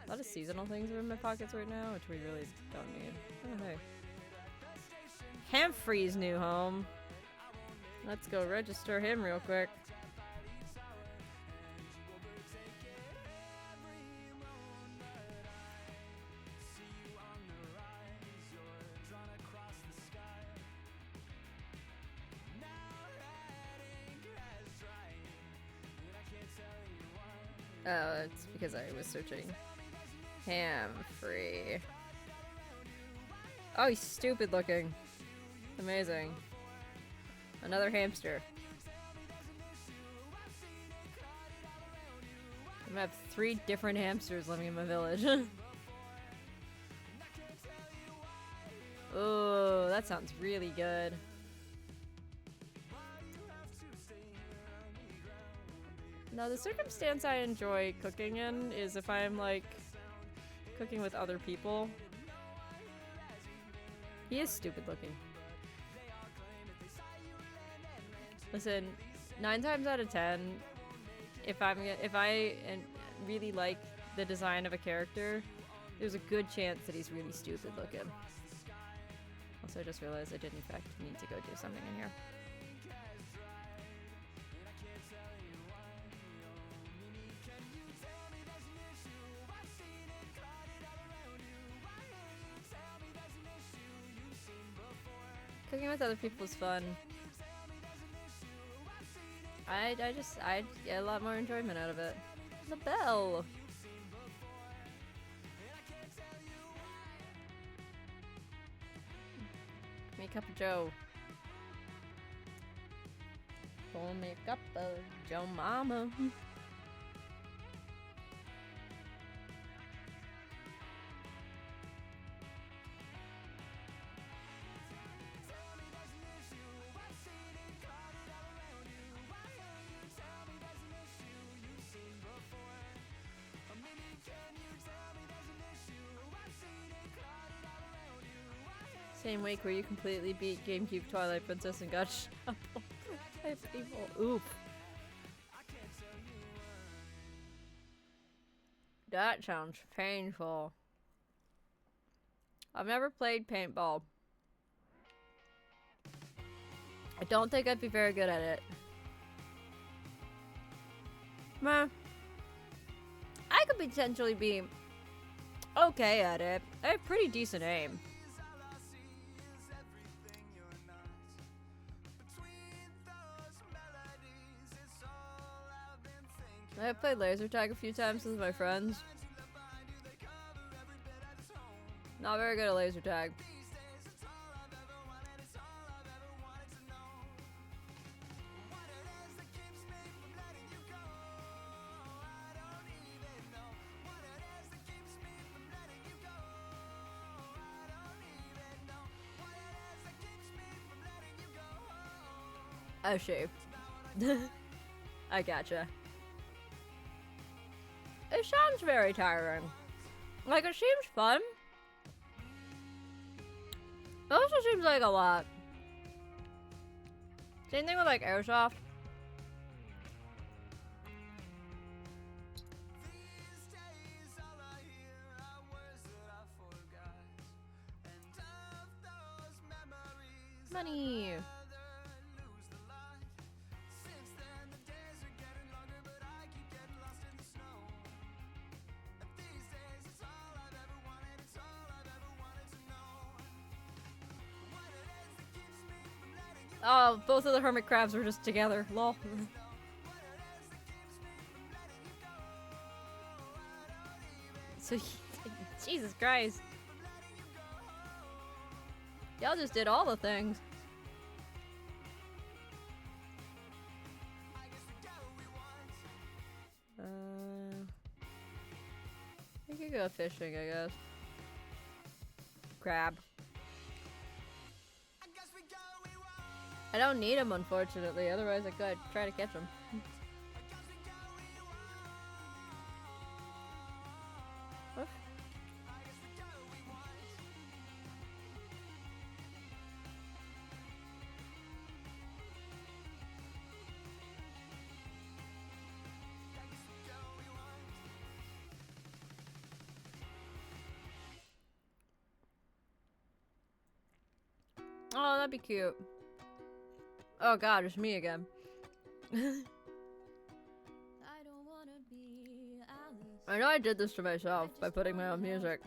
A lot of seasonal things are in my pockets right now, which we really don't need. Oh, hey. Humphrey's new home. Let's go register him real quick. Oh, it's because I was searching. Ham-free. Oh, he's stupid looking. Amazing. Another hamster. I'm gonna have 3 different hamsters living in my village. Oh, that sounds really good. Now, the circumstance I enjoy cooking in is if I'm, like, cooking with other people. He is stupid looking. Listen, 9 times out of 10, if I really like the design of a character, there's a good chance that he's really stupid looking. Also, I just realized I did in fact need to go do something in here. Cooking with other people is fun. I get a lot more enjoyment out of it. The bell! Give me a cup of Joe. Pour me a cup of Joe Mama. Same week where you completely beat GameCube Twilight Princess and got Shovel by people. Oof. That sounds painful. I've never played paintball. I don't think I'd be very good at it. Meh. I could potentially be okay at it. I have pretty decent aim. I have played laser tag a few times with my friends. Not very good at laser tag. Oh, shoot. I gotcha. It sounds very tiring. Like, it seems fun. It also seems like a lot. Same thing with, like, airsoft. Money! Oh, both of the hermit crabs were just together. Lol. So, Jesus Christ. Y'all just did all the things. We could go fishing, I guess. Crab. I don't need him, unfortunately. Otherwise, I could try to catch him. Oof. Oh, that'd be cute. Oh god, it's me again. I know I did this to myself by putting my own music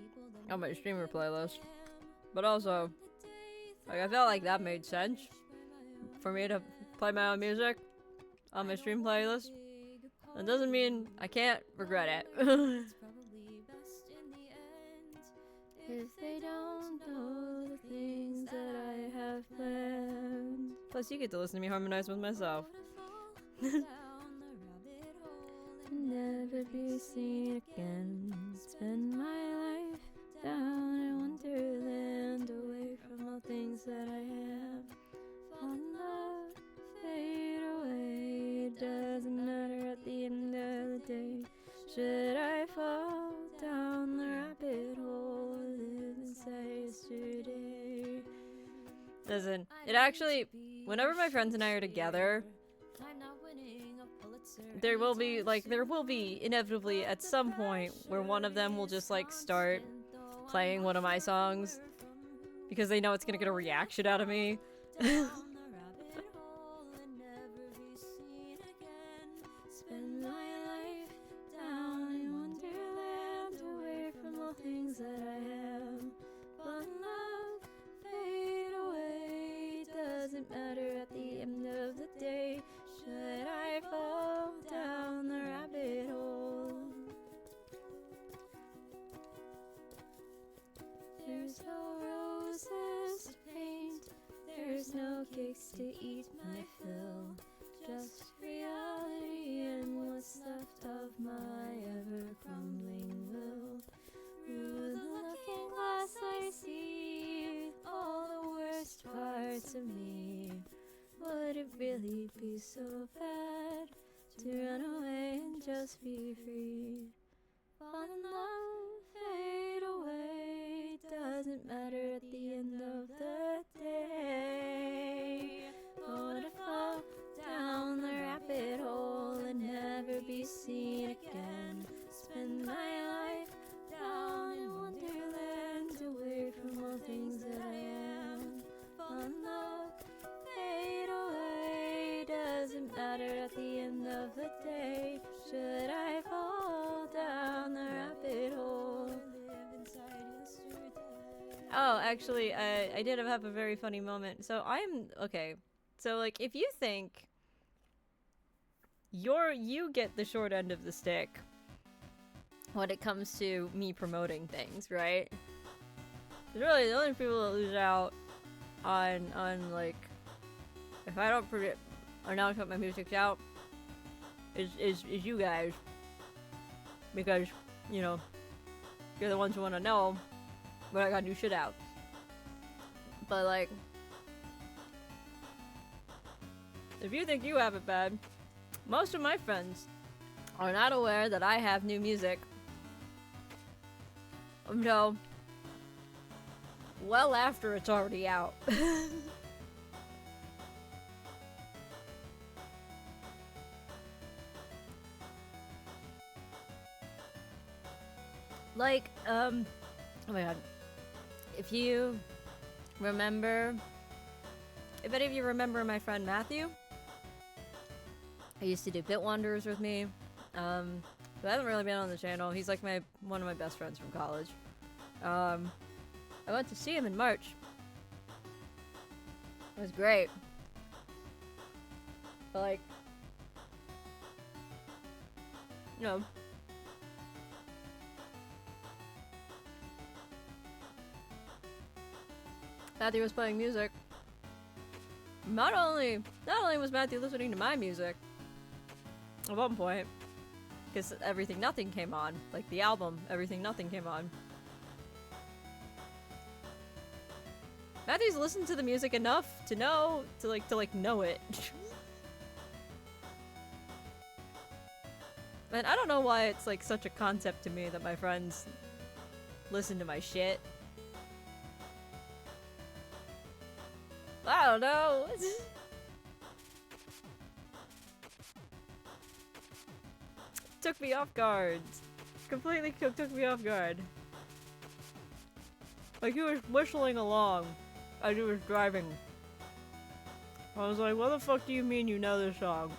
on my streamer playlist. But also, like, I felt like that made sense for me to play my own music on my stream playlist. That doesn't mean I can't regret it. If they don't know the things that I have planned. Plus, you get to listen to me harmonize with myself. Never be seen again. Spend my life down in Wonderland, away from all things that I have. Fall in love, fade away. It doesn't matter at the end of the day. Should I fall down the rabbit hole or live inside yesterday? Listen, it actually, whenever my friends and I are together, there will be inevitably at some point where one of them will just like start playing one of my songs because they know it's gonna get a reaction out of me. Spend my life down in Wonderland, away from all things that I have. But love fade away, doesn't matter at the end of the day. Should I fall down the rabbit hole? There's no roses to paint, there's no cakes to eat my fill. Just reality and what's left of my ever-crumbling will. Through the looking glass I see all the worst parts of me. Would it really be so bad to run away and just be free? Fall in love, fade away, doesn't matter at the end of the day. Oh, to fall down the rabbit hole and never be seen again. Spend my life down in Wonderland, away from all things that I am. Fall in love, fade away, doesn't matter at the end of the day. Should I fall actually, I did have a very funny moment. So okay. So like, if you think you get the short end of the stick when it comes to me promoting things, right? Really, the only people that lose out on like, if I don't announce what my music's out, is you guys, because you know you're the ones who want to know when I got new shit out. But like, if you think you have it bad, most of my friends are not aware that I have new music until well after it's already out. Like, oh my god. If you remember, if any of you remember my friend Matthew, he used to do Bit Wanderers with me. Who hasn't really been on the channel. He's like one of my best friends from college. I went to see him in March. It was great. But like, you know, Matthew was playing music. Not only was Matthew listening to my music at one point, because Everything Nothing came on, like the album Everything Nothing came on. Matthew's listened to the music enough to know to know it. And I don't know why it's like such a concept to me that my friends listen to my shit. I don't know. Took me off guard. Completely took me off guard. Like, he was whistling along as he was driving. I was like, what the fuck do you mean you know this song?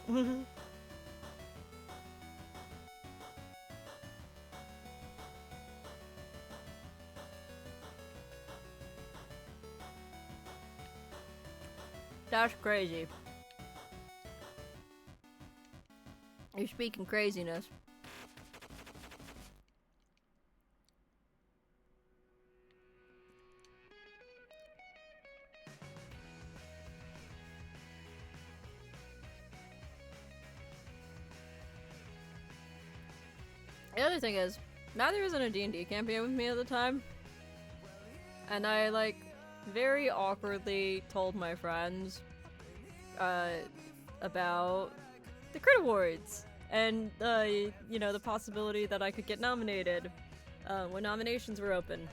That's crazy. You're speaking craziness. The other thing is, Matthew was in a D&D campaign with me at the time. And I, like, very awkwardly told my friends about the Crit Awards and you know, the possibility that I could get nominated when nominations were open.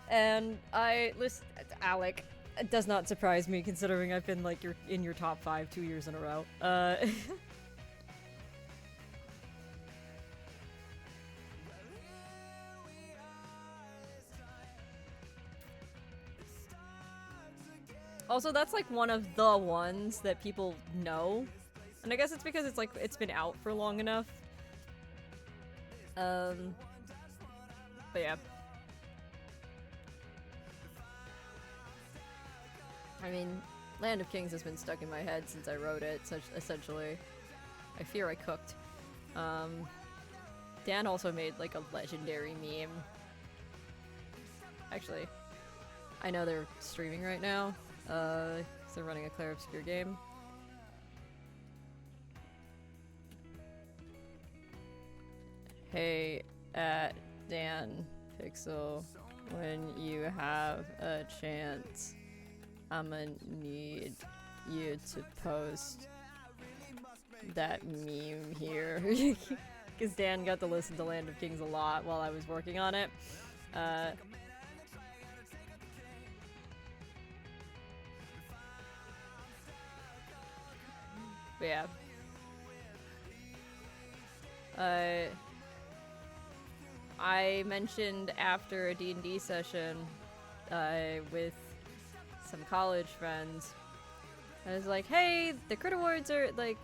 And Alec, it does not surprise me considering I've been like in your top 5 2 years in a row. Also, that's like one of the ones that people know. And I guess it's because it's been out for long enough. But yeah. I mean, Land of Kings has been stuck in my head since I wrote it, essentially. I fear I cooked. Dan also made like a legendary meme. Actually, I know they're streaming right now. So they're running a Claire Obscure game. Hey, Dan Pixel, when you have a chance, I'ma need you to post that meme here. Because Dan got to listen to Land of Kings a lot while I was working on it. But yeah. I mentioned after a D&D session with some college friends, I was like, hey, the Crit Awards are like,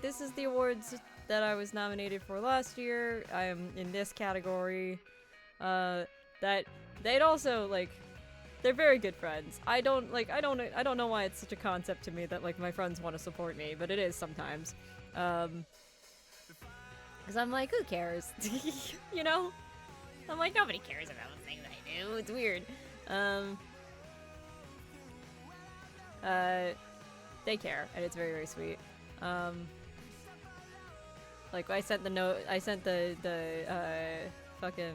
this is the awards that I was nominated for last year. I am in this category. that they'd also like they're very good friends. I don't know why it's such a concept to me that like my friends want to support me, but it is sometimes. Cuz I'm like, who cares? You know? I'm like, nobody cares about the things I do. It's weird. They care, and it's very, very sweet. Like I sent the fucking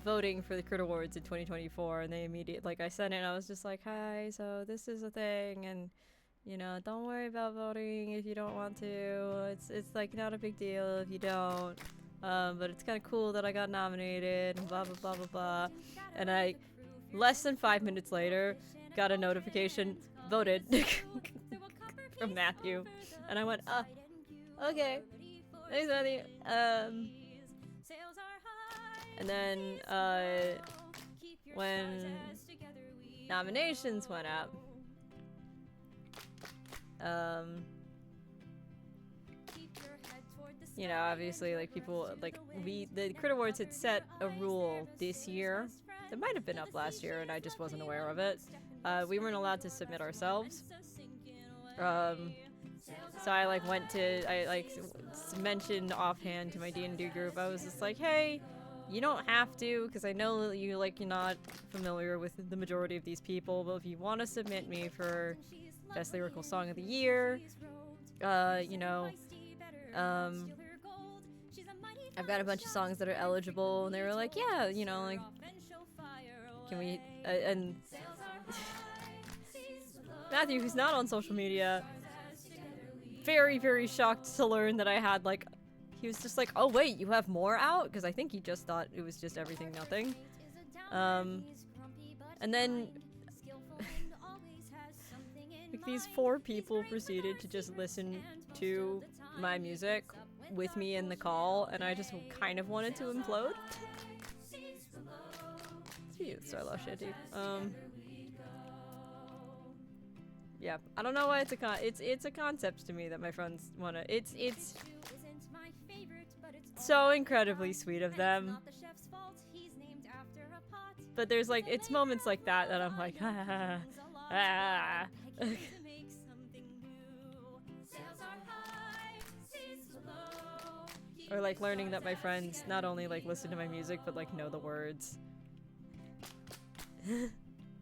voting for the Crit Awards in 2024, and they immediately, like, I sent it and I was just like, hi, so this is a thing, and you know, don't worry about voting if you don't want to. It's like not a big deal if you don't. But it's kind of cool that I got nominated and blah blah blah blah blah. And I, less than 5 minutes later, got a notification, voted from Matthew, and I went, okay, thanks Matthew. And then when nominations went up, you know, obviously, like, people, like, the Crit Awards had set a rule this year that might have been up last year and I just wasn't aware of it. We weren't allowed to submit ourselves. So I, like, mentioned offhand to my D&D group, I was just like, hey, you don't have to, because I know that you, like, you're not familiar with the majority of these people, but if you want to submit me for Best Lyrical Song of the Year, you know, I've got a bunch of songs that are eligible, and they were like, yeah, you know, like, can we, and Matthew, who's not on social media, very, very shocked to learn that I had, like, he was just like, oh wait, you have more out? Because I think he just thought it was just everything nothing. And then like, these 4 people proceeded to just listen to my music with me in the call, and I just kind of wanted to implode. So I love Shanty. Yeah, I don't know why it's a concept to me that my friends wanna. It's so incredibly sweet of them. But there's like, it's moments like that that I'm like, Or like learning that my friends not only like listen to my music, but like know the words.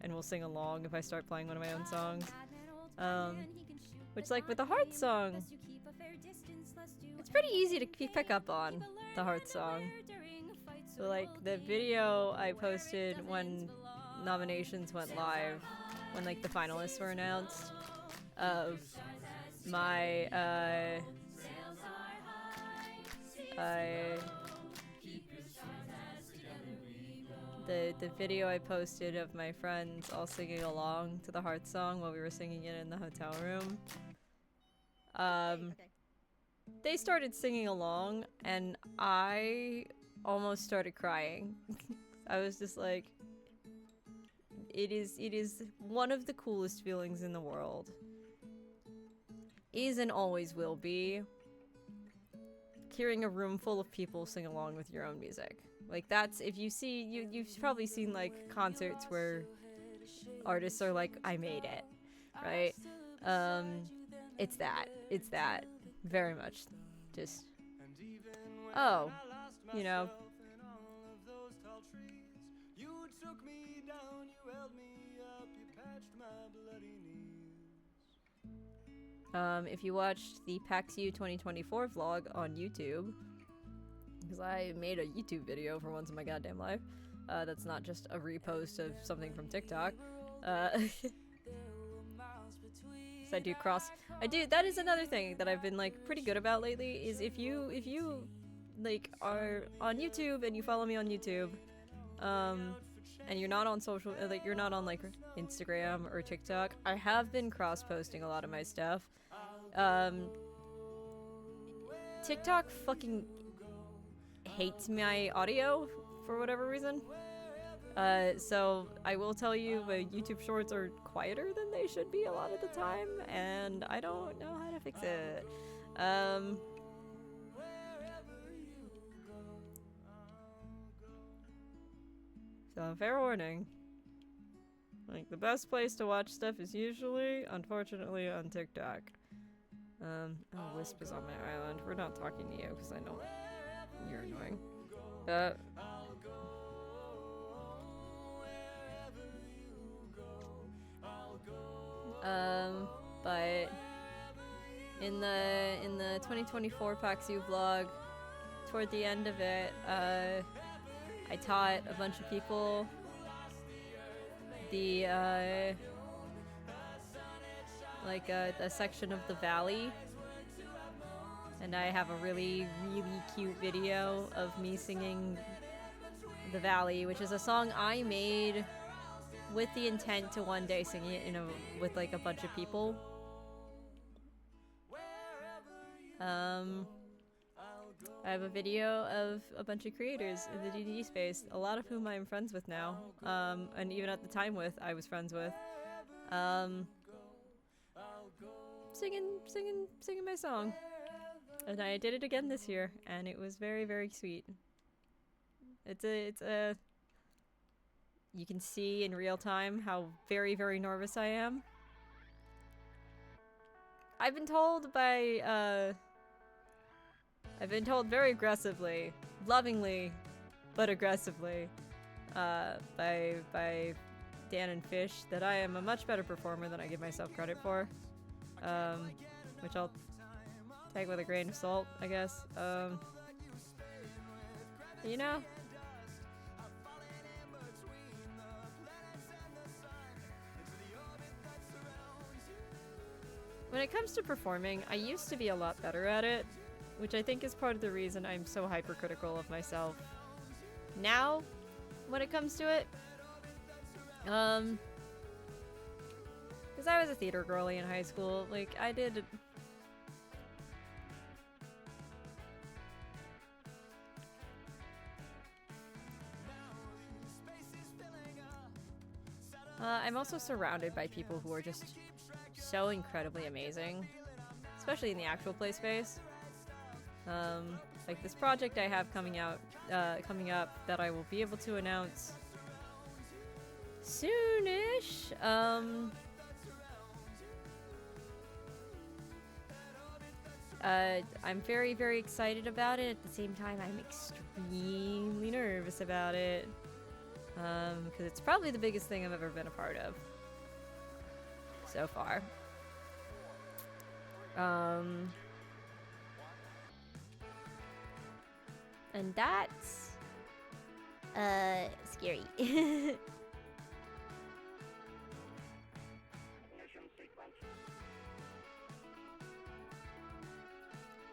And will sing along if I start playing one of my own songs. Which, like, with the Heart song, it's pretty easy to pick up on the Heart song. So, like, the video I posted when nominations went live, when, like, the finalists were announced, of my, the video I posted of my friends all singing along to the Heart song while we were singing it in the hotel room. They started singing along, and I almost started crying. I was just like, it is one of the coolest feelings in the world. Is and always will be hearing a room full of people sing along with your own music. Like, that's, if you see, you've probably seen, like, concerts where artists are like, I made it, right? It's that, very much, just, oh, you know. If you watched the PAX U 2024 vlog on YouTube, because I made a YouTube video for once in my goddamn life, that's not just a repost of something from TikTok. So I do, that is another thing that I've been, like, pretty good about lately, is if you like, are on YouTube and you follow me on YouTube, and you're not on social, like, you're not on, like, Instagram or TikTok, I have been cross-posting a lot of my stuff. TikTok fucking hates my audio for whatever reason. So I will tell you, YouTube shorts are quieter than they should be a lot of the time, and I don't know how to fix it. So, fair warning. Like, the best place to watch stuff is usually, unfortunately, on TikTok. Oh, Wisp is on my island. We're not talking to you, because I know you're annoying. But in the 2024 Paxu vlog, toward the end of it, I taught a bunch of people the like a section of the valley, and I have a really cute video of me singing the valley, which is a song I made with the intent to one day sing it with like a bunch of people. I have a video of a bunch of creators in the DDD space, a lot of whom I'm friends with now, and even at the time I was friends with, singing my song. And I did it again this year, and it was very sweet. It's a you can see in real time how very nervous I am. I've been told very aggressively, lovingly, but aggressively, by Dan and Fish that I am a much better performer than I give myself credit for, which I'll take with a grain of salt, I guess. You know? When it comes to performing, I used to be a lot better at it, which I think is part of the reason I'm so hypercritical of myself. Now, when it comes to it, because I was a theater girly in high school, like, I did... I'm also surrounded by people who are just so incredibly amazing, especially in the actual play space. Like this project I have coming up that I will be able to announce soonish. I'm very excited about it. At the same time, I'm extremely nervous about it. Because it's probably the biggest thing I've ever been a part of so far. And that's scary.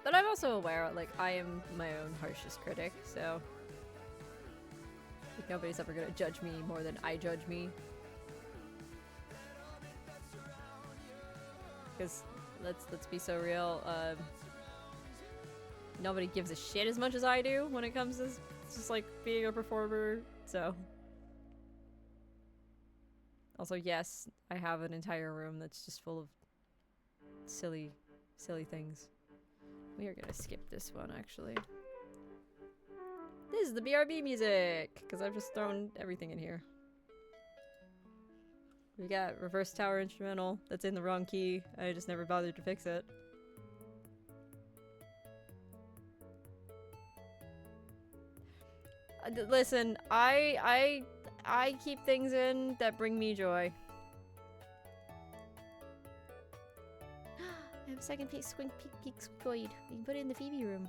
But I'm also aware, like, I am my own harshest critic, so like, nobody's ever gonna judge me more than I judge me. Because let's be so real, nobody gives a shit as much as I do when it comes to just like being a performer, so. Also, yes, I have an entire room that's just full of silly things. We are gonna skip this one, actually. This is the BRB music, because I've just thrown everything in here. We got reverse tower instrumental that's in the wrong key. I just never bothered to fix it. Listen, I keep things in that bring me joy. I have a second peak squink peak squid. We can put it in the Phoebe room.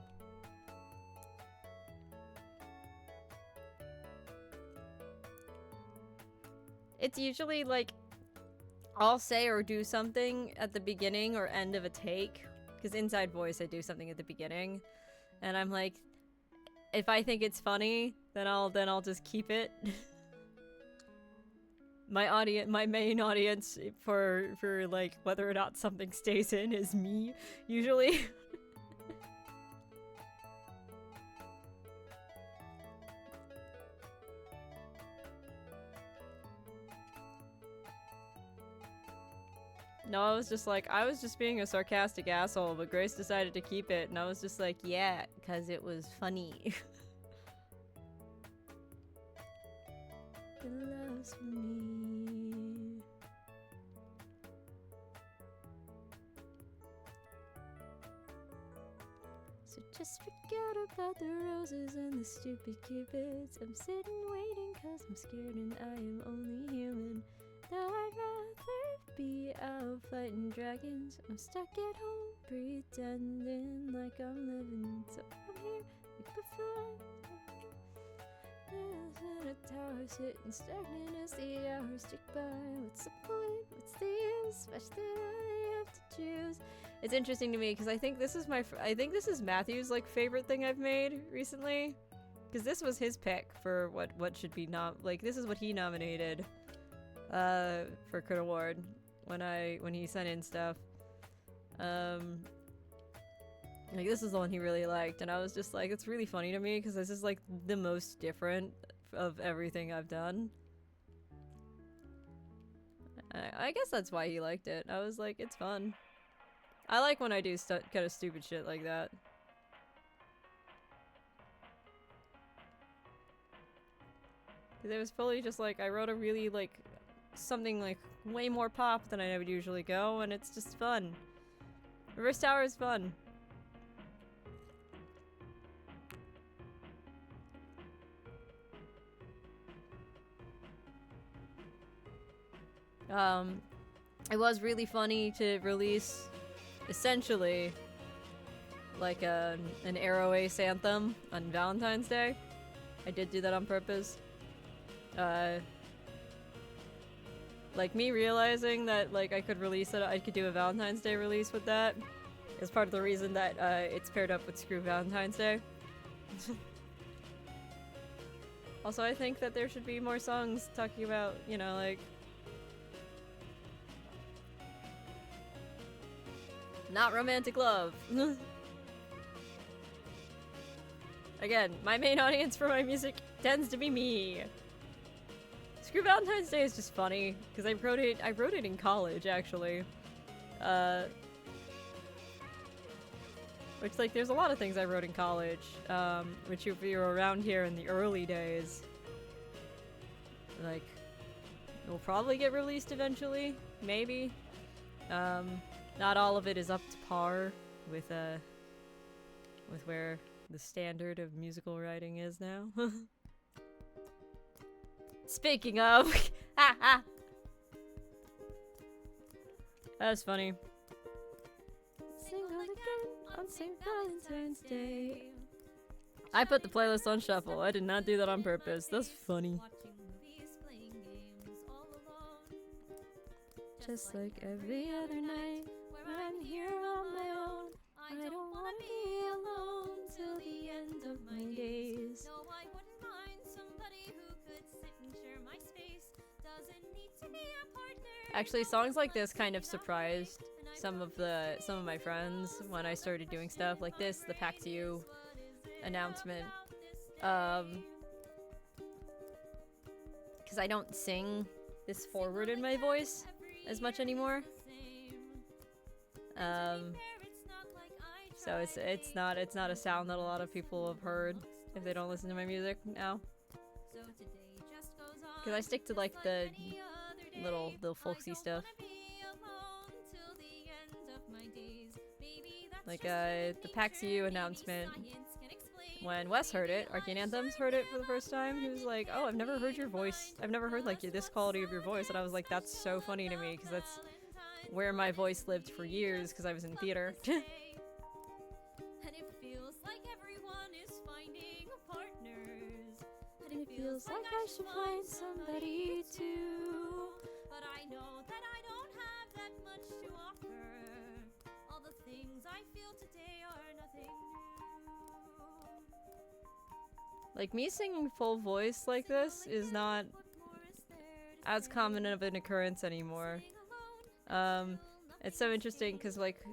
It's usually like I'll say or do something at the beginning or end of a take, because inside voice I do something at the beginning, and I'm like, if I think it's funny, then I'll just keep it. My main audience for like whether or not something stays in is me, usually. No, I was just being a sarcastic asshole, but Grace decided to keep it, and I was just like, yeah, because it was funny. the love's for me. So just forget about the roses and the stupid cupids. I'm sitting waiting cause I'm scared and I am only human. Though I'd rather be out fighting dragons. I'm stuck at home pretending like I'm living. So I'm here like before. In a tower sitting stagnant as the hours tick by. What's the point? What's the use? Much that I have to choose. It's interesting to me because I think this is I think this is Matthew's like favorite thing I've made recently, because this was his pick for what should be this is what he nominated for Crit Award when he sent in stuff. Like this is the one he really liked, and I was just like, it's really funny to me because this is like the most different of everything I've done. I guess that's why he liked it. I was like, it's fun. I like when I do kind of stupid shit like that. Because it was fully just like, I wrote a really like, something like way more pop than I would usually go, and it's just fun. Reverse Tower is fun. It was really funny to release essentially like an Arrow Ace anthem on Valentine's Day. I did do that on purpose. Like me realizing that like I could release it, I could do a Valentine's Day release with that is part of the reason that it's paired up with Screw Valentine's Day. Also, I think that there should be more songs talking about, you know, like not romantic love. Again, my main audience for my music tends to be me. Screw Valentine's Day is just funny because I wrote it in college actually. Which like there's a lot of things I wrote in college, which if you're around here in the early days, like will probably get released eventually, maybe. Not all of it is up to par with where the standard of musical writing is now. Speaking of, that's funny. Single again on St. Valentine's Day. I put the playlist on shuffle. I did not do that on purpose. That's funny. Just like every other night, I'm here on my own. I don't wanna be alone till the end of my days. No, I wouldn't mind somebody who could sit and share my space. Doesn't need to be a partner. Actually, songs like this kind of surprised some of my friends when I started doing stuff like this, the Pack to You announcement. Because I don't sing this forward in my voice as much anymore. So it's not a sound that a lot of people have heard if they don't listen to my music now. Because I stick to like the folksy stuff. Like the Pax U announcement. When Wes heard it, Arcane Anthems heard it for the first time, he was like, "Oh, I've never heard your voice. I've never heard like this quality of your voice." And I was like, "That's so funny to me because that's where my voice lived for years because I was in theater." And it feels like everyone is finding partners. And it feels like I should find somebody too. But I know that I don't have that much to offer. All the things I feel today are nothing new. Like me singing full voice like this is not as common of an occurrence anymore. It's so interesting because like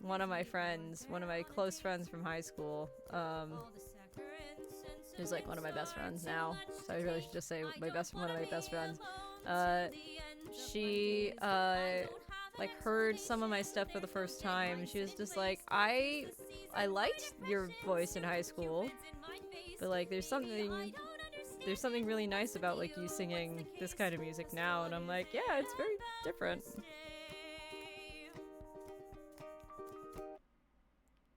one of my close friends from high school, who's like one of my best friends now, so I really should just say one of my best friends, she like heard some of my stuff for the first time and she was just like, I liked your voice in high school, but like there's something there's something really nice about like you singing this kind of music now, and I'm like, yeah, it's very different.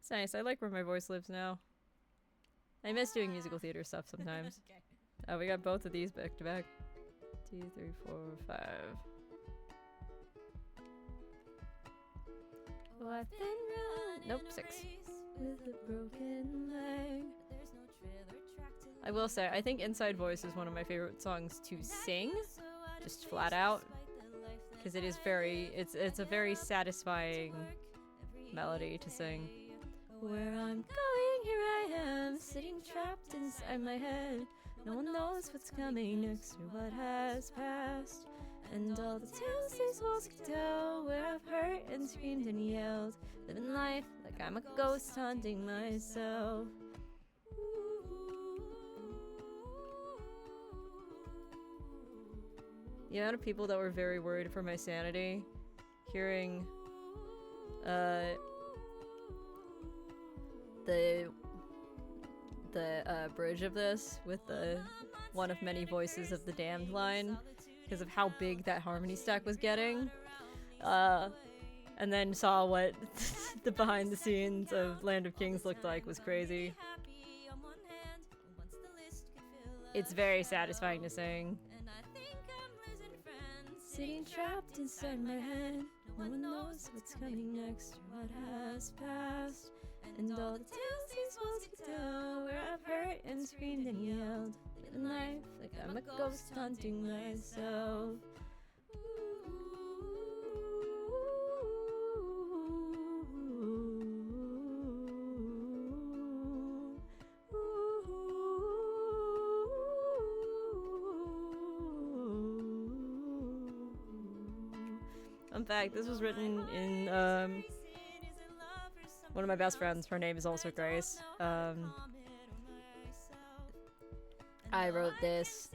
It's nice. I like where my voice lives now. I miss doing musical theater stuff sometimes. Oh, we got both of these back to back. 2, 3, 4, 5. Oh, I've been running Nope, a 6. race with a broken leg. I will say, I think Inside Voice is one of my favorite songs to sing, just flat out, because it is very, it's a very satisfying melody to sing. Where I'm going, here I am, sitting trapped inside my head. No one knows what's coming next or what has passed. And all the tales these walls can tell, where I've hurt and screamed and yelled, living life like I'm a ghost haunting myself. The amount of people that were very worried for my sanity, hearing the bridge of this with the one of many voices of the damned line, because of how big that harmony stack was getting, and then saw what the behind the scenes of Land of Kings looked like was crazy. It's very satisfying to sing. Sitting trapped inside my head, no one knows what's coming next or what has passed. And all the tales these walls can tell, where I've hurt and screamed and yelled, living life like I'm a ghost haunting myself. In fact, this was written in one of my best friends. Her name is also Grace. I wrote this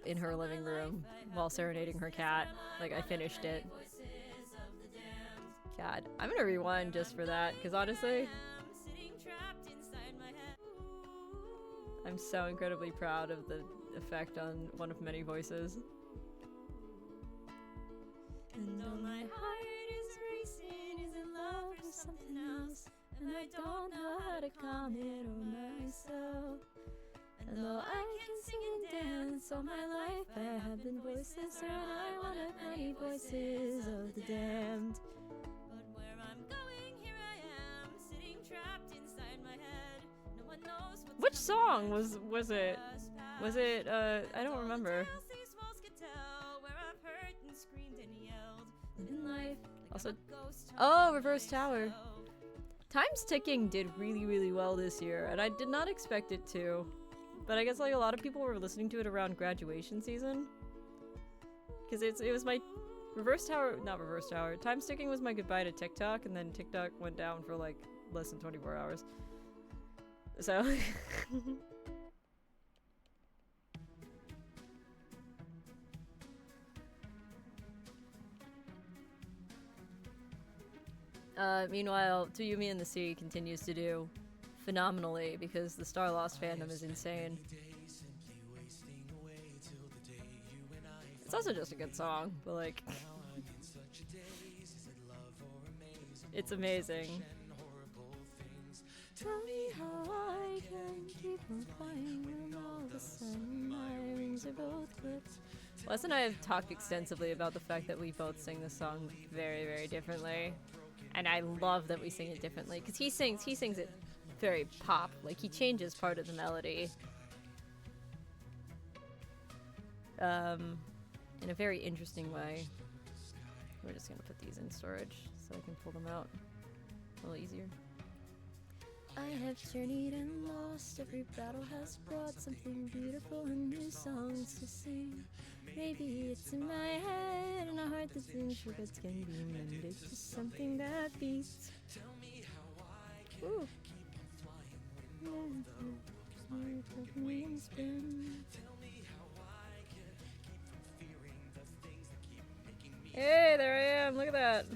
in her living room while serenading her cat. Like, I finished it. God, I'm gonna rewind just for that, because honestly, I'm so incredibly proud of the effect on one of many voices. And though my heart is racing, is in love with something else, and I don't know how to calm it or myself. And though I can sing and dance all my life, I have been voiceless, and I one of many voices of the damned. But where I'm going, here I am, sitting trapped inside my head. No one knows what's Which song was it? Was it I don't remember. Also, oh, Reverse Tower. Time's Ticking did really, really well this year, and I did not expect it to. But I guess like a lot of people were listening to it around graduation season. Because it was my not Reverse Tower. Time's Ticking was my goodbye to TikTok, and then TikTok went down for like less than 24 hours. So meanwhile, To You, Me, and the Sea continues to do phenomenally because the Star Lost fandom is insane. It's also just a good song, but like, it's amazing. Tell me how I can keep on flying when all of a sudden my wings are both clipped. Les and I have talked extensively about the fact that we both sing this song very, very differently. And I love that we sing it differently, because he sings it very pop, like he changes part of the melody in a very interesting way. We're just gonna put these in storage so I can pull them out a little easier. I have journeyed and lost, every battle has brought something beautiful and new songs to sing. Maybe it's in my head and a heart that's in sugars can be mended to something that beats. Ooh. Hey, there I am, look at that.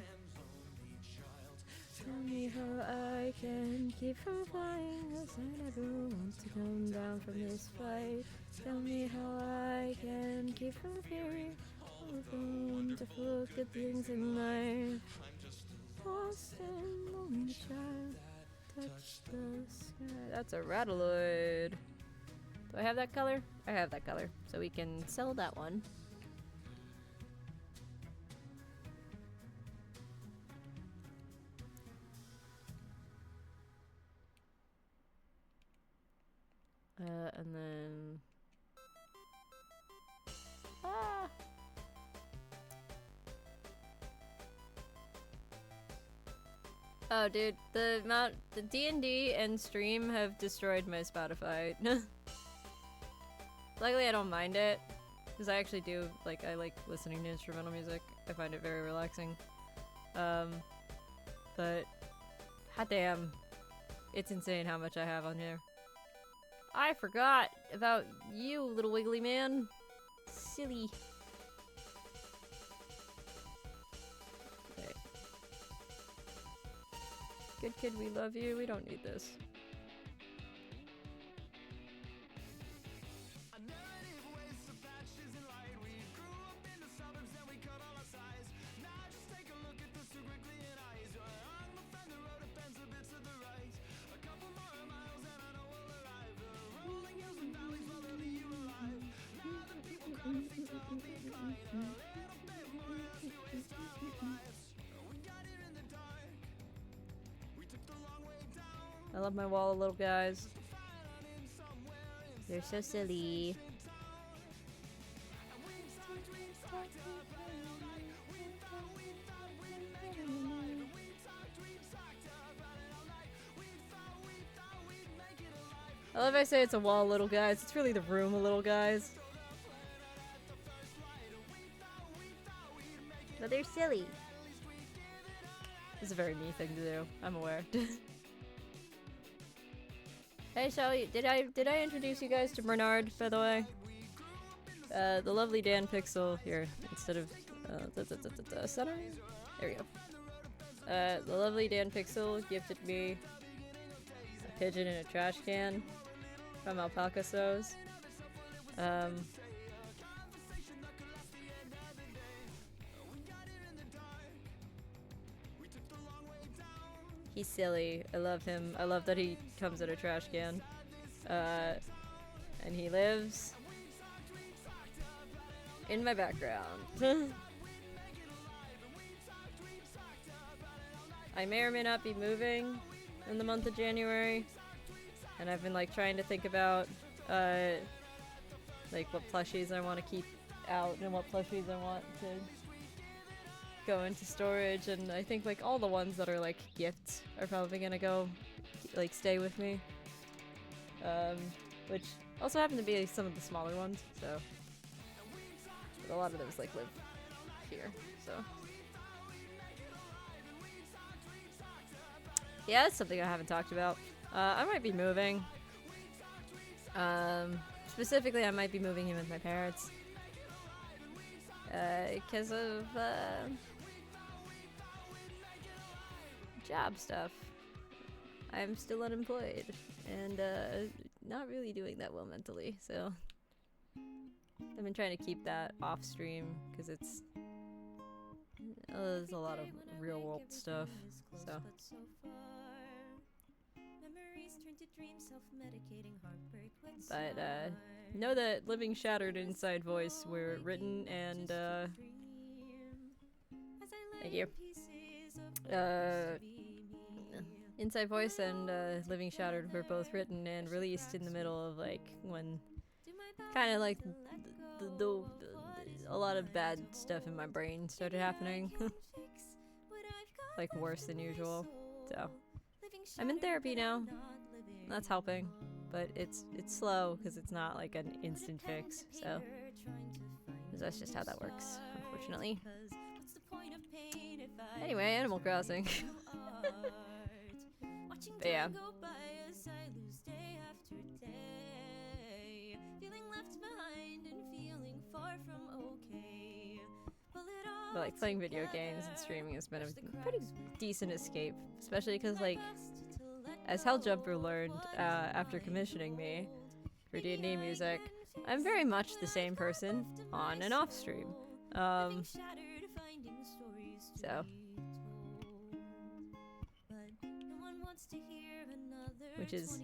Tell me how I can keep from flying, 'cause I never want to come down down from this fight. Tell me how I can keep from fearing to look at things in life. Lost and lonely child, touch the sky. That's a Rattaloid. Do I have that color? I have that color, so we can sell that one. And then... Ah! Oh, dude, the D&D and stream have destroyed my Spotify. Luckily, I don't mind it, because I actually do, like, I like listening to instrumental music. I find it very relaxing. But, hot damn, it's insane how much I have on here. I forgot about you, little wiggly man. Silly. Okay. Good kid, we love you. We don't need this. I love my wall of little guys. They're so silly. I love I say it's a wall of little guys. It's really the room of little guys. But they're silly. This is a very me thing to do. I'm aware. Hey, Shelly, did I introduce you guys to Bernard, by the way? The lovely Dan Pixel here, instead of center? There we go. The lovely Dan Pixel gifted me a pigeon in a trash can from Alpaca Sews. He's silly. I love him. I love that he comes in a trash can. And he lives in my background. I may or may not be moving in the month of January. And I've been like trying to think about like what plushies I want to keep out and what plushies I want to go into storage, and I think like all the ones that are like gifts are probably gonna go like stay with me, which also happen to be some of the smaller ones, so but a lot of those like live here, so yeah, that's something I haven't talked about. I might be moving. Specifically I might be moving in with my parents because of job stuff. I'm still unemployed and not really doing that well mentally, so I've been trying to keep that off stream because it's there's a lot of real world stuff, so but know that Living Shattered Inside Voice were written and thank you. Inside Voice and Living Shattered were both written and released in the middle of like when kind of like a lot of bad stuff in my brain started happening. Like worse than usual. So I'm in therapy now. That's helping, but it's slow because it's not like an instant fix. So that's just how that works, unfortunately. Anyway, Animal Crossing. But yeah. But like playing video games and streaming has been a pretty decent escape, especially because like as Helljumper learned after commissioning me, for D&D music. I'm very much the same person on and off stream. So. Which is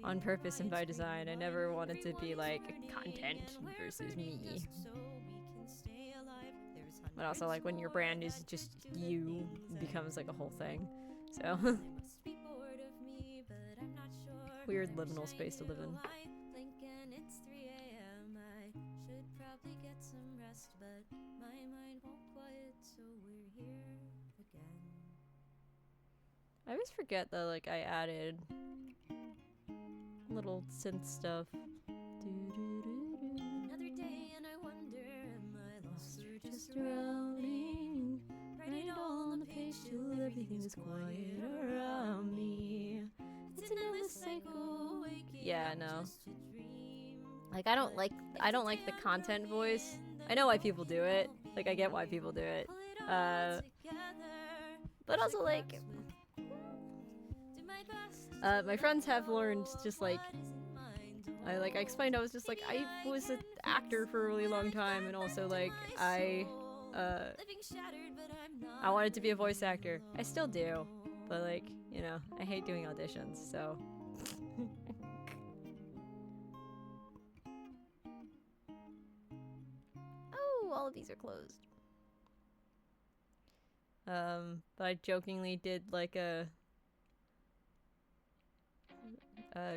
on purpose and by design. I never wanted to be like content versus me. But also like when your brand is just you, it becomes like a whole thing. So weird liminal space to live in. I always forget that like I added little synth stuff. Another day and I wonder, am I lost or just drowning? Write it all on the page till everything is quiet around me. It's an endless cycle, waking Yeah, up no. just to dream. Like I don't like the content voice. I know why people do it. Like I get why people do it. Pull it all together. But also like Do my best. my friends have learned just like I explained I was just like I was an actor for a really long time and also like I wanted to be a voice actor. I still do. But like, you know, I hate doing auditions, so Oh, all of these are closed. but I jokingly did like a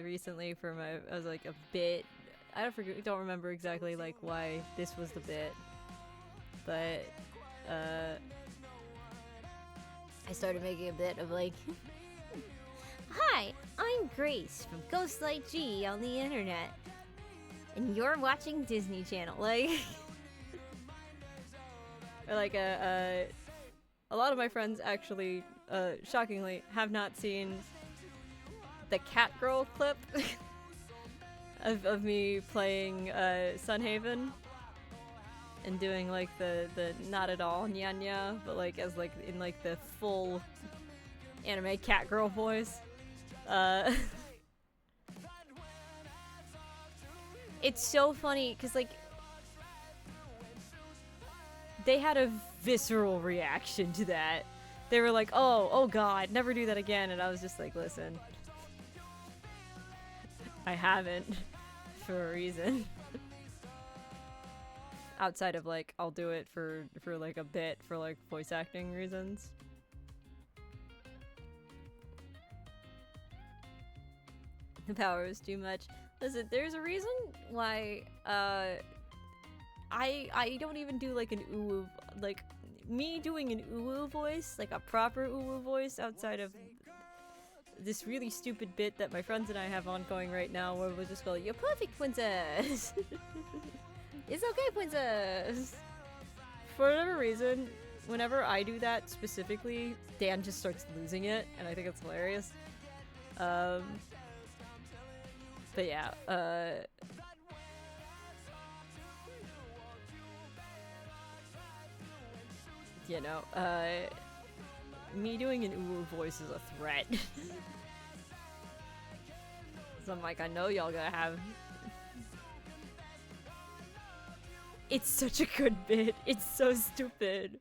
recently for my as like a bit. I don't remember exactly like why this was the bit, but I started making a bit of like, hi, I'm Grace from Ghostlight G on the internet, and you're watching Disney Channel. Like, or like a lot of my friends actually, shockingly, have not seen the Catgirl clip of me playing Sunhaven and doing like the not at all Nya, but like as like in like the full anime Catgirl voice. It's so funny because like they had a visceral reaction to that. They were like, oh god, never do that again. And I was just like, listen, I haven't for a reason. Outside of like, I'll do it for like a bit for like voice acting reasons. The power is too much. Listen, there's a reason why I don't even do like an uwu, like me doing an uwu voice, like a proper uwu voice outside of this really stupid bit that my friends and I have ongoing right now where we'll just go, you're perfect, princess! It's okay, princess! For whatever reason, whenever I do that specifically, Dan just starts losing it, and I think it's hilarious. But yeah, you know, me doing an uwu voice is a threat. So I'm like, I know y'all gonna have... It's such a good bit. It's so stupid.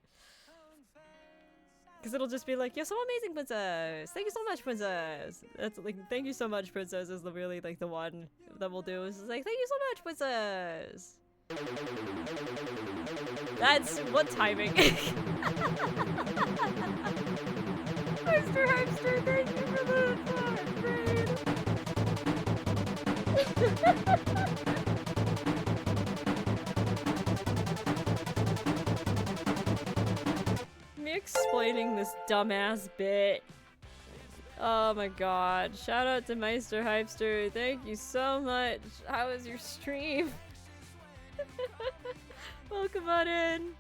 Because it'll just be like, you're so amazing, princess. Thank you so much, princess. That's like, thank you so much, princess is really like the one that we'll do. Is like, thank you so much, princess. That's what timing. Mr. Hamster, thank you for the Me explaining this dumbass bit. Oh my god. Shout out to Meister Hypester. Thank you so much. How was your stream? Welcome on in.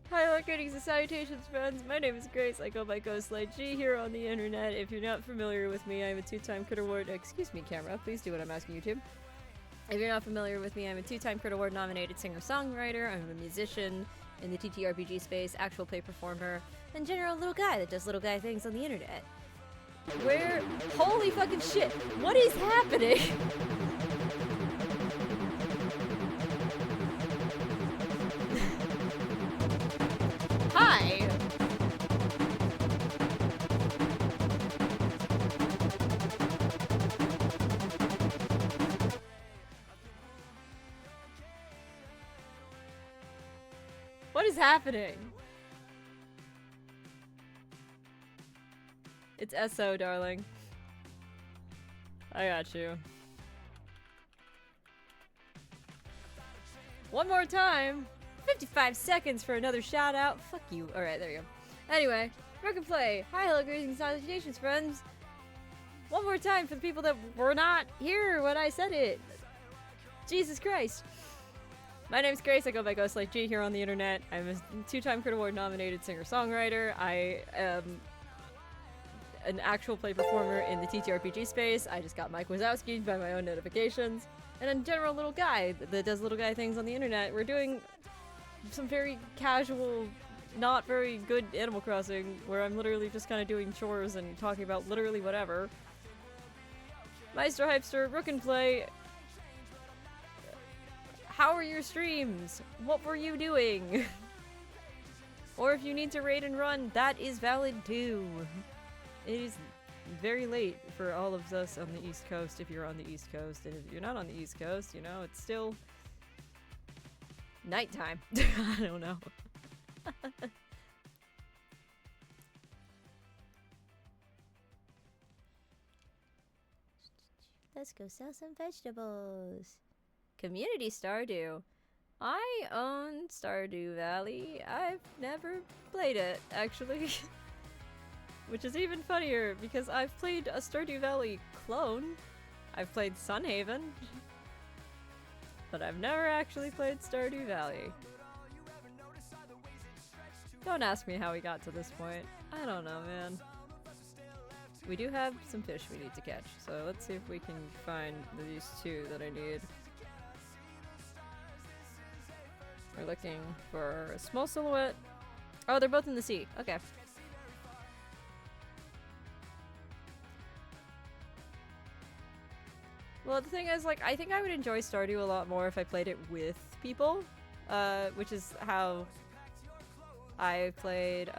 Hi, greetings and salutations, friends. My name is Grace. I go by Ghostlight G here on the internet. If you're not familiar with me, I'm a two-time Critter Award. Excuse me, camera. Please do what I'm asking you to. If you're not familiar with me, I'm a two-time Critter Award nominated singer-songwriter. I'm a musician in the TTRPG space, actual play performer, and general little guy that does little guy things on the internet. Where? Holy fucking shit! What is happening? What is happening? It's SO, darling. I got you. One more time. 55 seconds for another shout out. Fuck you. Alright, there you go. Anyway, Work and Play. Hi, hello, greetings, salutations, friends. One more time for the people that were not here when I said it. Jesus Christ. My name's Grace. I go by Ghost Like G here on the internet. I'm a two-time Crit Award nominated singer-songwriter. I am an actual play performer in the TTRPG space. I just got Mike Wazowski'd by my own notifications. And a general little guy that does little guy things on the internet. We're doing some very casual, not very good Animal Crossing, where I'm literally just kind of doing chores and talking about literally whatever. Meister Hypester, Rook and Play. How are your streams? What were you doing? Or if you need to raid and run, that is valid too. It is very late for all of us on the East Coast if you're on the East Coast. And if you're not on the East Coast, you know, it's still nighttime. I don't know. Let's go sell some vegetables. Community Stardew. I own Stardew Valley. I've never played it, actually. Which is even funnier, because I've played a Stardew Valley clone. I've played Sunhaven. But I've never actually played Stardew Valley. Don't ask me how we got to this point. I don't know, man. We do have some fish we need to catch, so let's see if we can find these two that I need. We're looking for a small silhouette. Oh, they're both in the sea. Okay. Well, the thing is, like, I think I would enjoy Stardew a lot more if I played it with people, which is how I played,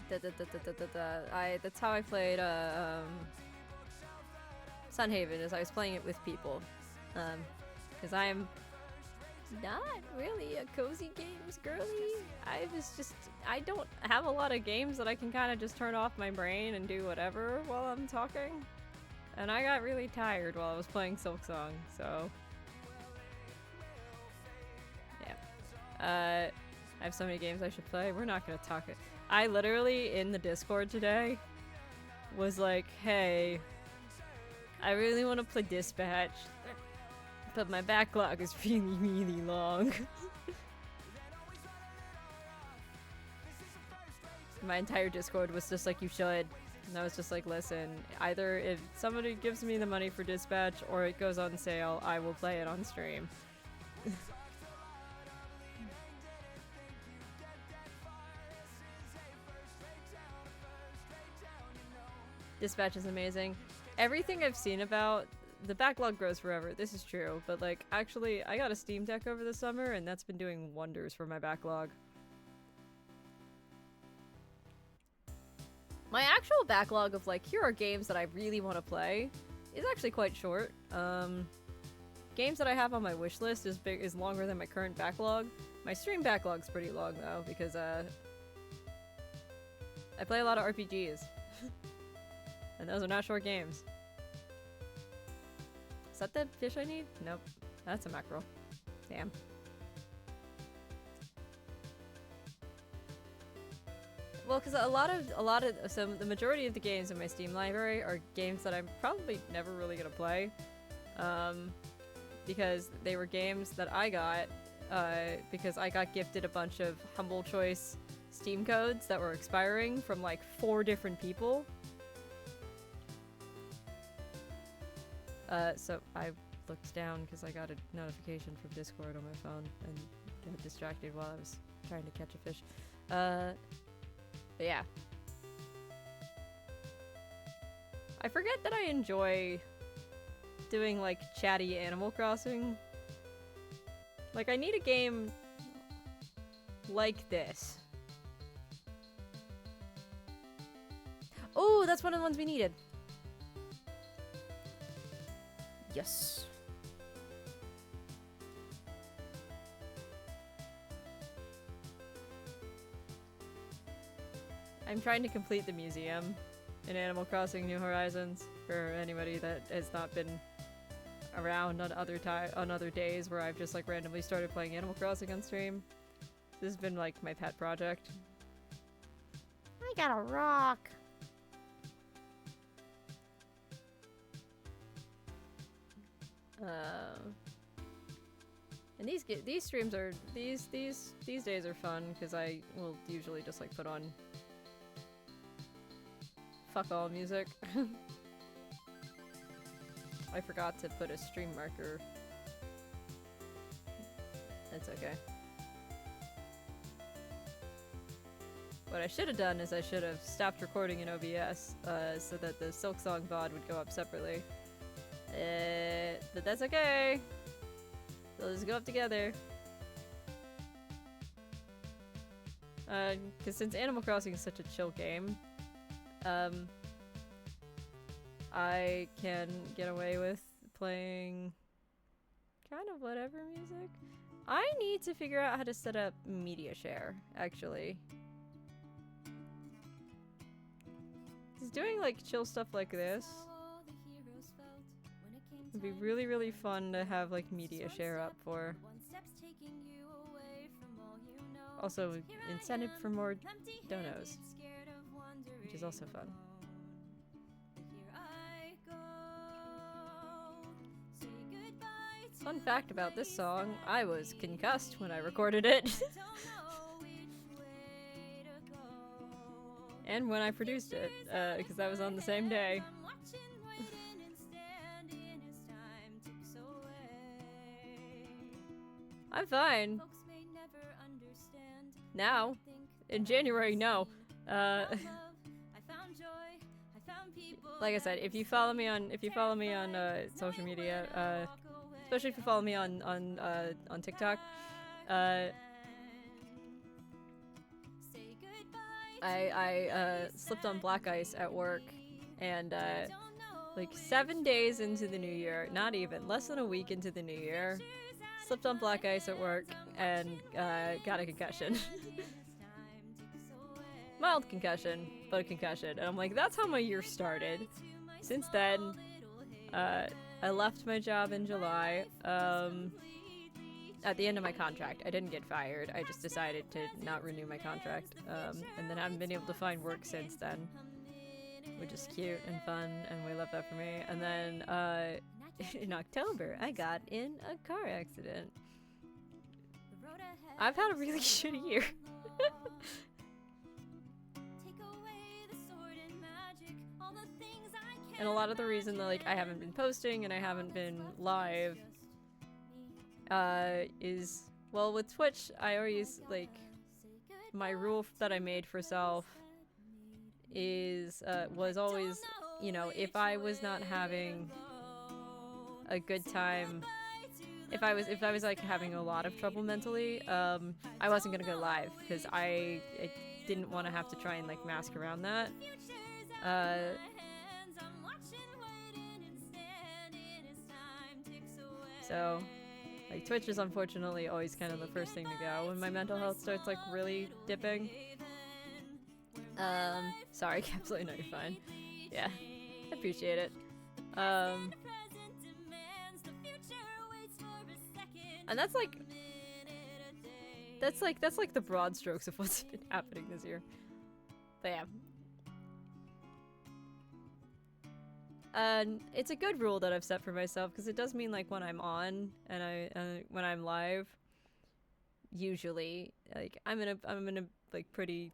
that's how I played, Sunhaven, is I was playing it with people, because I'm not really a cozy games girly. I don't have a lot of games that I can kind of just turn off my brain and do whatever while I'm talking, and I got really tired while I was playing Silksong, so yeah. I have so many games I should play. We're not gonna talk it. I literally, in the Discord today, was like, hey, I really want to play Dispatch, but my backlog is really, really long. My entire Discord was just like, you should. And I was just like, listen, either if somebody gives me the money for Dispatch or it goes on sale, I will play it on stream. Dispatch is amazing. Everything I've seen about the backlog grows forever. This is true, but like actually I got a Steam Deck over the summer and that's been doing wonders for my backlog. My actual backlog of like, here are games that I really want to play is actually quite short. Games that I have on my wish list is longer than my current backlog. My stream backlog's pretty long though, because I play a lot of RPGs. And those are not short games. Is that the fish I need? Nope. That's a mackerel. Damn. Well, because so the majority of the games in my Steam library are games that I'm probably never really gonna play. Because they were games that I got, because I got gifted a bunch of Humble Choice Steam codes that were expiring from like 4 different people. So I looked down because I got a notification from Discord on my phone and got distracted while I was trying to catch a fish. But yeah. I forget that I enjoy doing like chatty Animal Crossing. Like, I need a game like this. Oh, that's one of the ones we needed. Yes. I'm trying to complete the museum in Animal Crossing New Horizons for anybody that has not been around on other days where I've just like randomly started playing Animal Crossing on stream. This has been like my pet project. I got a rock. And these streams are these days are fun because I will usually just like put on fuck all music. I forgot to put a stream marker. That's okay. What I should have done is I should have stopped recording in OBS so that the Silksong VOD would go up separately. But that's okay. They'll just go up together. Because since Animal Crossing is such a chill game, I can get away with playing kind of whatever music. I need to figure out how to set up media share, actually. Because doing like chill stuff like this would be really, really fun to have like media share up for. Also, incentive for more donos, which is also fun. Fun fact about this song, I was concussed when I recorded it. And when I produced it, because that was on the same day. I'm fine. Now. In January, no. Like I said, if you follow me on social media, especially if you follow me on TikTok, I slipped on black ice at work, and like 7 days into the new year, not even, less than a week into the new year, slipped on black ice at work and got a concussion. Mild concussion, but a concussion. And I'm like, that's how my year started. Since then, I left my job in July, at the end of my contract. I didn't get fired, I just decided to not renew my contract, and then I haven't been able to find work since then, which is cute and fun, and we love that for me. And then, in October, I got in a car accident. I've had a really shitty year. And a lot of the reason that like I haven't been posting and I haven't been live is, well, with Twitch, I always, like, my rule that I made for self is, was always, you know, if I was not having a good time, if I was like having a lot of trouble mentally, I wasn't gonna go live, because I didn't want to have to try and like mask around that. So, like, Twitch is unfortunately always kind of the first thing to go when my mental health starts like really dipping. Sorry, Capsule, no, you're fine. Yeah, I appreciate it. And that's like the broad strokes of what's been happening this year. But yeah. It's a good rule that I've set for myself, because it does mean like when I'm on and when I'm live, usually like I'm in a like pretty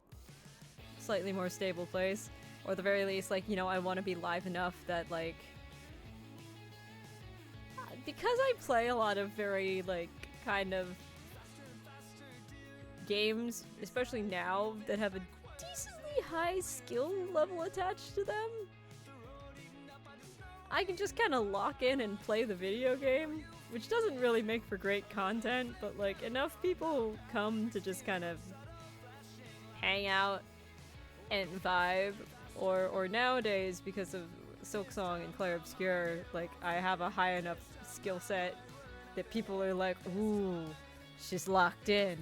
slightly more stable place, or at the very least, like, you know, I want to be live enough that like, because I play a lot of very like kind of games, especially now, that have a decently high skill level attached to them, I can just kind of lock in and play the video game, which doesn't really make for great content, but like enough people come to just kind of hang out and vibe, or nowadays, because of Silksong and Clair Obscure, like I have a high enough skill set that people are like, ooh, she's locked in.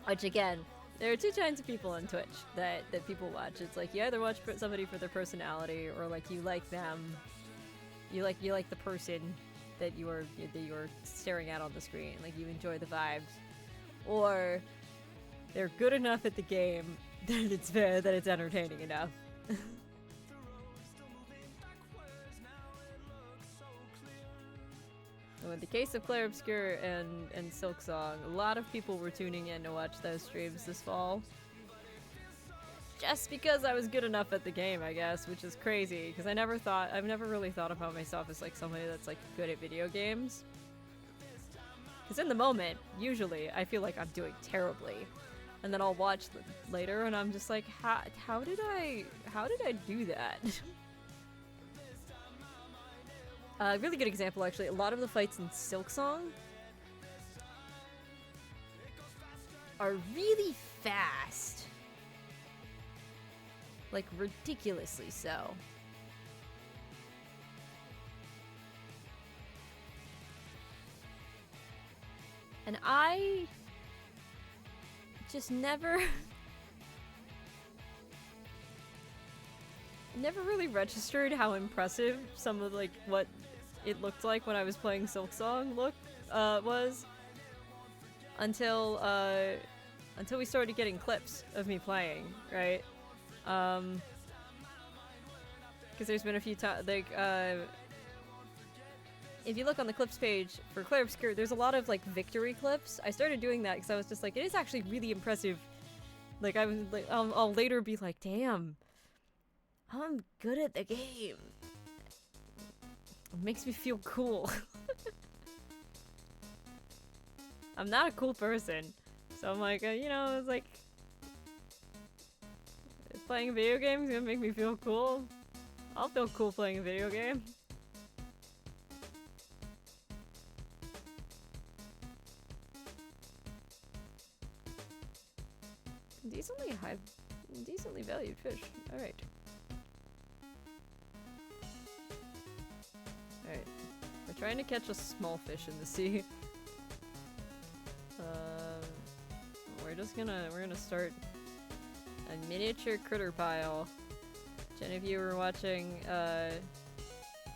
Which again, there are two kinds of people on Twitch that people watch. It's like you either watch somebody for their personality, or like you like them, you like the person that you're staring at on the screen. Like you enjoy the vibes, or they're good enough at the game that it's entertaining enough. So in the case of Claire Obscure and Silksong, a lot of people were tuning in to watch those streams this fall. Just because I was good enough at the game, I guess, which is crazy, because I've never really thought about myself as like somebody that's like good at video games. Because in the moment, usually, I feel like I'm doing terribly. And then I'll watch later and I'm just like, how did I do that? A really good example, actually. A lot of the fights in Silksong are really fast. Like, ridiculously so. And I just never really registered how impressive some of like what it looked like when I was playing Silksong was until we started getting clips of me playing, right? Because there's been a few times, like, if you look on the clips page for Claire Obscure, there's a lot of like victory clips. I started doing that because I was just like, it is actually really impressive. Like I was like, I'll later be like, damn, I'm good at the game. It makes me feel cool. I'm not a cool person, so I'm like, you know, it's like, playing a video game is gonna make me feel cool. I'll feel cool playing a video game. Decently valued fish. Alright. Alright. We're trying to catch a small fish in the sea. We're gonna start a miniature critter pile. Which any of you were watching,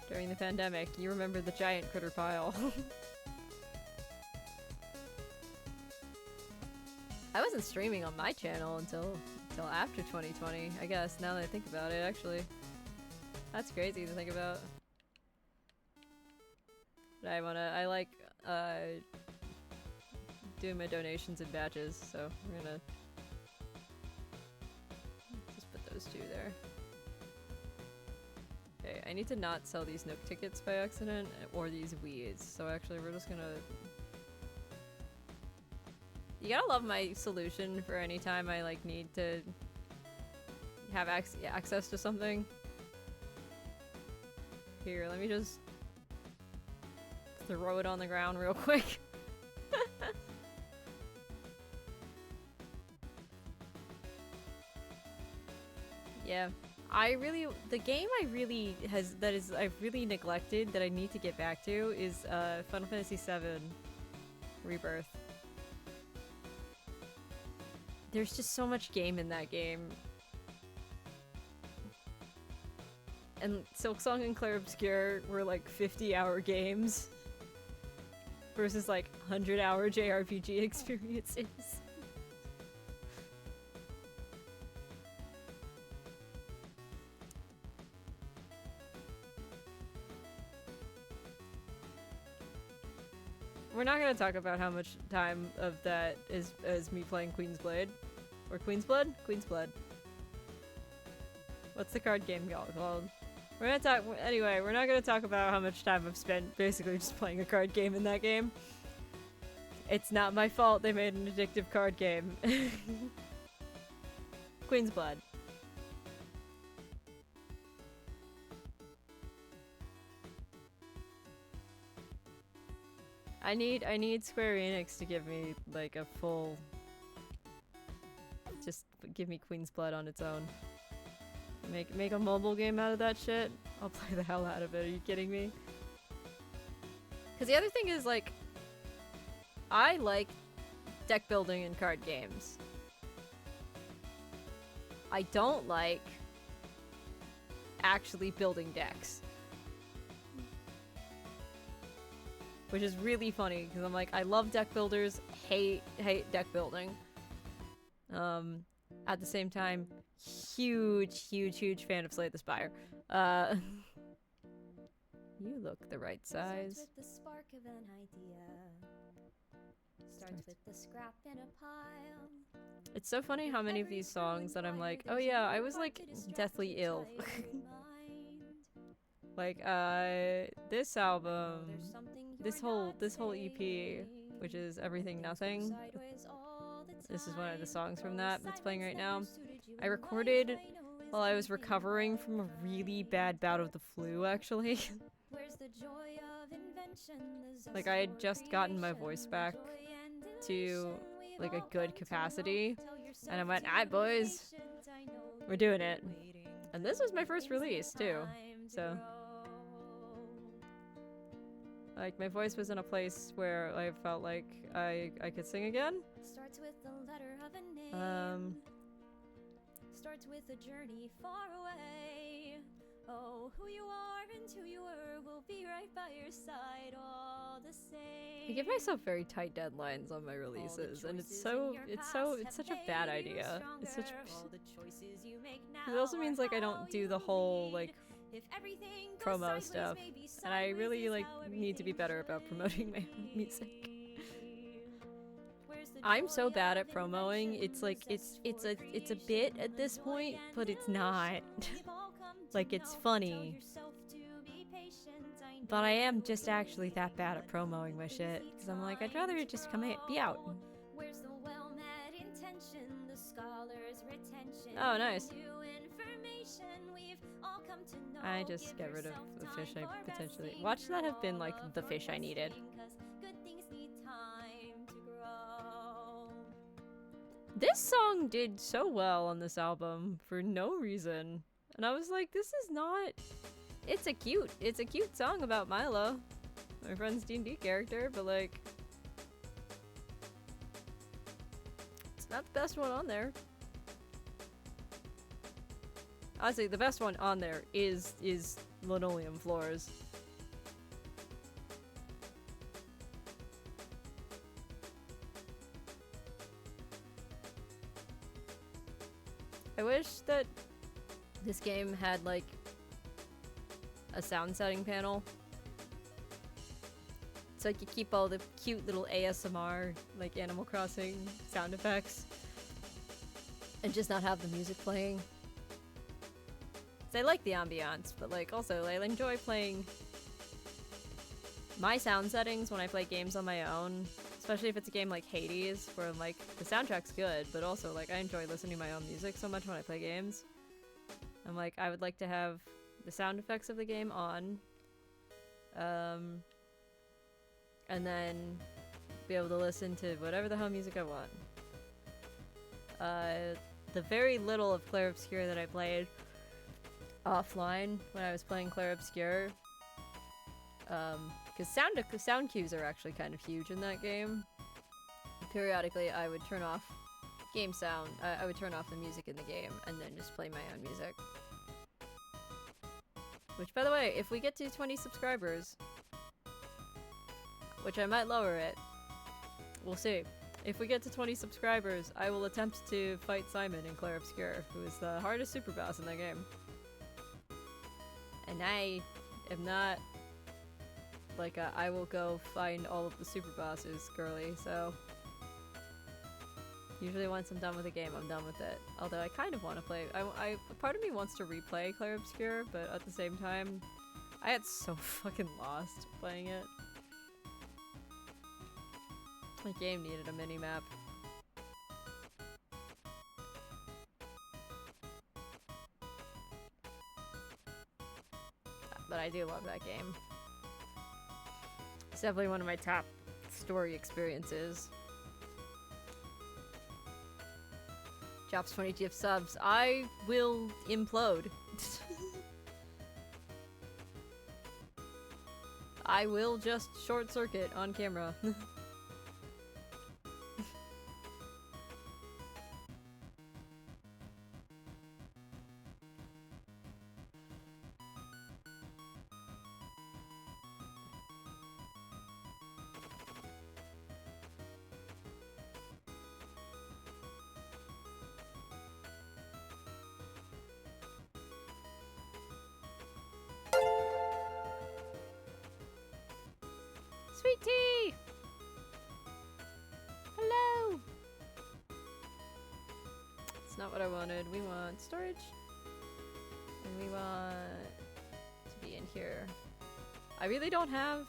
during the pandemic, you remember the giant critter pile. I wasn't streaming on my channel until after 2020, I guess, now that I think about it, actually. That's crazy to think about. But I like, doing my donations in batches, so we're gonna just put those two there. Okay, I need to not sell these Nook tickets by accident, or these weeds, so actually we're just gonna... You gotta love my solution for any time I like need to have access to something. Here, let me just throw it on the ground real quick. Yeah, the game I've really neglected that I need to get back to is Final Fantasy VII Rebirth. There's just so much game in that game. And Silksong and Claire Obscure were like 50-hour games versus like 100-hour JRPG experiences. We're not gonna talk about how much time of that is me playing Queen's Blade. Or Queen's Blood? Queen's Blood. What's the card game called? We're gonna talk- anyway, we're not gonna talk about how much time I've spent basically just playing a card game in that game. It's not my fault they made an addictive card game. Queen's Blood. I need Square Enix to give me like a full, just give me Queen's Blood on its own. Make a mobile game out of that shit. I'll play the hell out of it. Are you kidding me? Because the other thing is like, I like deck building in card games. I don't like actually building decks. Which is really funny, because I'm like, I love deck builders, hate deck building. At the same time, huge fan of Slay the Spire. You look the right size. Starts with the spark of an idea. Starts with the scrap in a pile. It's so funny how many of these songs that I'm like, oh yeah, I was like deathly ill. Like, this album, this whole EP, which is Everything Nothing. This is one of the songs from that that's playing right now. I recorded while I was recovering from a really bad bout of the flu, actually. Like, I had just gotten my voice back to, like, a good capacity. And I went, alright, boys, we're doing it. And this was my first release, too. So, like, my voice was in a place where I felt like I could sing again. Starts with the letter of a name. Starts with a journey far away. Oh, who you are and who you were will be right by your side all the same. I give myself very tight deadlines on my releases, and it's such a bad idea. It's such it also means like I don't do the whole like promo stuff, and I really like need to be better about promoting my own music. I'm so bad at promoing. It's like it's a bit at this point, but it's not. Like, it's funny. But I am just actually that bad at promoting my shit. Because I'm like, I'd rather it just be out. Oh, nice. I just get rid of the fish I potentially... Watch that have been, like, the fish I needed. This song did so well on this album for no reason. And I was like, this is not... It's a cute song about Milo, my friend's D&D character, but like... It's not the best one on there. Honestly, the best one on there is Linoleum Floors. I wish that this game had, like, a sound setting panel. So I could keep all the cute little ASMR, like, Animal Crossing sound effects. And just not have the music playing. So I like the ambiance, but, like, also, I enjoy playing my sound settings when I play games on my own. Especially if it's a game like Hades, where, like, the soundtrack's good, but also, like, I enjoy listening to my own music so much when I play games. I'm like, I would like to have the sound effects of the game on, and then be able to listen to whatever the hell music I want. The very little of Clair Obscur that I played offline when I was playing Clair Obscur, because sound cues are actually kind of huge in that game. Periodically, I would turn off game sound. I would turn off the music in the game and then just play my own music. Which, by the way, if we get to 20 subscribers, which I might lower it, we'll see. If we get to 20 subscribers, I will attempt to fight Simon in Clair Obscur, who is the hardest super boss in that game. And I am not like I will go find all of the super bosses girly, so usually once I'm done with a game, I'm done with it. Although I kind of want to play, part of me wants to replay Clair Obscur, but at the same time, I had so fucking lost playing it. My game needed a mini-map. But I do love that game. It's definitely one of my top story experiences. Drops 20 GF subs. I will implode. I will just short circuit on camera. what I wanted. We want storage. And we want to be in here. I really don't have...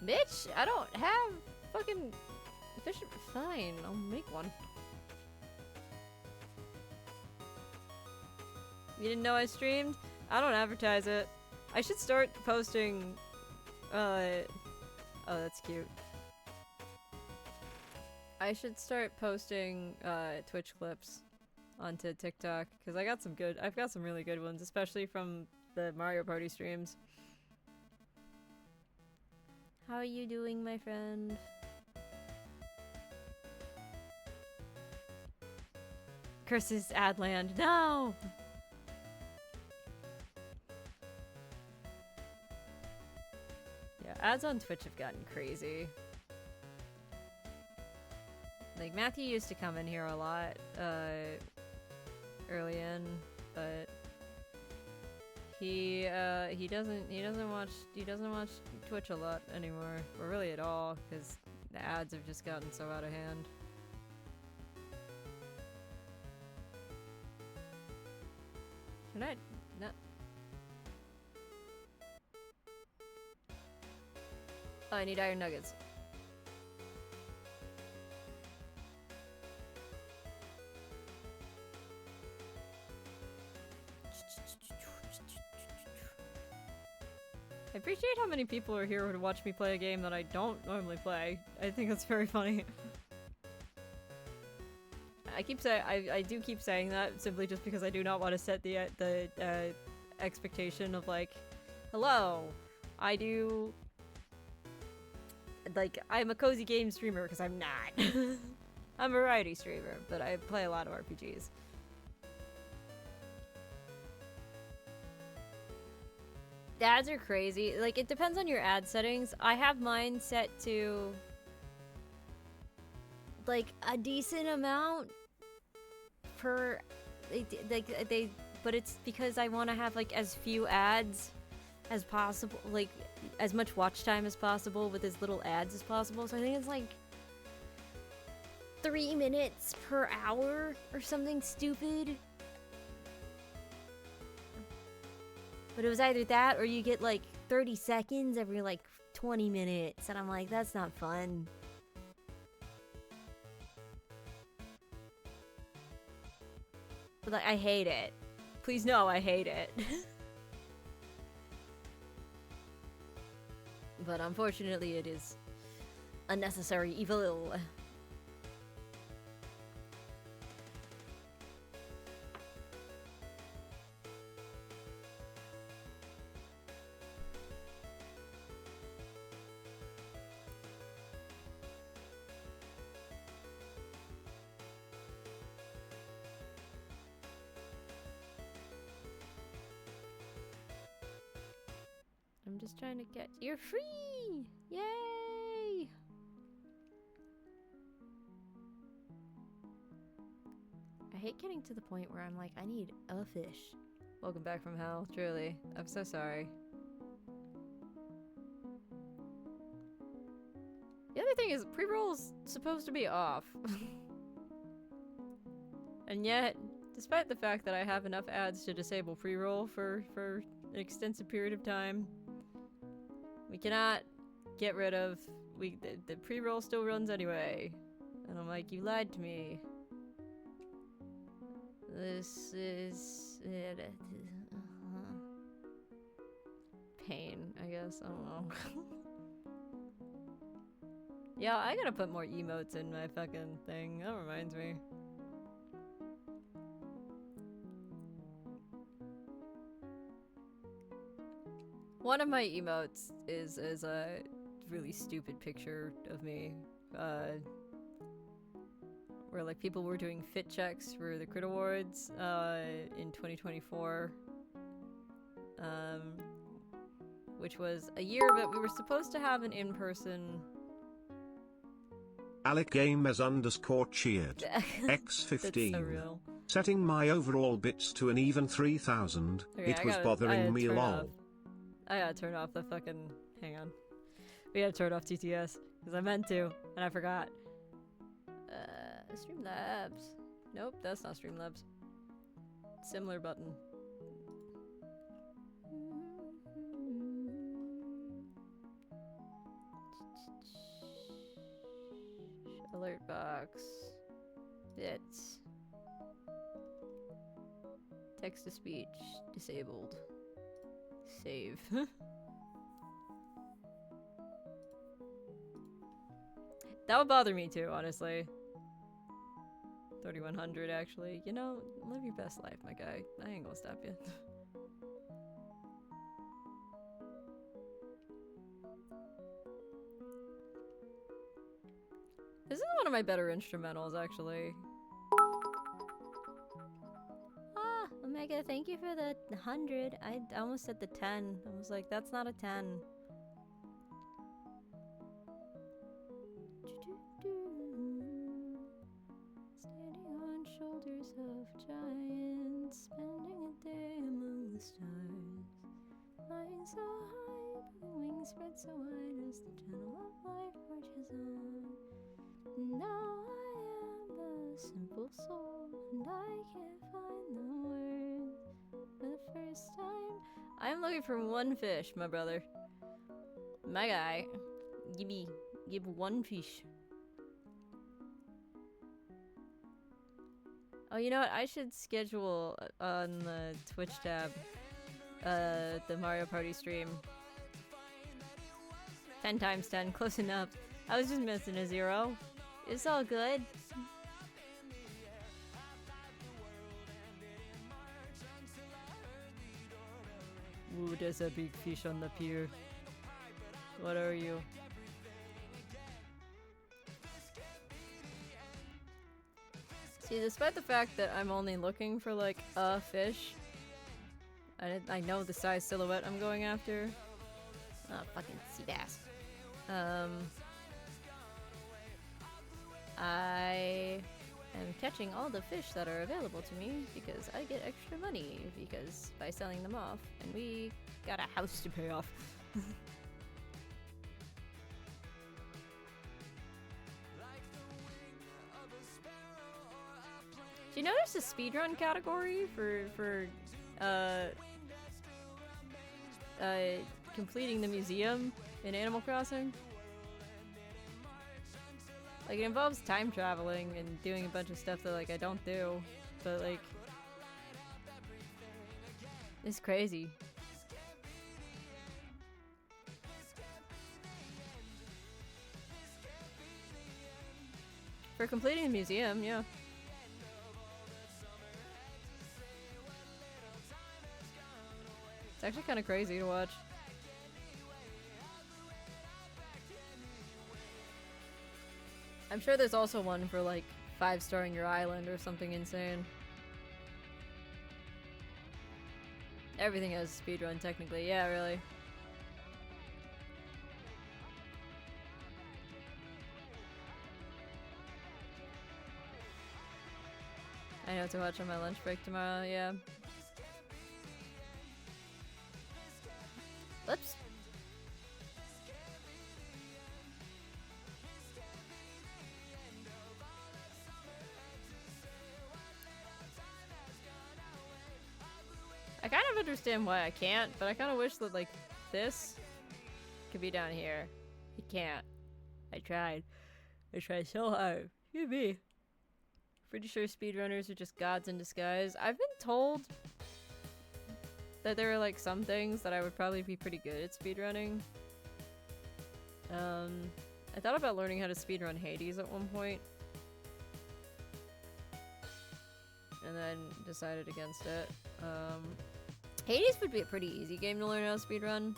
Bitch, I don't have fucking fish. Fine, I'll make one. You didn't know I streamed? I don't advertise it. I should start posting, oh, that's cute. I should start posting, Twitch clips onto TikTok, because I've got some really good ones, especially from the Mario Party streams. How are you doing, my friend? Curses Adland. No! Yeah, ads on Twitch have gotten crazy. Like, Matthew used to come in here a lot, early in, but he doesn't watch Twitch a lot anymore, or really at all, because the ads have just gotten so out of hand. Can I not? Oh, I need iron nuggets. I appreciate how many people are here to watch me play a game that I don't normally play. I think that's very funny. I do keep saying that simply just because I do not want to set the expectation of like, hello, I do, like, I'm a cozy game streamer, because I'm not. I'm a variety streamer, but I play a lot of RPGs. The ads are crazy. Like, it depends on your ad settings. I have mine set to like a decent amount per, but it's because I want to have like as few ads as possible, like as much watch time as possible with as little ads as possible. So I think it's like 3 minutes per hour or something stupid. But it was either that or you get like 30 seconds every like 20 minutes. And I'm like, that's not fun. But like, I hate it. Please know I hate it. But unfortunately it is a necessary evil. I'm just trying to get... You're free! Yay! I hate getting to the point where I'm like, I need a fish. Welcome back from hell, truly. I'm so sorry. The other thing is, pre-roll's supposed to be off. And yet, despite the fact that I have enough ads to disable pre-roll for an extensive period of time, we cannot get rid of... The pre-roll still runs anyway. And I'm like, you lied to me. This is... pain, I guess. I don't know. Yeah, I gotta put more emotes in my fucking thing. That reminds me. One of my emotes is a really stupid picture of me, where like people were doing fit checks for the Crit Awards in 2024, which was a year that we were supposed to have an in-person. Alec Gamers _ cheered. X15. That's so real. Setting my overall bits to an even 3,000. Okay, It was bothering me lol. I gotta turn off the fucking... Hang on. We gotta turn off TTS. Because I meant to, and I forgot. Streamlabs. Nope, that's not Streamlabs. Similar button. Alert box. Bits. Text to speech disabled. Save. That would bother me too, honestly. 3100 actually. You know, live your best life, my guy. I ain't gonna stop you. This is one of my better instrumentals, actually. Ah, Omega, thank you for the 100. I almost said the 10. I was like, that's not a 10. Standing on shoulders of giants, spending a day among the stars. Flying so high, but wings spread so wide as the channel of light marches on. Now I am a simple soul, and I can't find the words for the first time. I'm looking for one fish, my brother. My guy. Give one fish. Oh, you know what? I should schedule on the Twitch tab the Mario Party stream. 10 times 10, close enough. I was just missing a 0. It's all good. Ooh, there's a big fish on the pier. What are you? See, despite the fact that I'm only looking for like a fish, I know the size silhouette I'm going after. Oh, fucking sea bass. I am catching all the fish that are available to me because I get extra money because by selling them off, and we got a house to pay off. Do you know there's a speedrun category for completing the museum in Animal Crossing? Like, it involves time traveling and doing a bunch of stuff that, like, I don't do. But, like, it's crazy. For completing the museum, yeah. It's actually kind of crazy to watch. I'm sure there's also one for like 5-starring your island or something insane. Everything has a speedrun technically, yeah, really. I know what to watch on my lunch break tomorrow, yeah. Whoops. I kind of understand why I can't, but I kind of wish that, like, this could be down here. You can't. I tried. I tried so hard. Excuse me. Pretty sure speedrunners are just gods in disguise. I've been told that there are, like, some things that I would probably be pretty good at speedrunning. I thought about learning how to speedrun Hades at one point. And then decided against it. Hades would be a pretty easy game to learn how to speedrun.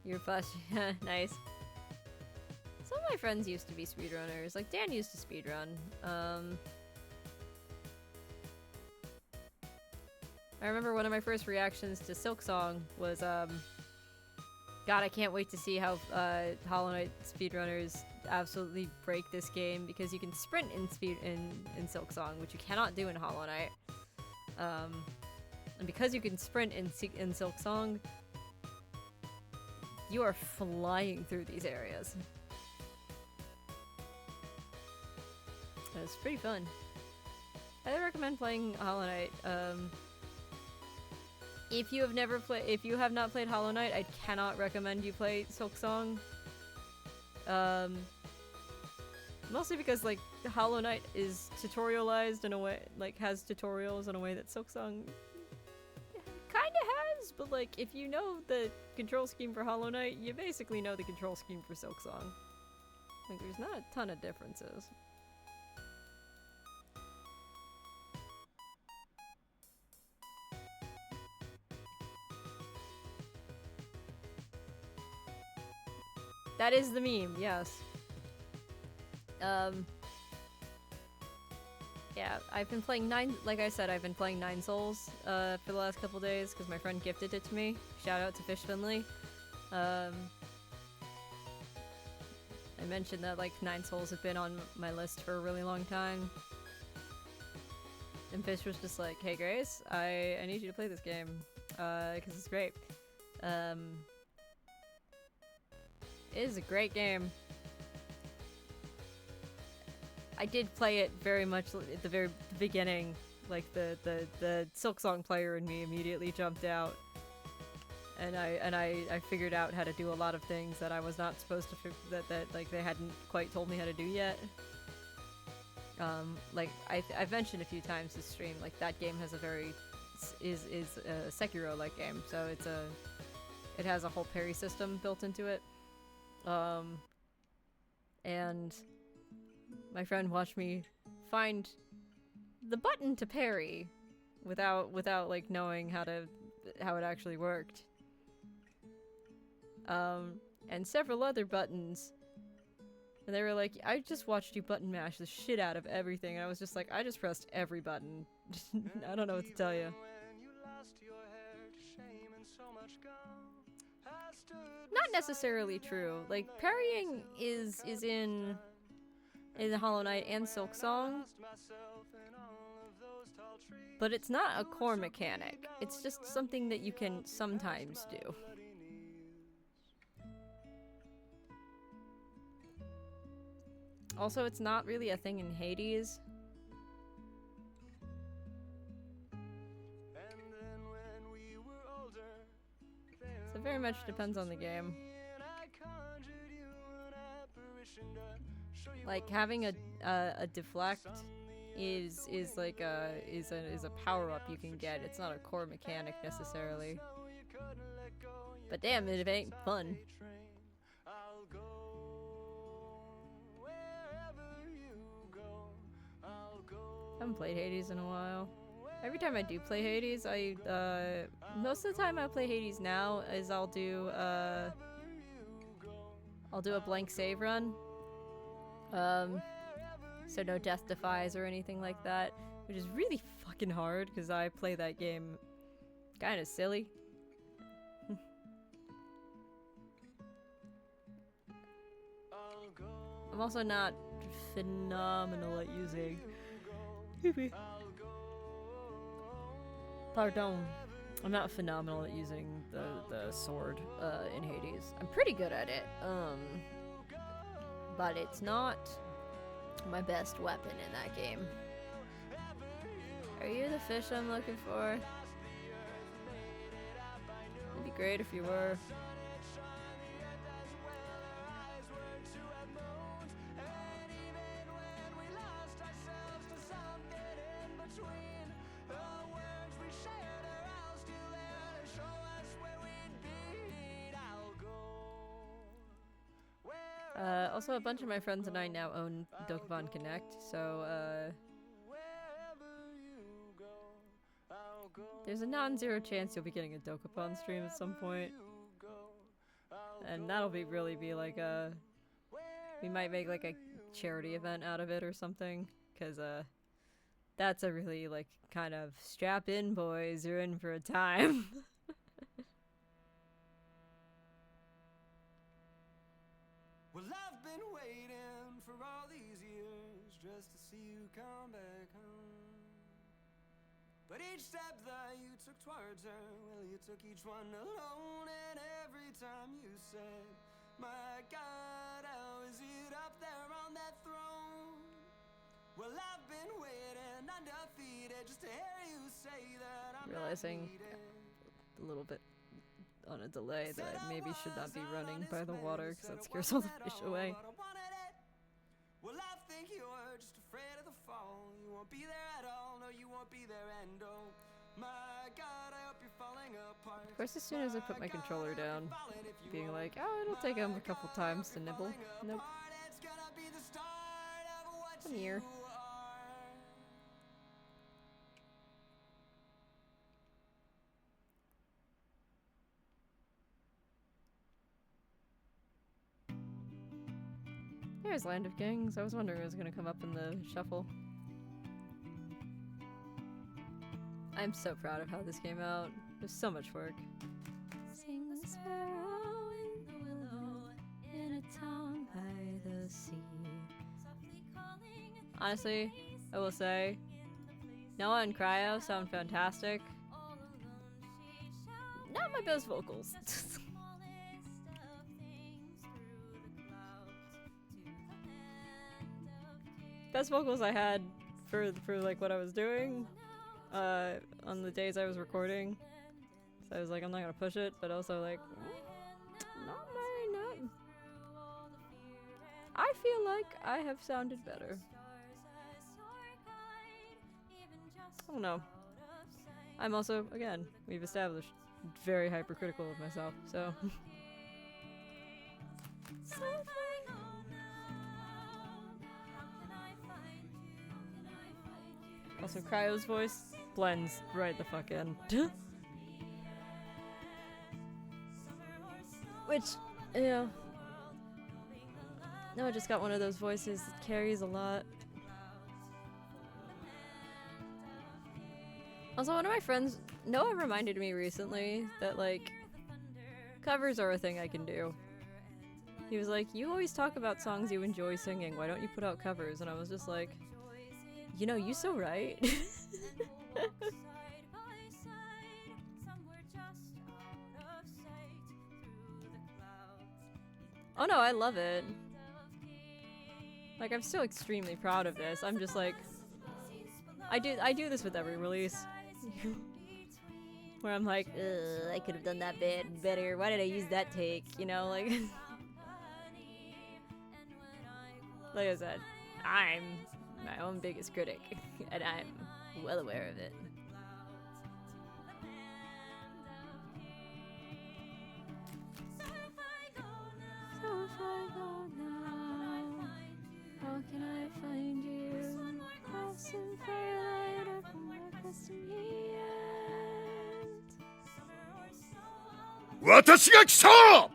You're flush. Nice. Some of my friends used to be speedrunners. Like, Dan used to speedrun. I remember one of my first reactions to Silksong was, God, I can't wait to see how Hollow Knight speedrunners absolutely break this game, because you can sprint in Silksong, which you cannot do in Hollow Knight. And because you can sprint in Silksong, You are flying through these areas. It's pretty fun. I recommend playing Hollow Knight. If you have not played Hollow Knight, I cannot recommend you play Silksong. Mostly because like Hollow Knight is tutorialized in a way, like has tutorials in a way that Silksong kinda has, but like if you know the control scheme for Hollow Knight, you basically know the control scheme for Silksong. Like there's not a ton of differences. That is the meme, yes. Yeah, I've been playing like I said, I've been playing Nine Souls, for the last couple days, because my friend gifted it to me. Shout out to Fish Finley. I mentioned that, like, Nine Souls had been on my list for a really long time. And Fish was just like, hey Grace, I need you to play this game, because it's great. It is a great game. I did play it very much at the very beginning, like the Silksong player in me immediately jumped out, and I figured out how to do a lot of things that I was not supposed to that like they hadn't quite told me how to do yet. Like I've mentioned a few times this stream, like that game has a very is a Sekiro-like game, so it has a whole parry system built into it. And my friend watched me find the button to parry without like knowing how it actually worked. And several other buttons. And they were like, I just watched you button mash the shit out of everything. And I was just like, I just pressed every button. I don't know what to tell you. Not necessarily true. Like, parrying is in Hollow Knight and Silksong, but it's not a core mechanic. It's just something that you can sometimes do. Also, it's not really a thing in Hades. So it very much depends on the game. Like having a deflect is like a power up you can get. It's not a core mechanic necessarily. But damn it ain't fun. I haven't played Hades in a while. Every time I do play Hades, most of the time I play Hades now is I'll do a blank save run. So no death defies or anything like that, which is really fucking hard because I play that game kind of silly. I'm also not phenomenal at using. Pardon. I'm not phenomenal at using the sword in Hades. I'm pretty good at it. But it's not my best weapon in that game. Are you the fish I'm looking for? It'd be great if you were. Also, a bunch of my friends and I now own Dokapon Connect, so, there's a non-zero chance you'll be getting a Dokapon stream at some point. And that'll really be like we might make like a charity event out of it or something, because, that's a really, like, kind of strap in, boys, you're in for a time. Well, I've been waiting for all these years just to see you come back home. But each step that you took towards her, well, you took each one alone. And every time you said, my God, how is it up there on that throne? Well, I've been waiting undefeated just to hear you say that I'm Realizing not needed. a little bit on a delay that I maybe should not be running by the water because that scares all the fish away. Well, I think you're just afraid of the fall. You won't be there at all. No, you won't be there, and oh my God, I hope you're falling apart. Of course, as soon as I put my controller down, being like, oh, it'll take him a couple times to nibble. Nope. It's gonna be the start of what Come here. you are. There's Land of Kings. I was wondering if it was going to come up in the shuffle. I'm so proud of how this came out. There's so much work. Sing the sparrow in the willow in a town by the sea. Softly calling Honestly, I will say, Noah and Cryo sound fantastic. all alone she shouts. Not my best vocals. Smallest of things through the clouds to the land of kings. Best vocals I had for like what I was doing on the days I was recording. So I was like, I'm not gonna push it, but also like, not. I feel like I have sounded better. I don't know. I'm also, again, we've established, very hypercritical of myself, so. Also, Cryo's voice blends right the fuck in. Which, you know, Noah just got one of those voices that carries a lot. Also, one of my friends, Noah, reminded me recently that, like, covers are a thing I can do. He was like, you always talk about songs you enjoy singing, why don't you put out covers? And I was just like, you know, you so right. Oh no, I love it. Like, I'm still extremely proud of this. I'm just like, I do this with every release. Where I'm like, ugh, I could have done that bit better. Why did I use that take? You know, like. Like I said, I'm my own biggest critic, and I'm well aware of it. So if I go now, how can I find you? Cross and firelight or from where custom he ends. 私が来た!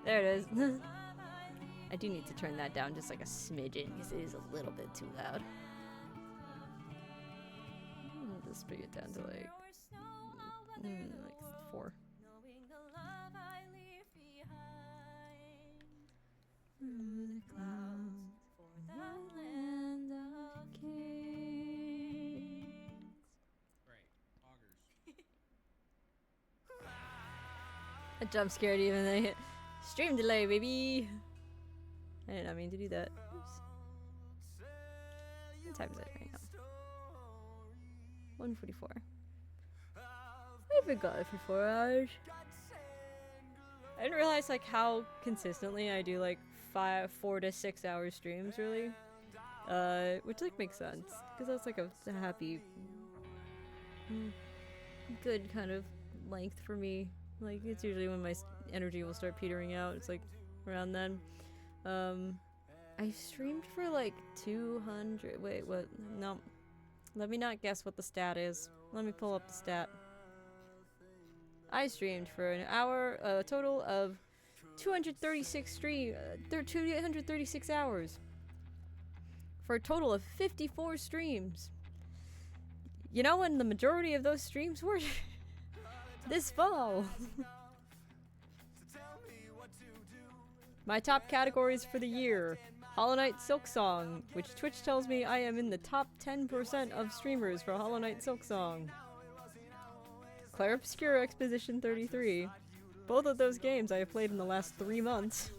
There it is. I do need to turn that down just like a smidgen because it is a little bit too loud. I'll just bring it down to like 4. Through the clouds for the land of kings. I jump scared even they hit stream delay, baby. I did not mean to do that. Oops. What time is it right now? 1:44. I've been gone for 4 hours. I didn't realize like how consistently I do like 4 to 6 hour streams, really. Which like makes sense because that's like a happy, good kind of length for me. Like it's usually when my energy will start petering out. It's like around then. I streamed for like 200. Wait, what? No. Let me not guess what the stat is. Let me pull up the stat. I streamed for an hour, a total of 236 236 hours. For a total of 54 streams. You know when the majority of those streams were? This fall. My top categories for the year. Hollow Knight Silksong, which Twitch tells me I am in the top 10% of streamers for Hollow Knight Silksong. Clair Obscura Expedition 33. Both of those games I have played in the last 3 months.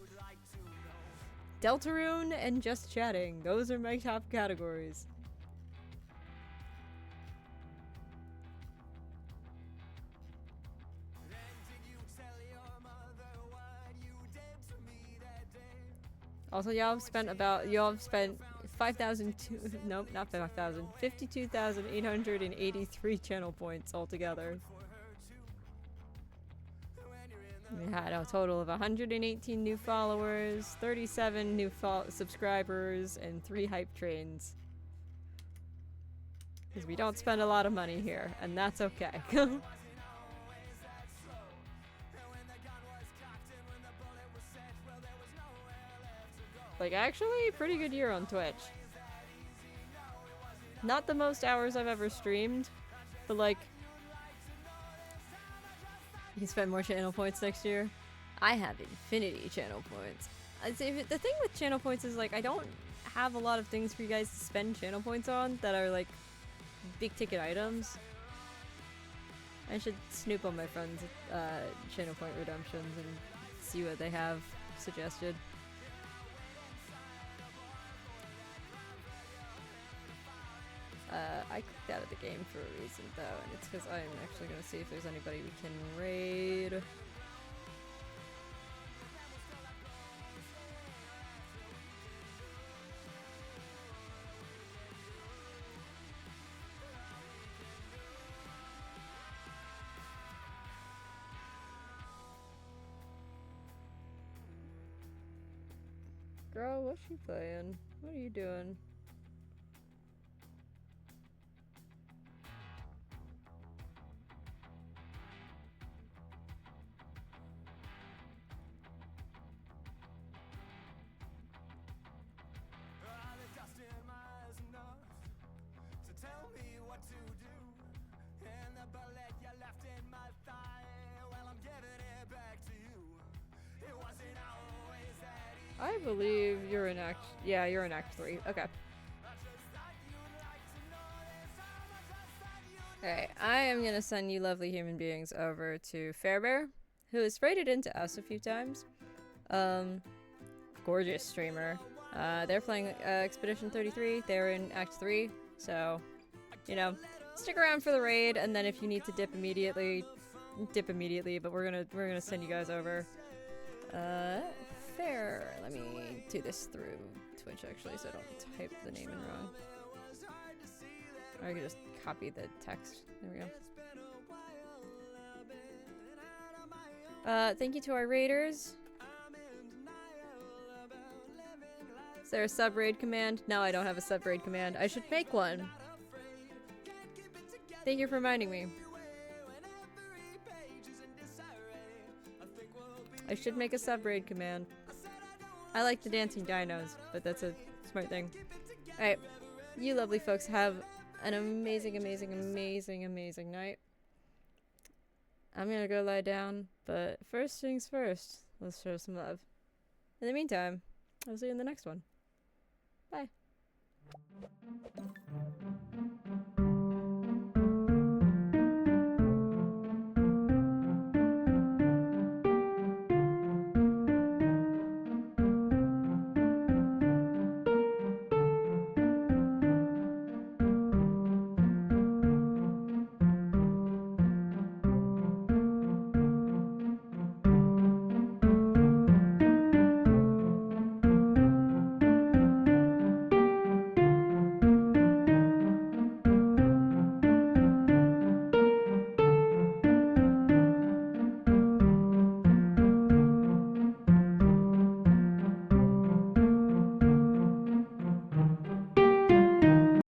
Deltarune and Just Chatting. Those are my top categories. Also, y'all have spent 5,000, nope, not 5,000, 52,883 channel points altogether. We had a total of 118 new followers, 37 new subscribers, and 3 hype trains. Because we don't spend a lot of money here, and that's okay. Like, actually, pretty good year on Twitch. Not the most hours I've ever streamed, but like, you can spend more channel points next year. I have infinity channel points. I'd say the thing with channel points is like, I don't have a lot of things for you guys to spend channel points on that are like big ticket items. I should snoop on my friends' channel point redemptions and see what they have suggested. I clicked out of the game for a reason though, and it's because I'm actually going to see if there's anybody we can raid. Girl, what's she playing? What are you doing? I believe you're in Act... Yeah, you're in Act 3. Okay. Alright, I am gonna send you lovely human beings over to Fairbear, who has raided into us a few times. Gorgeous streamer. They're playing Expedition 33. They're in Act 3, so, you know, stick around for the raid, and then if you need to dip immediately, but we're gonna send you guys over. Fair. Let me do this through Twitch actually, so I don't type the name in wrong. Or I could just copy the text. There we go. Thank you to our raiders. Is there a sub-raid command? No, I don't have a sub-raid command. I should make one. Thank you for reminding me. I should make a sub-raid command. I like the dancing dinos, but that's a smart thing. Alright, you lovely folks have an amazing, amazing, amazing, amazing night. I'm gonna go lie down, but first things first, let's show some love. In the meantime, I'll see you in the next one. Bye.